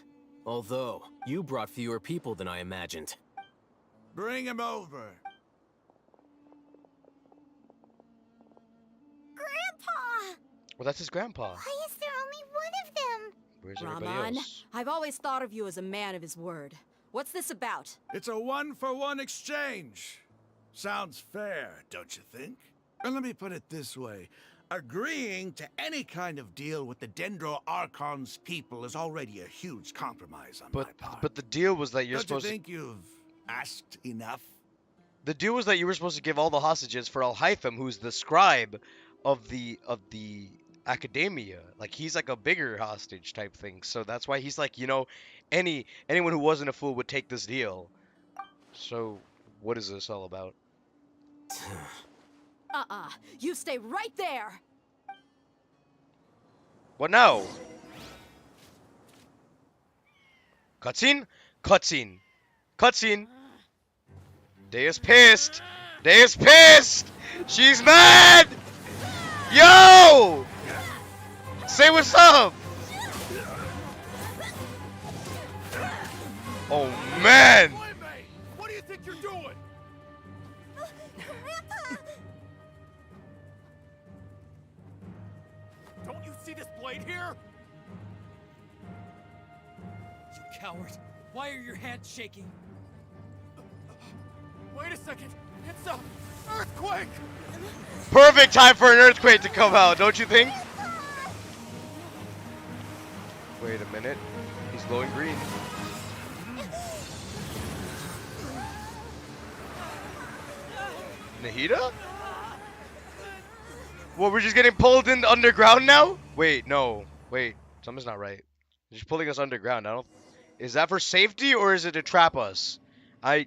Although, you brought fewer people than I imagined. Bring him over. Grandpa! Well, that's his grandpa. Why is there only one of them? Where's everybody Raman, else? I've always thought of you as a man of his word. What's this about? It's a one-for-one exchange. Sounds fair, don't you think? And let me put it this way. Agreeing to any kind of deal with the Dendro Archon's people is already a huge compromise on my part. But the deal was that Don't you think you've asked enough? The deal was that you were supposed to give all the hostages for Alhaitham, who's the scribe of the academia. Like, he's like a bigger hostage type thing. So that's why he's like, you know, anyone who wasn't a fool would take this deal. So what is this all about? You stay right there! What now? Cutscene? Cutscene. Cutscene. Day is pissed. Day is pissed! She's mad! Yo! Say what's up! Oh man! What do you think you're doing? Grandpa! Don't you see this blade here? coward. Why are your hands shaking? Wait a second. It's a earthquake! Perfect time for an earthquake to come out, don't you think? Wait a minute. He's glowing green. Nahida? What, we're just getting pulled in underground now? Wait, no. Wait, something's not right. They're just pulling us underground. I don't... Is that for safety or is it to trap us? I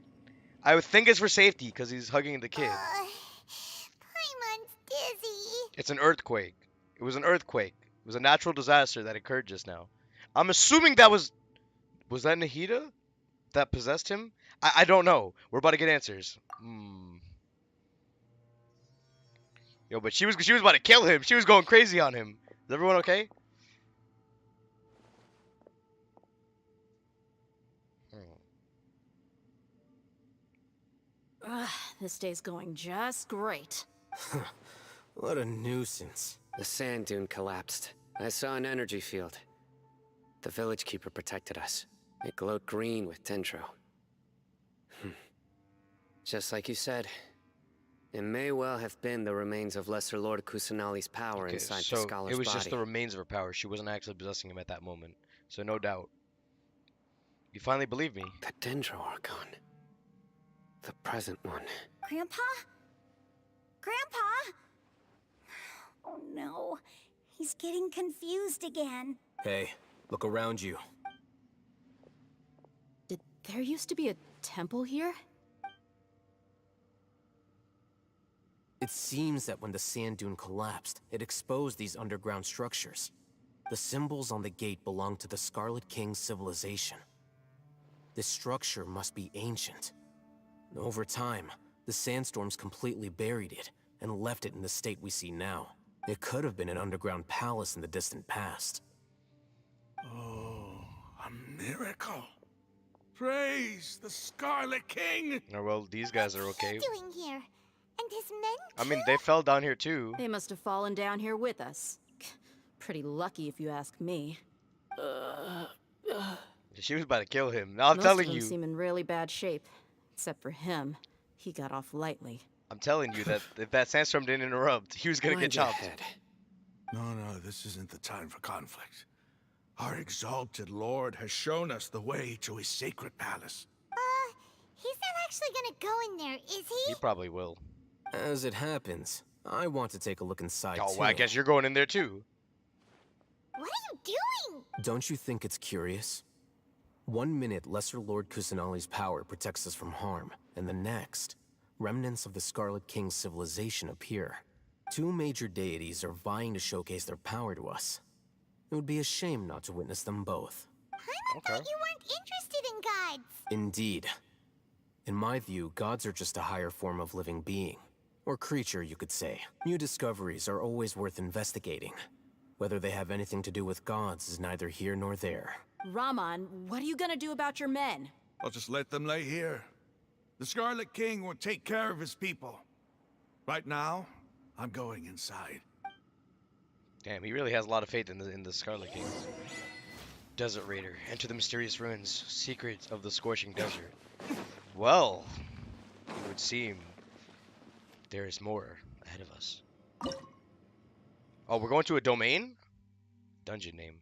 would think it's for safety because he's hugging the kid. Paimon's dizzy. It's an earthquake. It was an earthquake. It was a natural disaster that occurred just now. I'm assuming that was that Nahida that possessed him? I don't know. We're about to get answers. Yo, but she was about to kill him. She was going crazy on him. Is everyone okay? Ugh, this day's going just great. What a nuisance. The sand dune collapsed. I saw an energy field. The village keeper protected us. It glowed green with dendro. Just like you said, it may well have been the remains of Lesser Lord Kusanali's power inside the scholar's body. It was just the remains of her power. She wasn't actually possessing him at that moment. So no doubt. You finally believe me. The dendro Archon. The present one. Grandpa? Grandpa? Oh no. He's getting confused again. Hey, look around you. Did there used to be a temple here? It seems that when the sand dune collapsed, it exposed these underground structures. The symbols on the gate belong to the Scarlet King's civilization. This structure must be ancient. Over time, the sandstorms completely buried it and left it in the state we see now. It could have been an underground palace in the distant past. Oh, a miracle. Praise the Scarlet King! Oh, well, these guys are okay. What's he doing here? And his men I mean, they fell down here too. They must have fallen down here with us. Pretty lucky if you ask me. She was about to kill him. Now I'm Most telling of them you. seem in really bad shape. Except for him. He got off lightly. I'm telling you that if that sandstorm didn't interrupt, he was gonna get chopped. No, this isn't the time for conflict. Our exalted lord has shown us the way to his sacred palace. He's not actually gonna go in there, is he? He probably will. As it happens, I want to take a look inside Oh, too. well, I guess you're going in there too. What are you doing? Don't you think it's curious? 1 minute, Lesser Lord Kusanali's power protects us from harm, and the next, remnants of the Scarlet King's civilization appear. Two major deities are vying to showcase their power to us. It would be a shame not to witness them both. I thought you weren't interested in gods. Indeed. In my view, gods are just a higher form of living being. Or creature, you could say. New discoveries are always worth investigating. Whether they have anything to do with gods is neither here nor there. Raman, what are you gonna do about your men? I'll just let them lay here. The Scarlet King will take care of his people. Right now, I'm going inside. Damn, he really has a lot of faith in the Scarlet King. Desert Raider, enter the mysterious ruins, secrets of the scorching desert. Well, it would seem there is more ahead of us. Oh, we're going to a domain? Dungeon name.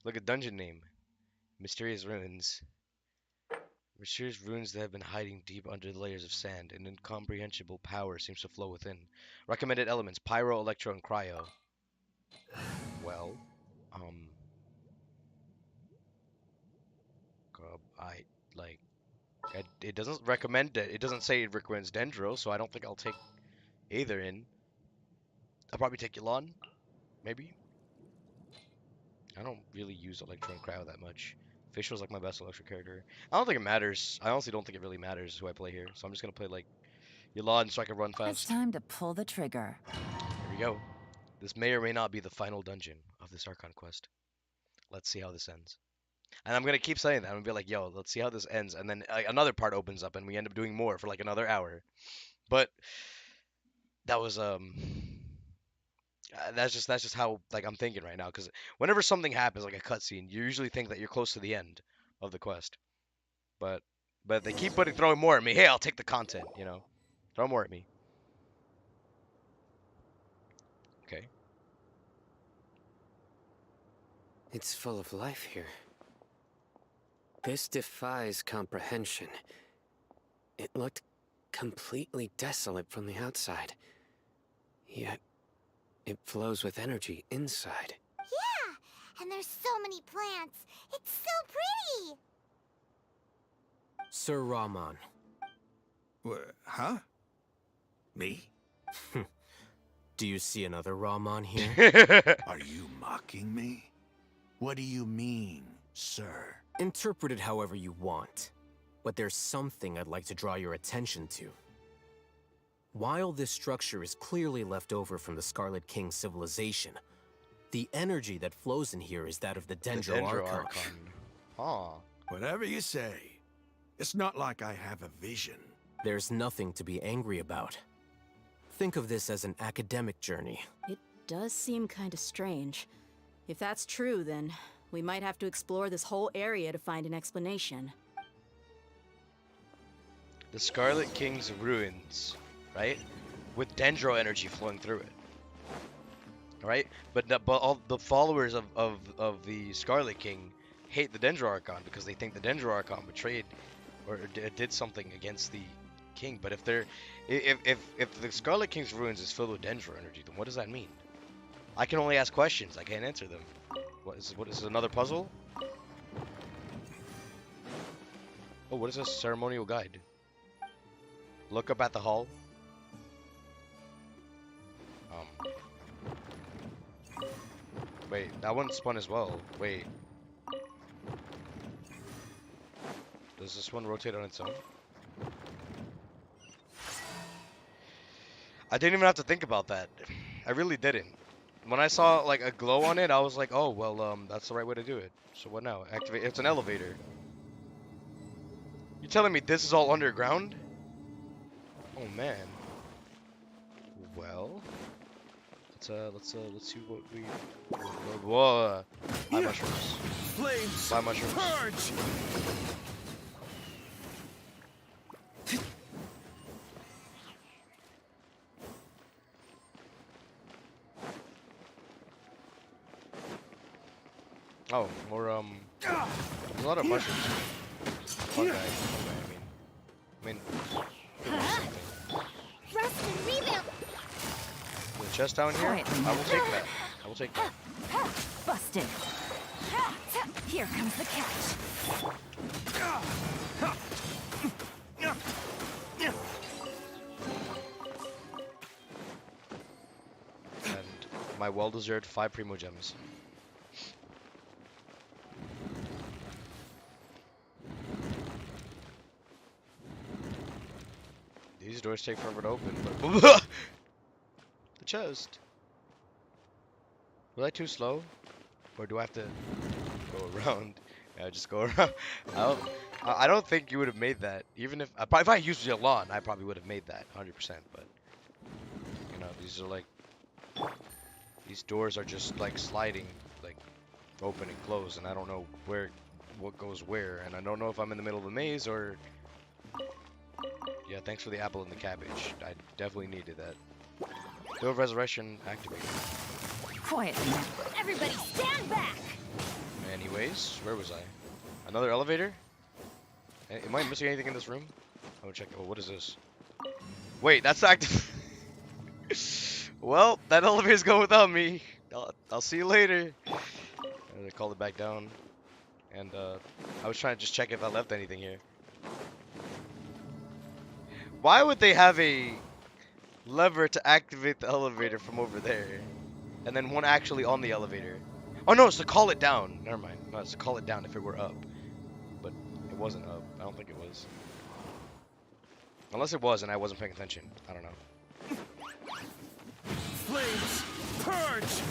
Look at dungeon name. Mysterious ruins. Mysterious ruins that have been hiding deep under the layers of sand. An incomprehensible power seems to flow within. Recommended elements: pyro, electro, and cryo. Well, it doesn't recommend it. It doesn't say it recommends Dendro, so I don't think I'll take either in. I'll probably take Yulon, maybe. I don't really use electro and cryo that much. Fischl's like my best electro character. I don't think it matters. I honestly don't think it really matters who I play here, so I'm just gonna play like Yulon so I can run fast. It's time to pull the trigger. Here we go. This may or may not be the final dungeon of this Archon quest. Let's see how this ends. And I'm going to keep saying that. I'm going to be like, yo, let's see how this ends. And then another part opens up and we end up doing more for like another hour. But that was, that's just how like I'm thinking right now. Because whenever something happens, like a cutscene, you usually think that you're close to the end of the quest. But they keep throwing more at me. Hey, I'll take the content, you know. Throw more at me. Okay. It's full of life here. This defies comprehension. It looked completely desolate from the outside. Yet, it flows with energy inside. Yeah, and there's so many plants. It's so pretty. Sir Rahman. Huh? Me? Do you see another Rahman here? Are you mocking me? What do you mean, sir? Interpret it however you want, but there's something I'd like to draw your attention to. While this structure is clearly left over from the Scarlet King civilization, the energy that flows in here is that of the Dendro Archon. Huh. Whatever you say. It's not like I have a vision. There's nothing to be angry about. Think of this as an academic journey. It does seem kinda strange. If that's true, then we might have to explore this whole area to find an explanation. The Scarlet King's ruins, right? With Dendro energy flowing through it. Right? But all the followers of the Scarlet King hate the Dendro Archon because they think the Dendro Archon betrayed or did something against the king. But if the Scarlet King's ruins is filled with Dendro energy, then what does that mean? I can only ask questions. I can't answer them. What is this, another puzzle? Oh, what is this? Ceremonial guide. Look up at the hall. Wait, that one spun as well. Wait. Does this one rotate on its own? I didn't even have to think about that. I really didn't. When I saw like a glow on it, I was like, oh, well, that's the right way to do it. So what now? Activate. It's an elevator. You telling me this is all underground? Oh man. Well, let's see what we. Whoa! Buy mushrooms. Flames. Buy mushrooms. Purge. Oh, more there's a lot of mushrooms. One guy. I mean. Rest and rebuild. The chest down here. I will take that. I will take that. Busted. Here comes the catch. And my well-deserved 5 primo gems. These doors take forever to open, but the chest. Was I too slow? Or do I have to go around? Yeah, just go around. I don't think you would have made that. Even if I used Yalan, I probably would have made that 100%. But you know, these are like these doors are just like sliding, like open and close, and I don't know what goes where, and I don't know if I'm in the middle of a maze or. Yeah, thanks for the apple and the cabbage. I definitely needed that. Door of Resurrection activated. Quiet. Everybody stand back. Anyways, where was I? Another elevator? Am I missing anything in this room? I will check. Oh, what is this? Wait, that's active. Well, that elevator's going without me. I'll see you later. I called it back down. And I was trying to just check if I left anything here. Why would they have a lever to activate the elevator from over there? And then one actually on the elevator. Oh no, it's to call it down. Never mind. No, it's to call it down if it were up. But it wasn't up. I don't think it was. Unless it was and I wasn't paying attention. I don't know. Flames. Purge.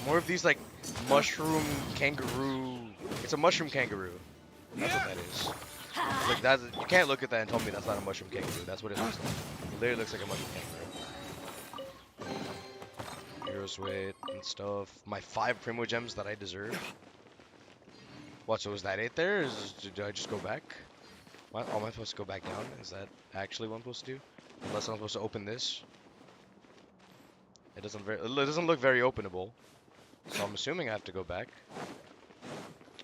More of these like mushroom kangaroo. It's a mushroom kangaroo. That's what that is. Like that's, you can't look at that and tell me that's not a mushroom kangaroo. That's what it looks like. It literally looks like a mushroom kangaroo. Hero's weight and stuff. My 5 primo gems that I deserve. What, so is that it there? Do I just go back? What? Oh, am I supposed to go back down? Is that actually what I'm supposed to do? Unless I'm supposed to open this. It doesn't look very openable. So I'm assuming I have to go back.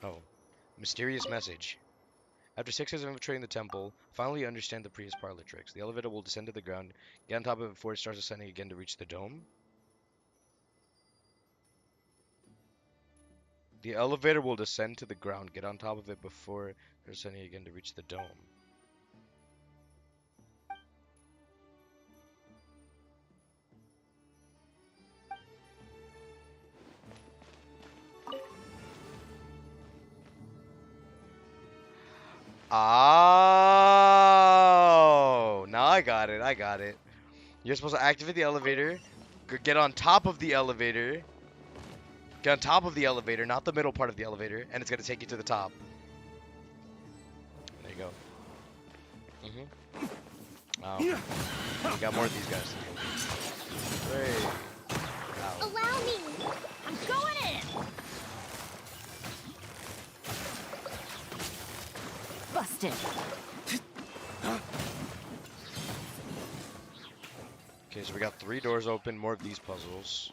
Oh. Mysterious message. After 6 years of infiltrating the temple, finally you understand the priest's parlor tricks. The elevator will descend to the ground, get on top of it before it starts ascending again to reach the dome. The elevator will descend to the ground, get on top of it before ascending again to reach the dome. Oh, now I got it. I got it. You're supposed to activate the elevator, get on top of the elevator, get on top of the elevator, not the middle part of the elevator, and it's gonna take you to the top. There you go. Oh, you got more of these guys. Hey. Allow me. I'm going in. Busted. Okay, so we got 3 doors open, more of these puzzles.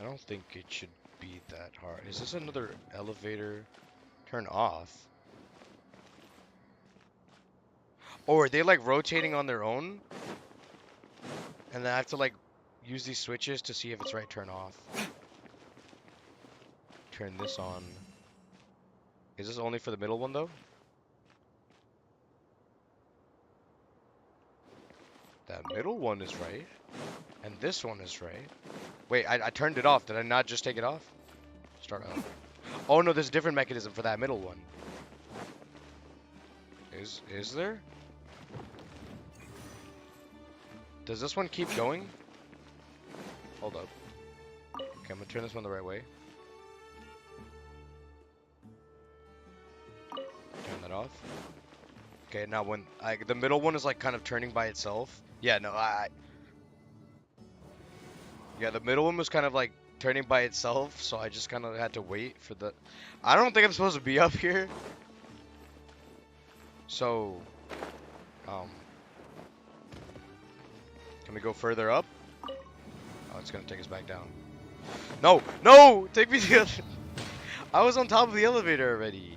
I don't think it should be that hard. Is this another elevator? Turn off. Or are they like rotating on their own? And then I have to like use these switches to see if it's right turn off. Turn this on. Is this only for the middle one though? That middle one is right. And this one is right. Wait, I turned it off. Did I not just take it off? Start over. Oh no, there's a different mechanism for that middle one. Is there? Does this one keep going? Hold up. Okay, I'm gonna turn this one the right way. Turn that off. Okay, now when the middle one is like kind of turning by itself. Yeah, no, yeah, the middle one was kind of like turning by itself, so I just kind of had to wait for the... I don't think I'm supposed to be up here. So, can we go further up? Oh, it's gonna take us back down. No! No! Take me to the other... I was on top of the elevator already.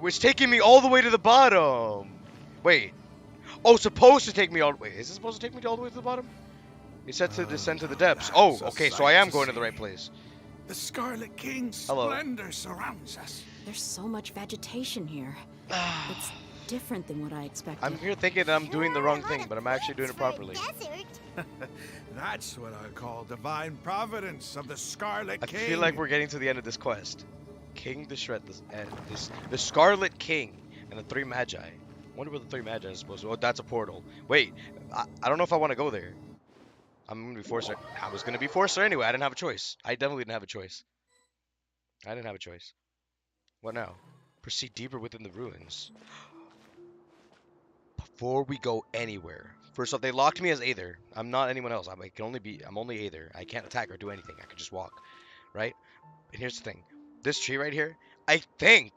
It's taking me all the way to the bottom. Wait. Oh, supposed to take me all... Wait, is it supposed to take me all the way to the bottom? It said to descend to the depths. Oh, okay, so I am going to the right place. The Scarlet King's Hello. splendor surrounds us. There's so much vegetation here. It's different than what I expected. I'm here thinking that I'm doing the wrong thing, but I'm actually doing it properly. That's what I call divine providence of the Scarlet I King. feel like we're getting to the end of this quest. King Deshret, the Scarlet King, and the 3 Magi. I wonder where the 3 Magi is supposed to... Oh, that's a portal. Wait, I don't know if I want to go there. I'm going to be forced there. I was going to be forced there anyway. I didn't have a choice. I definitely didn't have a choice. I didn't have a choice. What now? Proceed deeper within the ruins. Before we go anywhere. First off, they locked me as Aether. I'm not anyone else. I'm only Aether. I can't attack or do anything. I can just walk. Right? And here's the thing. This tree right here, I think,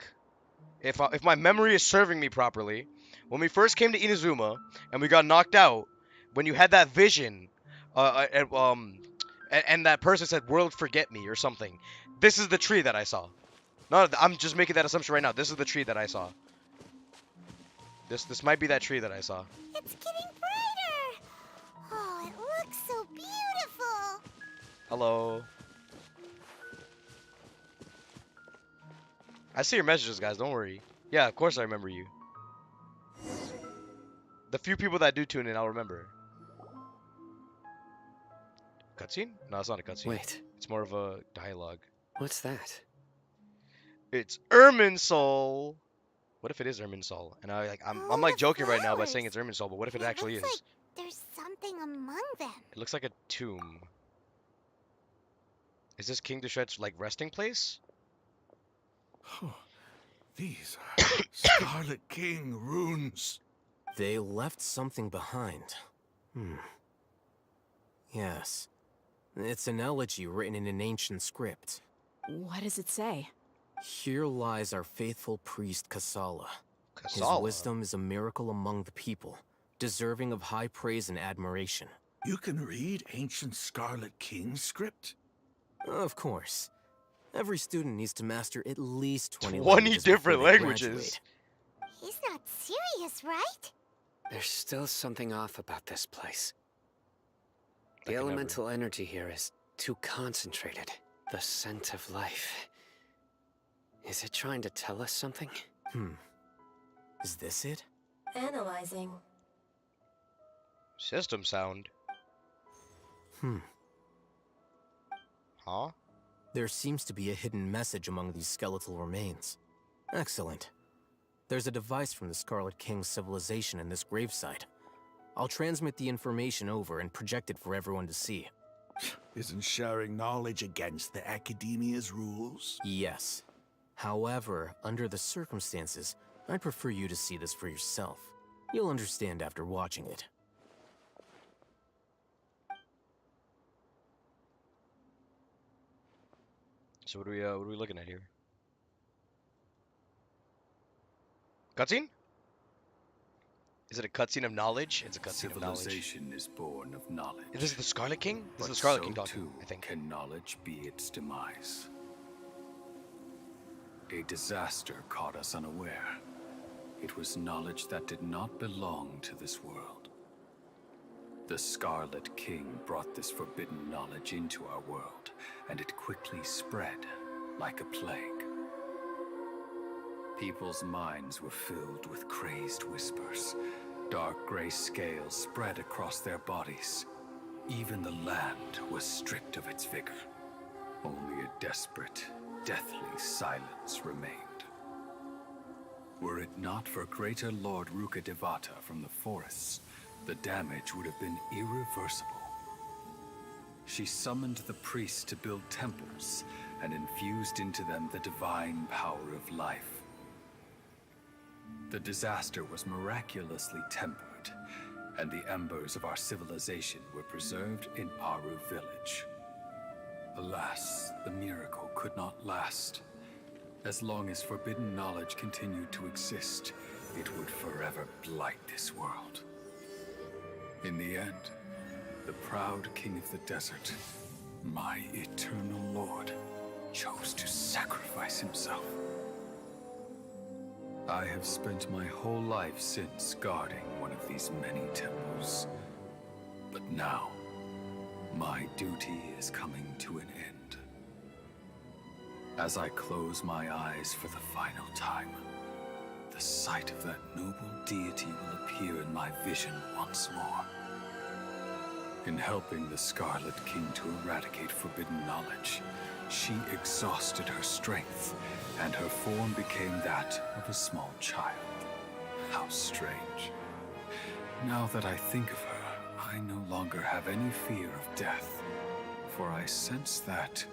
if my memory is serving me properly, when we first came to Inazuma and we got knocked out, when you had that vision, and that person said, "World, forget me" or something. This is the tree that I saw. No, I'm just making that assumption right now. This is the tree that I saw. This might be that tree that I saw. It's getting brighter. Oh, it looks so beautiful. Hello. I see your messages, guys. Don't worry. Yeah, of course I remember you. The few people that do tune in, I'll remember. Cutscene? No, it's not a cutscene. Wait. It's more of a dialogue. What's that? It's Irminsul. What if it is Irminsul? And I'm like joking right now by saying it's Irminsul, but what if it actually is? Like there's something among them. It looks like a tomb. Is this King Deshret's like resting place? These are Scarlet King runes. They left something behind. Yes. It's an elegy written in an ancient script. What does it say? Here lies our faithful priest Kasala. His Kasala? wisdom is a miracle among the people, deserving of high praise and admiration. You can read ancient Scarlet King script? Of course. Every student needs to master at least 20 20 languages different before they languages. graduate. He's not serious, right? There's still something off about this place. The Like elemental energy here is too concentrated. The scent of life. Is it trying to tell us something? Is this it? Analyzing. System sound. Huh? There seems to be a hidden message among these skeletal remains. Excellent. There's a device from the Scarlet King's civilization in this gravesite. I'll transmit the information over and project it for everyone to see. Isn't sharing knowledge against the Academia's rules? Yes. However, under the circumstances, I'd prefer you to see this for yourself. You'll understand after watching it. So what are we looking at here? Cutscene? Is it a cutscene of knowledge? It's a cutscene of knowledge. Civilization is born of knowledge. This is the Scarlet King? This is But the Scarlet so King talking, too I think. can knowledge be its demise. A disaster caught us unaware. It was knowledge that did not belong to this world. The Scarlet King brought this forbidden knowledge into our world, and it quickly spread like a plague. People's minds were filled with crazed whispers. Dark gray scales spread across their bodies. Even the land was stripped of its vigor. Only a desperate, deathly silence remained. Were it not for greater Lord Rukkhadevata from the forests, the damage would have been irreversible. She summoned the priests to build temples and infused into them the divine power of life. The disaster was miraculously tempered, and the embers of our civilization were preserved in Aru village. Alas, the miracle could not last. As long as forbidden knowledge continued to exist, it would forever blight this world. In the end, the proud king of the desert, my eternal lord, chose to sacrifice himself. I have spent my whole life since guarding one of these many temples. But now, my duty is coming to an end. As I close my eyes for the final time, the sight of that noble deity will appear in my vision once more. In helping the Scarlet King to eradicate forbidden knowledge, she exhausted her strength, and her form became that of a small child. How strange. Now that I think of her, I no longer have any fear of death, for I sense that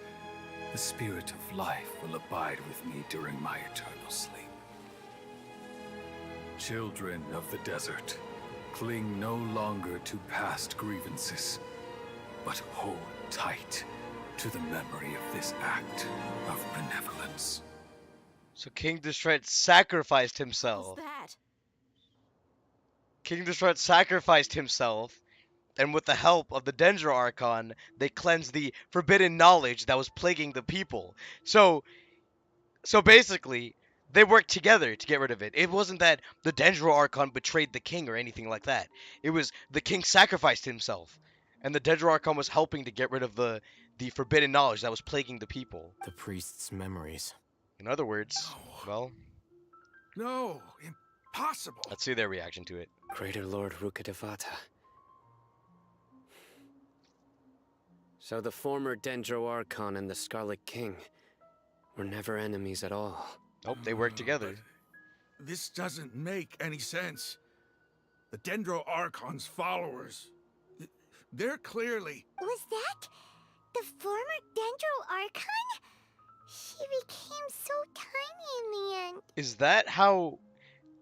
the spirit of life will abide with me during my eternal sleep. Children of the desert, cling no longer to past grievances, but hold tight to the memory of this act of benevolence. So King Deshret sacrificed himself. What's that? King Deshret sacrificed himself, and with the help of the Dendro Archon, they cleansed the forbidden knowledge that was plaguing the people. So basically, they worked together to get rid of it. It wasn't that the Dendro Archon betrayed the king or anything like that. It was the king sacrificed himself, and the Dendro Archon was helping to get rid of the forbidden knowledge that was plaguing the people. The priest's memories. In other words, well, No, impossible. let's see their reaction to it. Greater Lord Rukkhadevata. So the former Dendro Archon and the Scarlet King were never enemies at all. Nope, they worked together. This doesn't make any sense. The Dendro Archon's followers, they're clearly... Was that the former Dendro Archon? He became so tiny in the end. Is that how?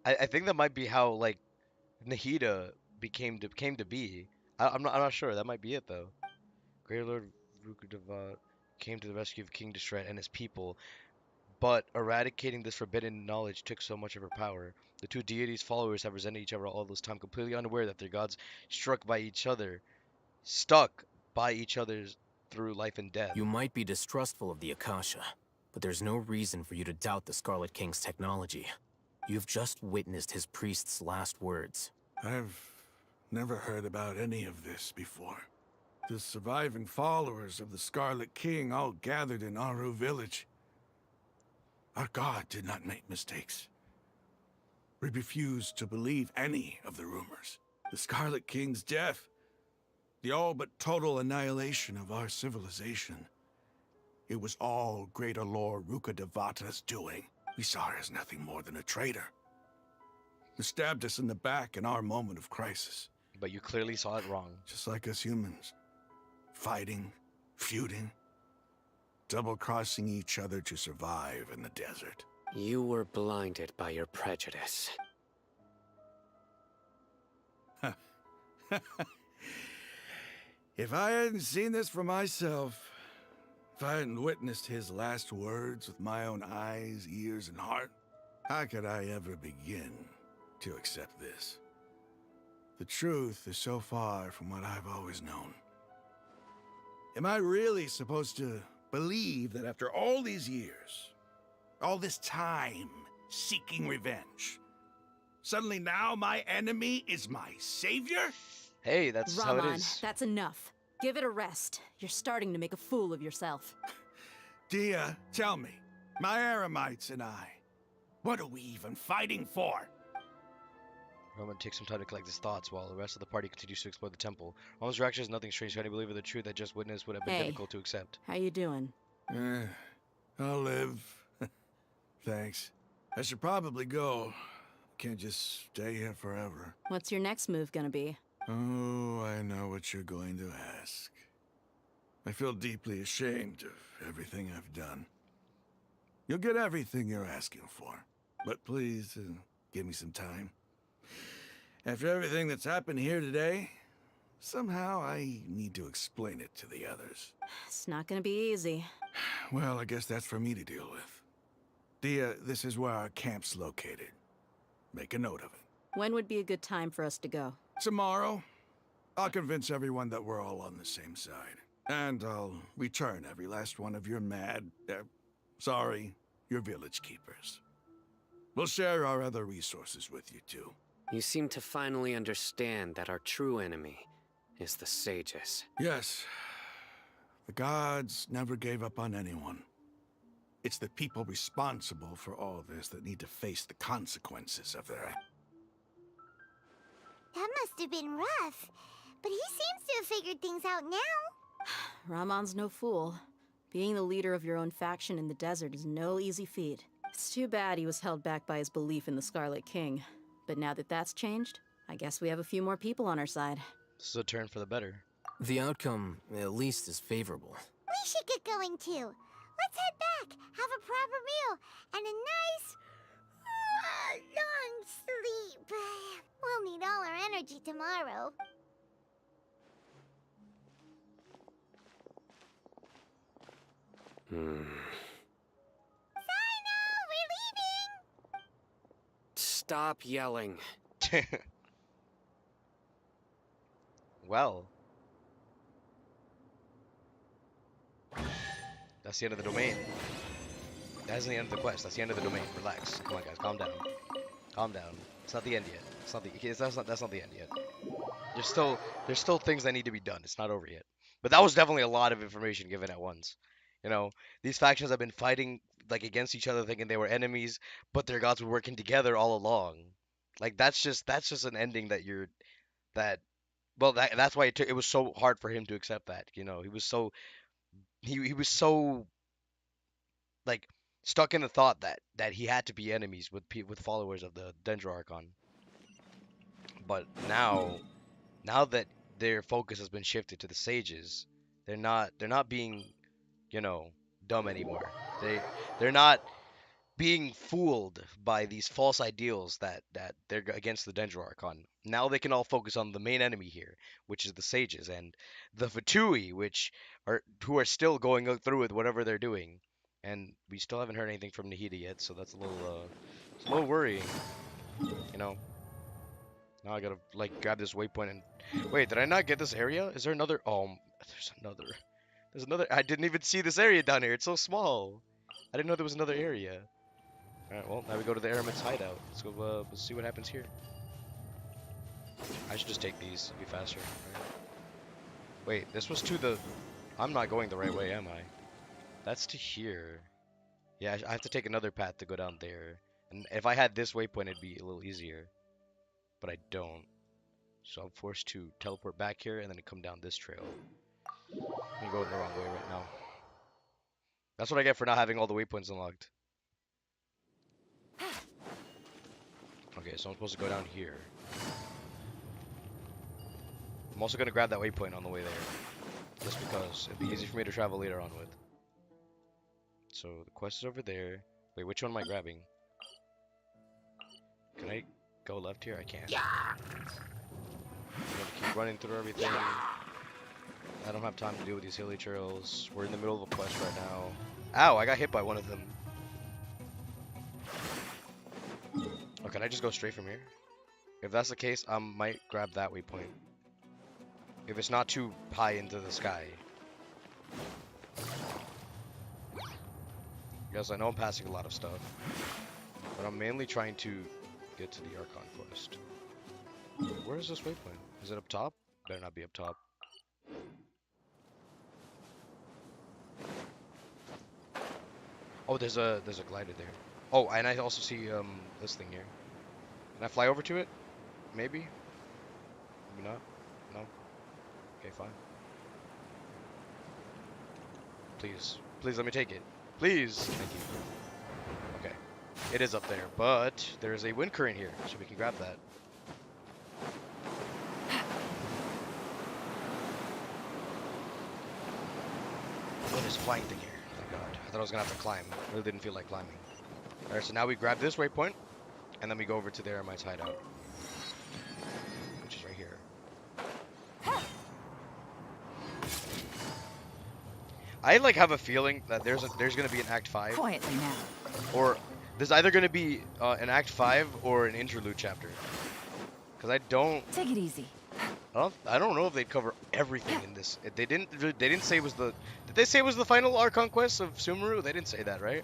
I think that might be how like Nahida came to be. I'm not sure. That might be it though. Greater Lord Rukkhadevata came to the rescue of King Deshret and his people, but eradicating this forbidden knowledge took so much of her power. The two deities' followers have resented each other all this time, completely unaware that their gods stuck by each other's through life and death. You might be distrustful of the Akasha, but there's no reason for you to doubt the Scarlet King's technology. You've just witnessed his priest's last words. I've never heard about any of this before. The surviving followers of the Scarlet King all gathered in Aru village. Our god did not make mistakes. We refused to believe any of the rumors. The Scarlet King's death, the all but total annihilation of our civilization. It was all Greater Lord Rukkhadevata's doing. We saw her as nothing more than a traitor. He stabbed us in the back in our moment of crisis. But you clearly saw it wrong. Just like us humans. Fighting, feuding, double-crossing each other to survive in the desert. You were blinded by your prejudice. If I hadn't seen this for myself, if I hadn't witnessed his last words with my own eyes, ears, and heart, how could I ever begin to accept this? The truth is so far from what I've always known. Am I really supposed to believe that after all these years, all this time seeking revenge, suddenly now my enemy is my savior? Hey, that's how it is. That's enough. Give it a rest. You're starting to make a fool of yourself. Dia, tell me, my Aramites and I, what are we even fighting for? Roman takes some time to collect his thoughts while the rest of the party continues to explore the temple. Roman's reaction is nothing strange to any believer. The truth that just witnessed would have been difficult to accept. How you doing? I'll live. Thanks. I should probably go. Can't just stay here forever. What's your next move gonna be? Oh, I know what you're going to ask. I feel deeply ashamed of everything I've done. You'll get everything you're asking for. But please, give me some time. After everything that's happened here today, somehow I need to explain it to the others. It's not gonna be easy. Well, I guess that's for me to deal with. Dia, this is where our camp's located. Make a note of it. When would be a good time for us to go? Tomorrow, I'll convince everyone that we're all on the same side. And I'll return every last one of your your village keepers. We'll share our other resources with you too. You seem to finally understand that our true enemy is the sages. Yes. The gods never gave up on anyone. It's the people responsible for all this that need to face the consequences of their actions. That must have been rough. But he seems to have figured things out now. Ramon's no fool. Being the leader of your own faction in the desert is no easy feat. It's too bad he was held back by his belief in the Scarlet King. But now that that's changed, I guess we have a few more people on our side. This is a turn for the better. The outcome, at least, is favorable. We should get going too. Let's head back, have a proper meal, and a nice, long sleep. We'll need all our energy tomorrow. Hmm. Sino, we're leaving! Stop yelling. Well. That's the end of the domain. That's the end of the quest. That's the end of the domain. Relax. Come on, guys. Calm down. Calm down. It's not the end yet. It's not the. That's not the end yet. There's still things that need to be done. It's not over yet. But that was definitely a lot of information given at once. You know, these factions have been fighting like against each other, thinking they were enemies, but their gods were working together all along. Like that's just an ending that's why it was so hard for him to accept that. You know, he was so like stuck in the thought that he had to be enemies with followers of the Dendro Archon. But now that their focus has been shifted to the sages, they're not being, you know, dumb anymore. They're not being fooled by these false ideals that they're against the Dendro Archon. Now they can all focus on the main enemy here, which is the sages and the Fatui, who are still going through with whatever they're doing. And we still haven't heard anything from Nahida yet, so that's it's a little worrying, you know. Now I gotta like grab this waypoint and wait, did I not get this area? Is there another? There's another. I didn't even see this area down here. It's so small. I didn't know there was another area. All right, well now we go to the Eramit's hideout. Let's go. Let's see what happens here. I should just take these. It'll be faster. Right. Wait, this was to the. I'm not going the right way, am I? That's to here. Yeah, I have to take another path to go down there. And if I had this waypoint, it'd be a little easier. But I don't. So I'm forced to teleport back here and then come down this trail. I'm going the wrong way right now. That's what I get for not having all the waypoints unlocked. Okay, so I'm supposed to go down here. I'm also going to grab that waypoint on the way there. Just because it'd be easy for me to travel later on with. So the quest is over there. Wait, which one am I grabbing? Can I go left here? I can't. I'm gonna keep running through everything. I don't have time to deal with these hilly trails. We're in the middle of a quest right now. Ow, I got hit by one of them. Oh, can I just go straight from here? If that's the case, I might grab that waypoint. If it's not too high into the sky. Because I know I'm passing a lot of stuff. But I'm mainly trying to get to the Archon quest. Where is this waypoint? Is it up top? Better not be up top. Oh, there's a glider there. Oh, and I also see this thing here. Can I fly over to it? Maybe? Maybe not? No? Okay, fine. Please. Please let me take it. Please! Thank you. Okay. It is up there, but there's a wind current here, so we can grab that. Oh, there's a flying thing here. Thank God. I thought I was gonna have to climb. I really didn't feel like climbing. Alright, so now we grab this waypoint, and then we go over to the Eremite's hideout. Which is right here. I like have a feeling that there's gonna be an Act 5. Quietly now. Or there's either gonna be an Act 5 or an interlude chapter. Cause I don't. Take it easy. I don't know if they'd cover everything in this. They didn't say it was the. Did they say it was the final Archon quest of Sumeru? They didn't say that, right?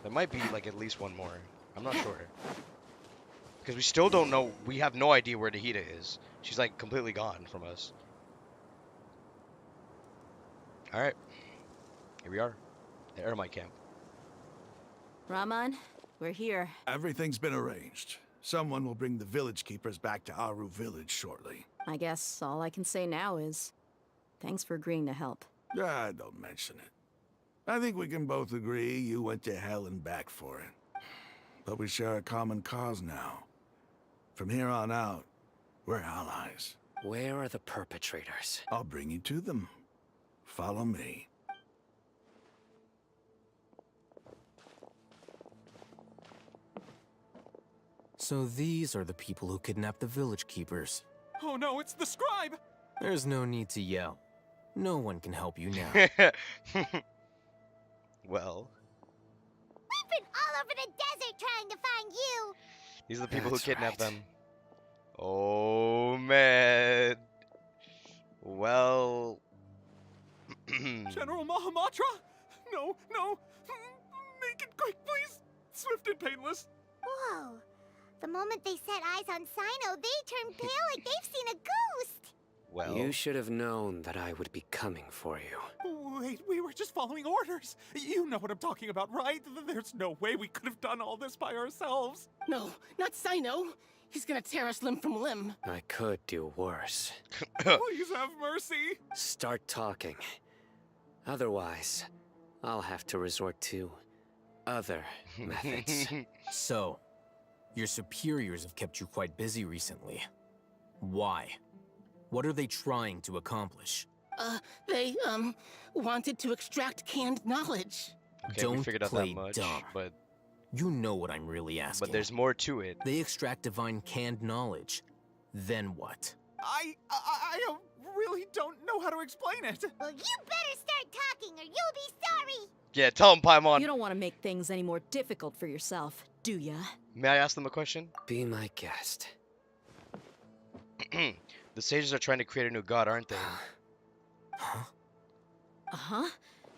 There might be like at least one more. I'm not sure. Because we still don't know. We have no idea where Nahida is. She's like completely gone from us. All right, here we are, the Eremite camp. Rahman, we're here. Everything's been arranged. Someone will bring the village keepers back to Aru village shortly. I guess all I can say now is thanks for agreeing to help. Ah, don't mention it. I think we can both agree you went to hell and back for it. But we share a common cause now. From here on out, we're allies. Where are the perpetrators? I'll bring you to them. Follow me. So these are the people who kidnapped the village keepers. Oh no, it's the scribe! There's no need to yell. No one can help you now. Well. We've been all over the desert trying to find you. These are the people who That's kidnapped right. them. Oh man. Well. General Mahamatra? No, no. Make it quick, please. Swift and painless. Whoa. The moment they set eyes on Sino, they turn pale like they've seen a ghost. Well. You should have known that I would be coming for you. Wait, we were just following orders. You know what I'm talking about, right? There's no way we could have done all this by ourselves. No, not Sino. He's gonna tear us limb from limb. I could do worse. Please have mercy. Start talking. Otherwise, I'll have to resort to other methods. So, your superiors have kept you quite busy recently. Why? What are they trying to accomplish? They wanted to extract canned knowledge. Okay, Don't we figured out play that much, dumb. but You know what I'm really asking. But there's more to it. They extract divine canned knowledge. Then what? I really don't know how to explain it. Well, you better start talking or you'll be sorry. Yeah, tell him, Paimon. You don't want to make things any more difficult for yourself, do ya? May I ask them a question? Be my guest. The sages are trying to create a new god, aren't they? Uh-huh.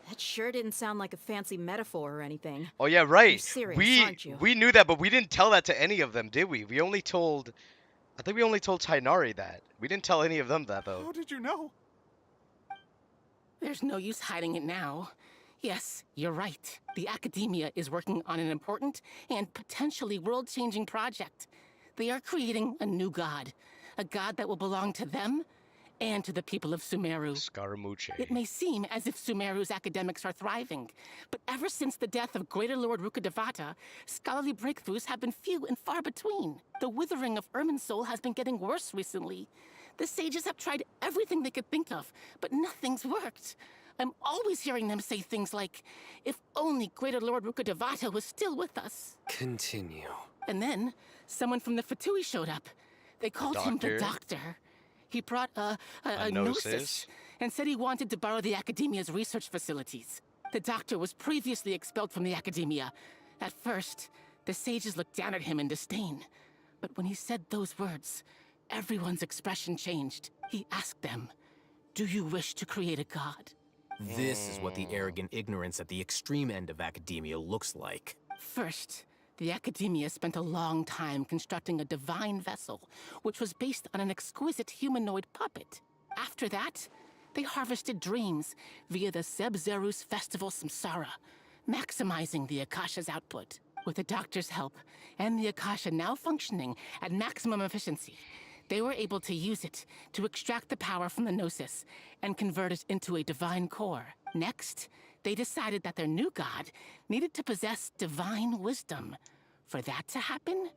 That sure didn't sound like a fancy metaphor or anything. Oh yeah, right. You're serious, aren't you? We knew that, but we didn't tell that to any of them, did we? We only told, I think we only told Tainari that. We didn't tell any of them that though. How did you know? There's no use hiding it now. Yes, you're right. The Academia is working on an important and potentially world-changing project. They are creating a new god. A god that will belong to them and to the people of Sumeru. Scaramucci. It may seem as if Sumeru's academics are thriving, but ever since the death of Greater Lord Rukkhadevata, scholarly breakthroughs have been few and far between. The withering of Irminsul has been getting worse recently. The sages have tried everything they could think of, but nothing's worked. I'm always hearing them say things like, if only Greater Lord Rukkhadevata was still with us. Continue. And then, someone from the Fatui showed up. They called him the Doctor. He brought a gnosis and said he wanted to borrow the Academia's research facilities. The Doctor was previously expelled from the Academia. At first, the sages looked down at him in disdain. But when he said those words, everyone's expression changed. He asked them, do you wish to create a god? This is what the arrogant ignorance at the extreme end of academia looks like. First, the Academia spent a long time constructing a divine vessel, which was based on an exquisite humanoid puppet. After that, they harvested dreams via the Zeb-Zerus Festival Samsara, maximizing the Akasha's output. With the Doctor's help, and the Akasha now functioning at maximum efficiency, they were able to use it to extract the power from the Gnosis and convert it into a divine core. Next, they decided that their new god needed to possess divine wisdom. For that to happen,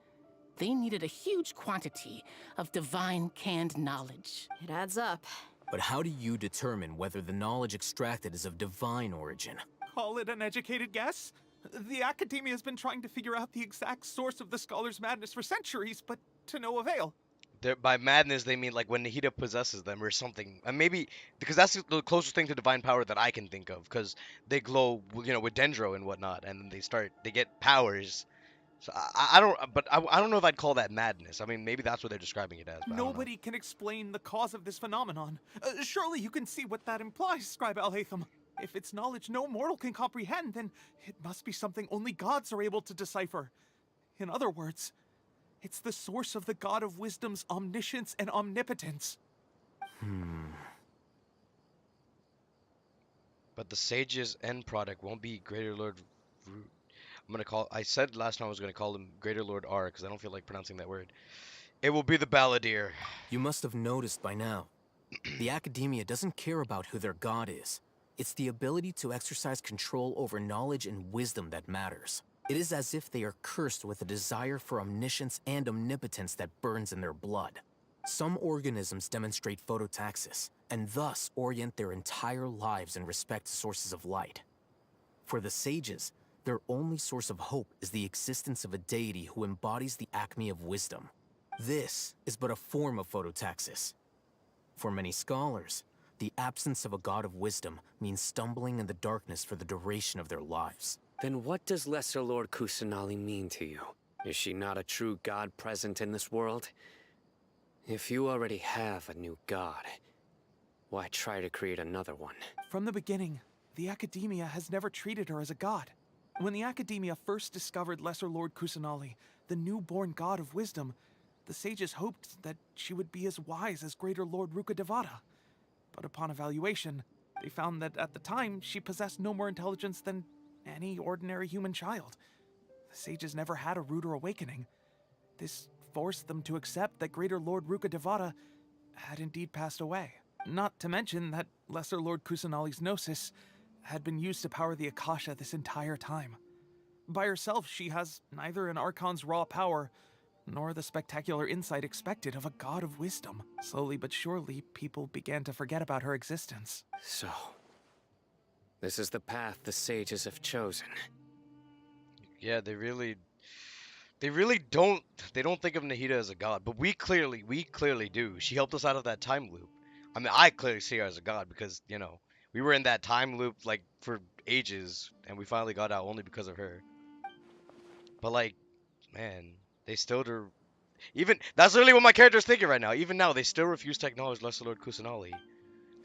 they needed a huge quantity of divine canned knowledge. It adds up. But how do you determine whether the knowledge extracted is of divine origin? Call it an educated guess? The Academia has been trying to figure out the exact source of the Scholar's madness for centuries, but to no avail. By madness, they mean like when Nahida possesses them or something. And maybe, because that's the closest thing to divine power that I can think of. Because they glow, you know, with Dendro and whatnot. And then they get powers. So I don't know if I'd call that madness. I mean, maybe that's what they're describing it as. But Nobody can explain the cause of this phenomenon. Surely you can see what that implies, Scribe Al-Haytham. If it's knowledge no mortal can comprehend, then it must be something only gods are able to decipher. In other words, it's the source of the God of Wisdom's omniscience and omnipotence. But the sage's end product won't be Greater Lord. I said last time I was gonna call him Greater Lord R because I don't feel like pronouncing that word. It will be the Balladeer. You must have noticed by now. The Academia doesn't care about who their god is. It's the ability to exercise control over knowledge and wisdom that matters. It is as if they are cursed with a desire for omniscience and omnipotence that burns in their blood. Some organisms demonstrate phototaxis, and thus orient their entire lives in respect to sources of light. For the sages, their only source of hope is the existence of a deity who embodies the acme of wisdom. This is but a form of phototaxis. For many scholars, the absence of a god of wisdom means stumbling in the darkness for the duration of their lives. Then what does Lesser Lord Kusanali mean to you? Is she not a true god present in this world? If you already have a new god, why try to create another one? From the beginning, the Academia has never treated her as a god. When the Academia first discovered Lesser Lord Kusanali, the newborn god of wisdom, the sages hoped that she would be as wise as Greater Lord Rukkhadevata. But upon evaluation, they found that at the time, she possessed no more intelligence than any ordinary human child. The sages never had a ruder awakening. This forced them to accept that Greater Lord Rukkhadevata had indeed passed away. Not to mention that Lesser Lord Kusanali's gnosis had been used to power the Akasha this entire time. By herself, she has neither an Archon's raw power, nor the spectacular insight expected of a god of wisdom. Slowly but surely, people began to forget about her existence. So, this is the path the sages have chosen. Yeah, they really don't they don't think of Nahida as a god, but we clearly do. She helped us out of that time loop. I mean, I clearly see her as a god because, we were in that time loop like for ages and we finally got out only because of her. But like, man, they still do. Even that's literally what my character's thinking right now. Even now, they still refuse to acknowledge Lesser Lord Kusanali.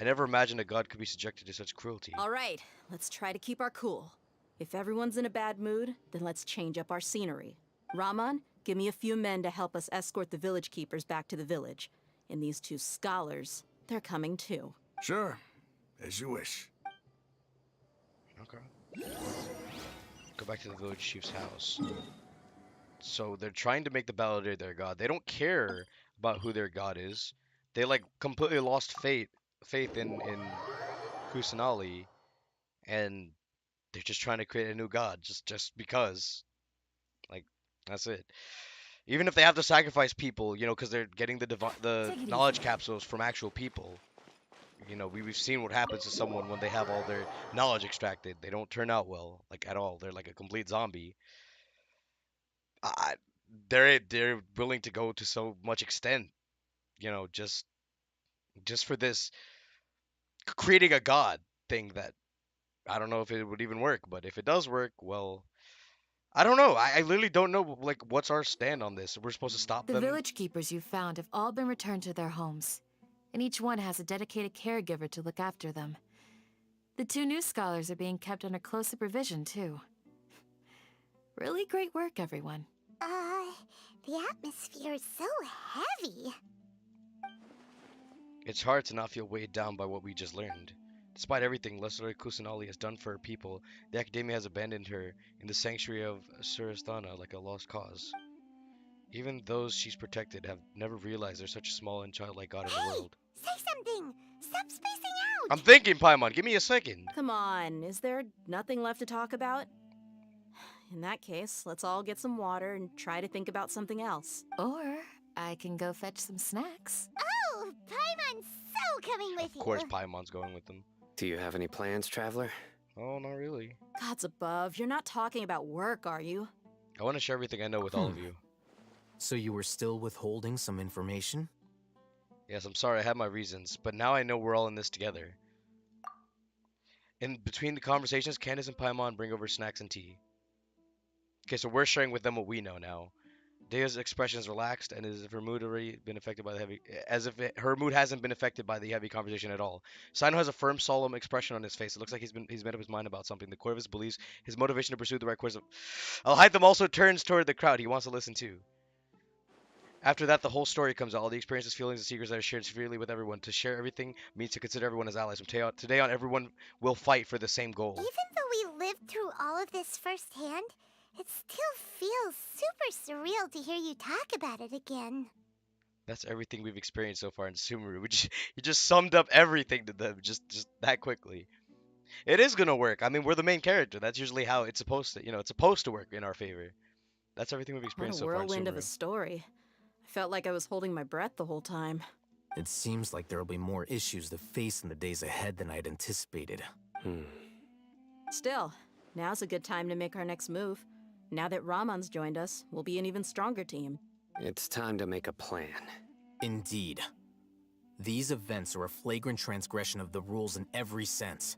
I never imagined a god could be subjected to such cruelty. All right, let's try to keep our cool. If everyone's in a bad mood, then let's change up our scenery. Rahman, give me a few men to help us escort the village keepers back to the village. And these two scholars, they're coming too. Sure, as you wish. Okay. Go back to the village chief's house. So they're trying to make the Balladeer their god. They don't care about who their god is. They like completely lost faith in Kusanali, and they're just trying to create a new god just because. Like, that's it. Even if they have to sacrifice people, because they're getting the knowledge capsules from actual people. We've seen what happens to someone when they have all their knowledge extracted. They don't turn out well, like at all. They're like a complete zombie. I, they're willing to go to so much extent, just for this creating a god thing that I don't know if it would even work, but if it does work, well, I don't know. I literally don't know like what's our stand on this. We're supposed to stop The them. village keepers you found have all been returned to their homes, and each one has a dedicated caregiver to look after them. The two new scholars are being kept under close supervision, too. Really great work, everyone. The atmosphere is so heavy. It's hard to not feel weighed down by what we just learned. Despite everything Leslie Kusanali has done for her people, the Academia has abandoned her in the sanctuary of Surasthana like a lost cause. Even those she's protected have never realized there's such a small and childlike god in the world. Say something! Stop spacing out! I'm thinking, Paimon. Give me a second. Come on, is there nothing left to talk about? In that case, let's all get some water and try to think about something else. Or I can go fetch some snacks. Oh, Paimon's so coming with you! Of course, Paimon's going with them. Do you have any plans, traveler? Oh, not really. Gods above, you're not talking about work, are you? I want to share everything I know with all of you. So you were still withholding some information? Yes, I'm sorry, I had my reasons, but now I know we're all in this together. In between the conversations, Candace and Paimon bring over snacks and tea. Okay, so we're sharing with them what we know now. Dea's expression is relaxed, and as if her mood already been affected by the heavy, her mood hasn't been affected by the heavy conversation at all. Sino has a firm, solemn expression on his face. It looks like he's made up his mind about something. The core of his beliefs, his motivation to pursue the right course of Alhaitham also turns toward the crowd. He wants to listen too. After that, the whole story comes out. All the experiences, feelings, and secrets that are shared freely with everyone. To share everything means to consider everyone as allies. From today on, everyone will fight for the same goal. Even though we lived through all of this firsthand, it still feels super surreal to hear you talk about it again. That's everything we've experienced so far in Sumeru. You just summed up everything to them just that quickly. It is gonna work. I mean, we're the main character. That's usually how it's supposed to, it's supposed to work in our favor. That's everything we've What experienced a so far in whirlwind of Sumeru. a story. I felt like I was holding my breath the whole time. It seems like there'll be more issues to face in the days ahead than I'd anticipated. Still, now's a good time to make our next move. Now that Ramon's joined us, we'll be an even stronger team. It's time to make a plan. Indeed. These events are a flagrant transgression of the rules in every sense.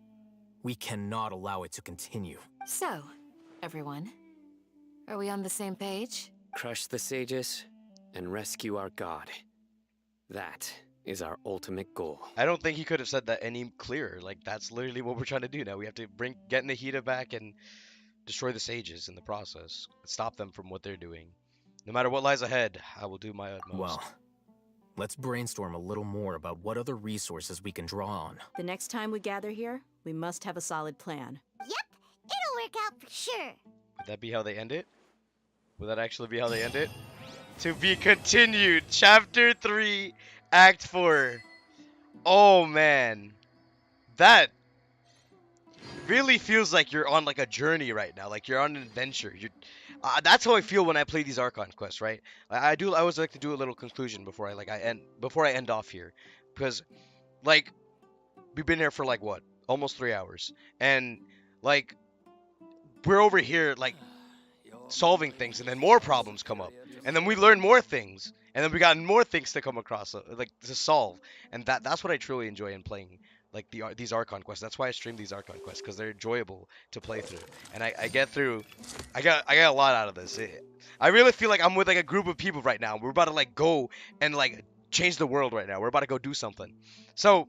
We cannot allow it to continue. So, everyone, are we on the same page? Crush the sages and rescue our god. That is our ultimate goal. I don't think he could have said that any clearer. Like, that's literally what we're trying to do now. We have to get Nahida back and destroy the sages in the process. Stop them from what they're doing. No matter what lies ahead, I will do my utmost. Well, let's brainstorm a little more about what other resources we can draw on. The next time we gather here, we must have a solid plan. Yep, it'll work out for sure. Would that be how they end it? Would that actually be how they end it? To be continued. Chapter 3, Act 4. Oh, man. That really feels like you're on like a journey right now. Like you're on an adventure. That's how I feel when I play these Archon quests, right? I always like to do a little conclusion before I end off here, because like we've been here for like what, almost 3 hours, and like we're over here like solving things, and then more problems come up, and then we learn more things, and then we got more things to come across, like to solve, and that's what I truly enjoy in playing like these Archon quests. That's why I stream these Archon quests, because they're enjoyable to play through, and I get through. I got a lot out of this. I really feel like I'm with like a group of people right now. We're about to like go and like change the world right now. We're about to go do something. So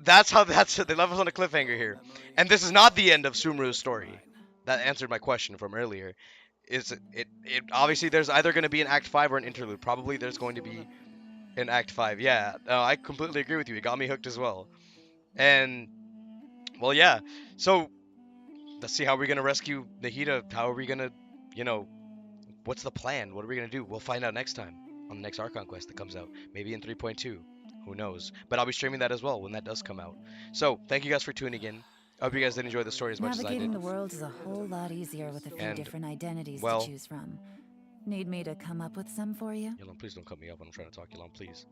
that's how they left us on a cliffhanger here. And this is not the end of Sumru's story. That answered my question from earlier. Is it obviously there's either going to be an Act 5 or an interlude. Probably there's going to be an Act 5. Yeah, I completely agree with you. It got me hooked as well. And well, yeah. So let's see how we're going to rescue Nahida. How are we going to, you know, what's the plan? What are we going to do? We'll find out next time on the next Archon quest that comes out. Maybe in 3.2. Who knows? But I'll be streaming that as well when that does come out. So, thank you guys for tuning in. I hope you guys did enjoy the story as much as I Navigating did. the world is a whole lot easier with a few different identities well, to choose from. Need me to come up with some for you? Yolanda, please don't cut me up when I'm trying to talk. Yolanda, please.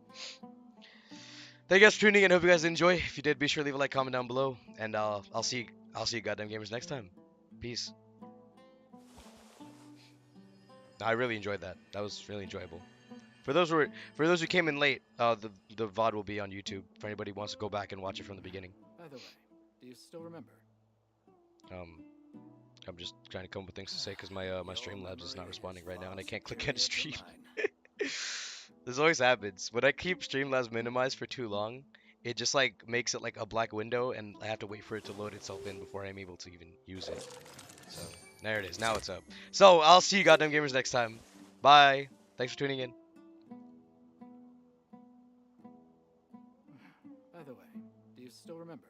Thank you guys for tuning in. Hope you guys did enjoy. If you did, be sure to leave a like, comment down below, and I'll see you goddamn gamers next time. Peace. I really enjoyed that. That was really enjoyable. For those who came in late, the VOD will be on YouTube for anybody who wants to go back and watch it from the beginning. By the way, do you still remember? I'm just trying to come up with things to say because my Streamlabs is not responding right now, and I can't click end stream. This always happens when I keep Streamlabs minimized for too long. It just like makes it like a black window, and I have to wait for it to load itself in before I'm able to even use it. So there it is. Now it's up. So I'll see you goddamn gamers next time. Bye. Thanks for tuning in. By the way, do you still remember?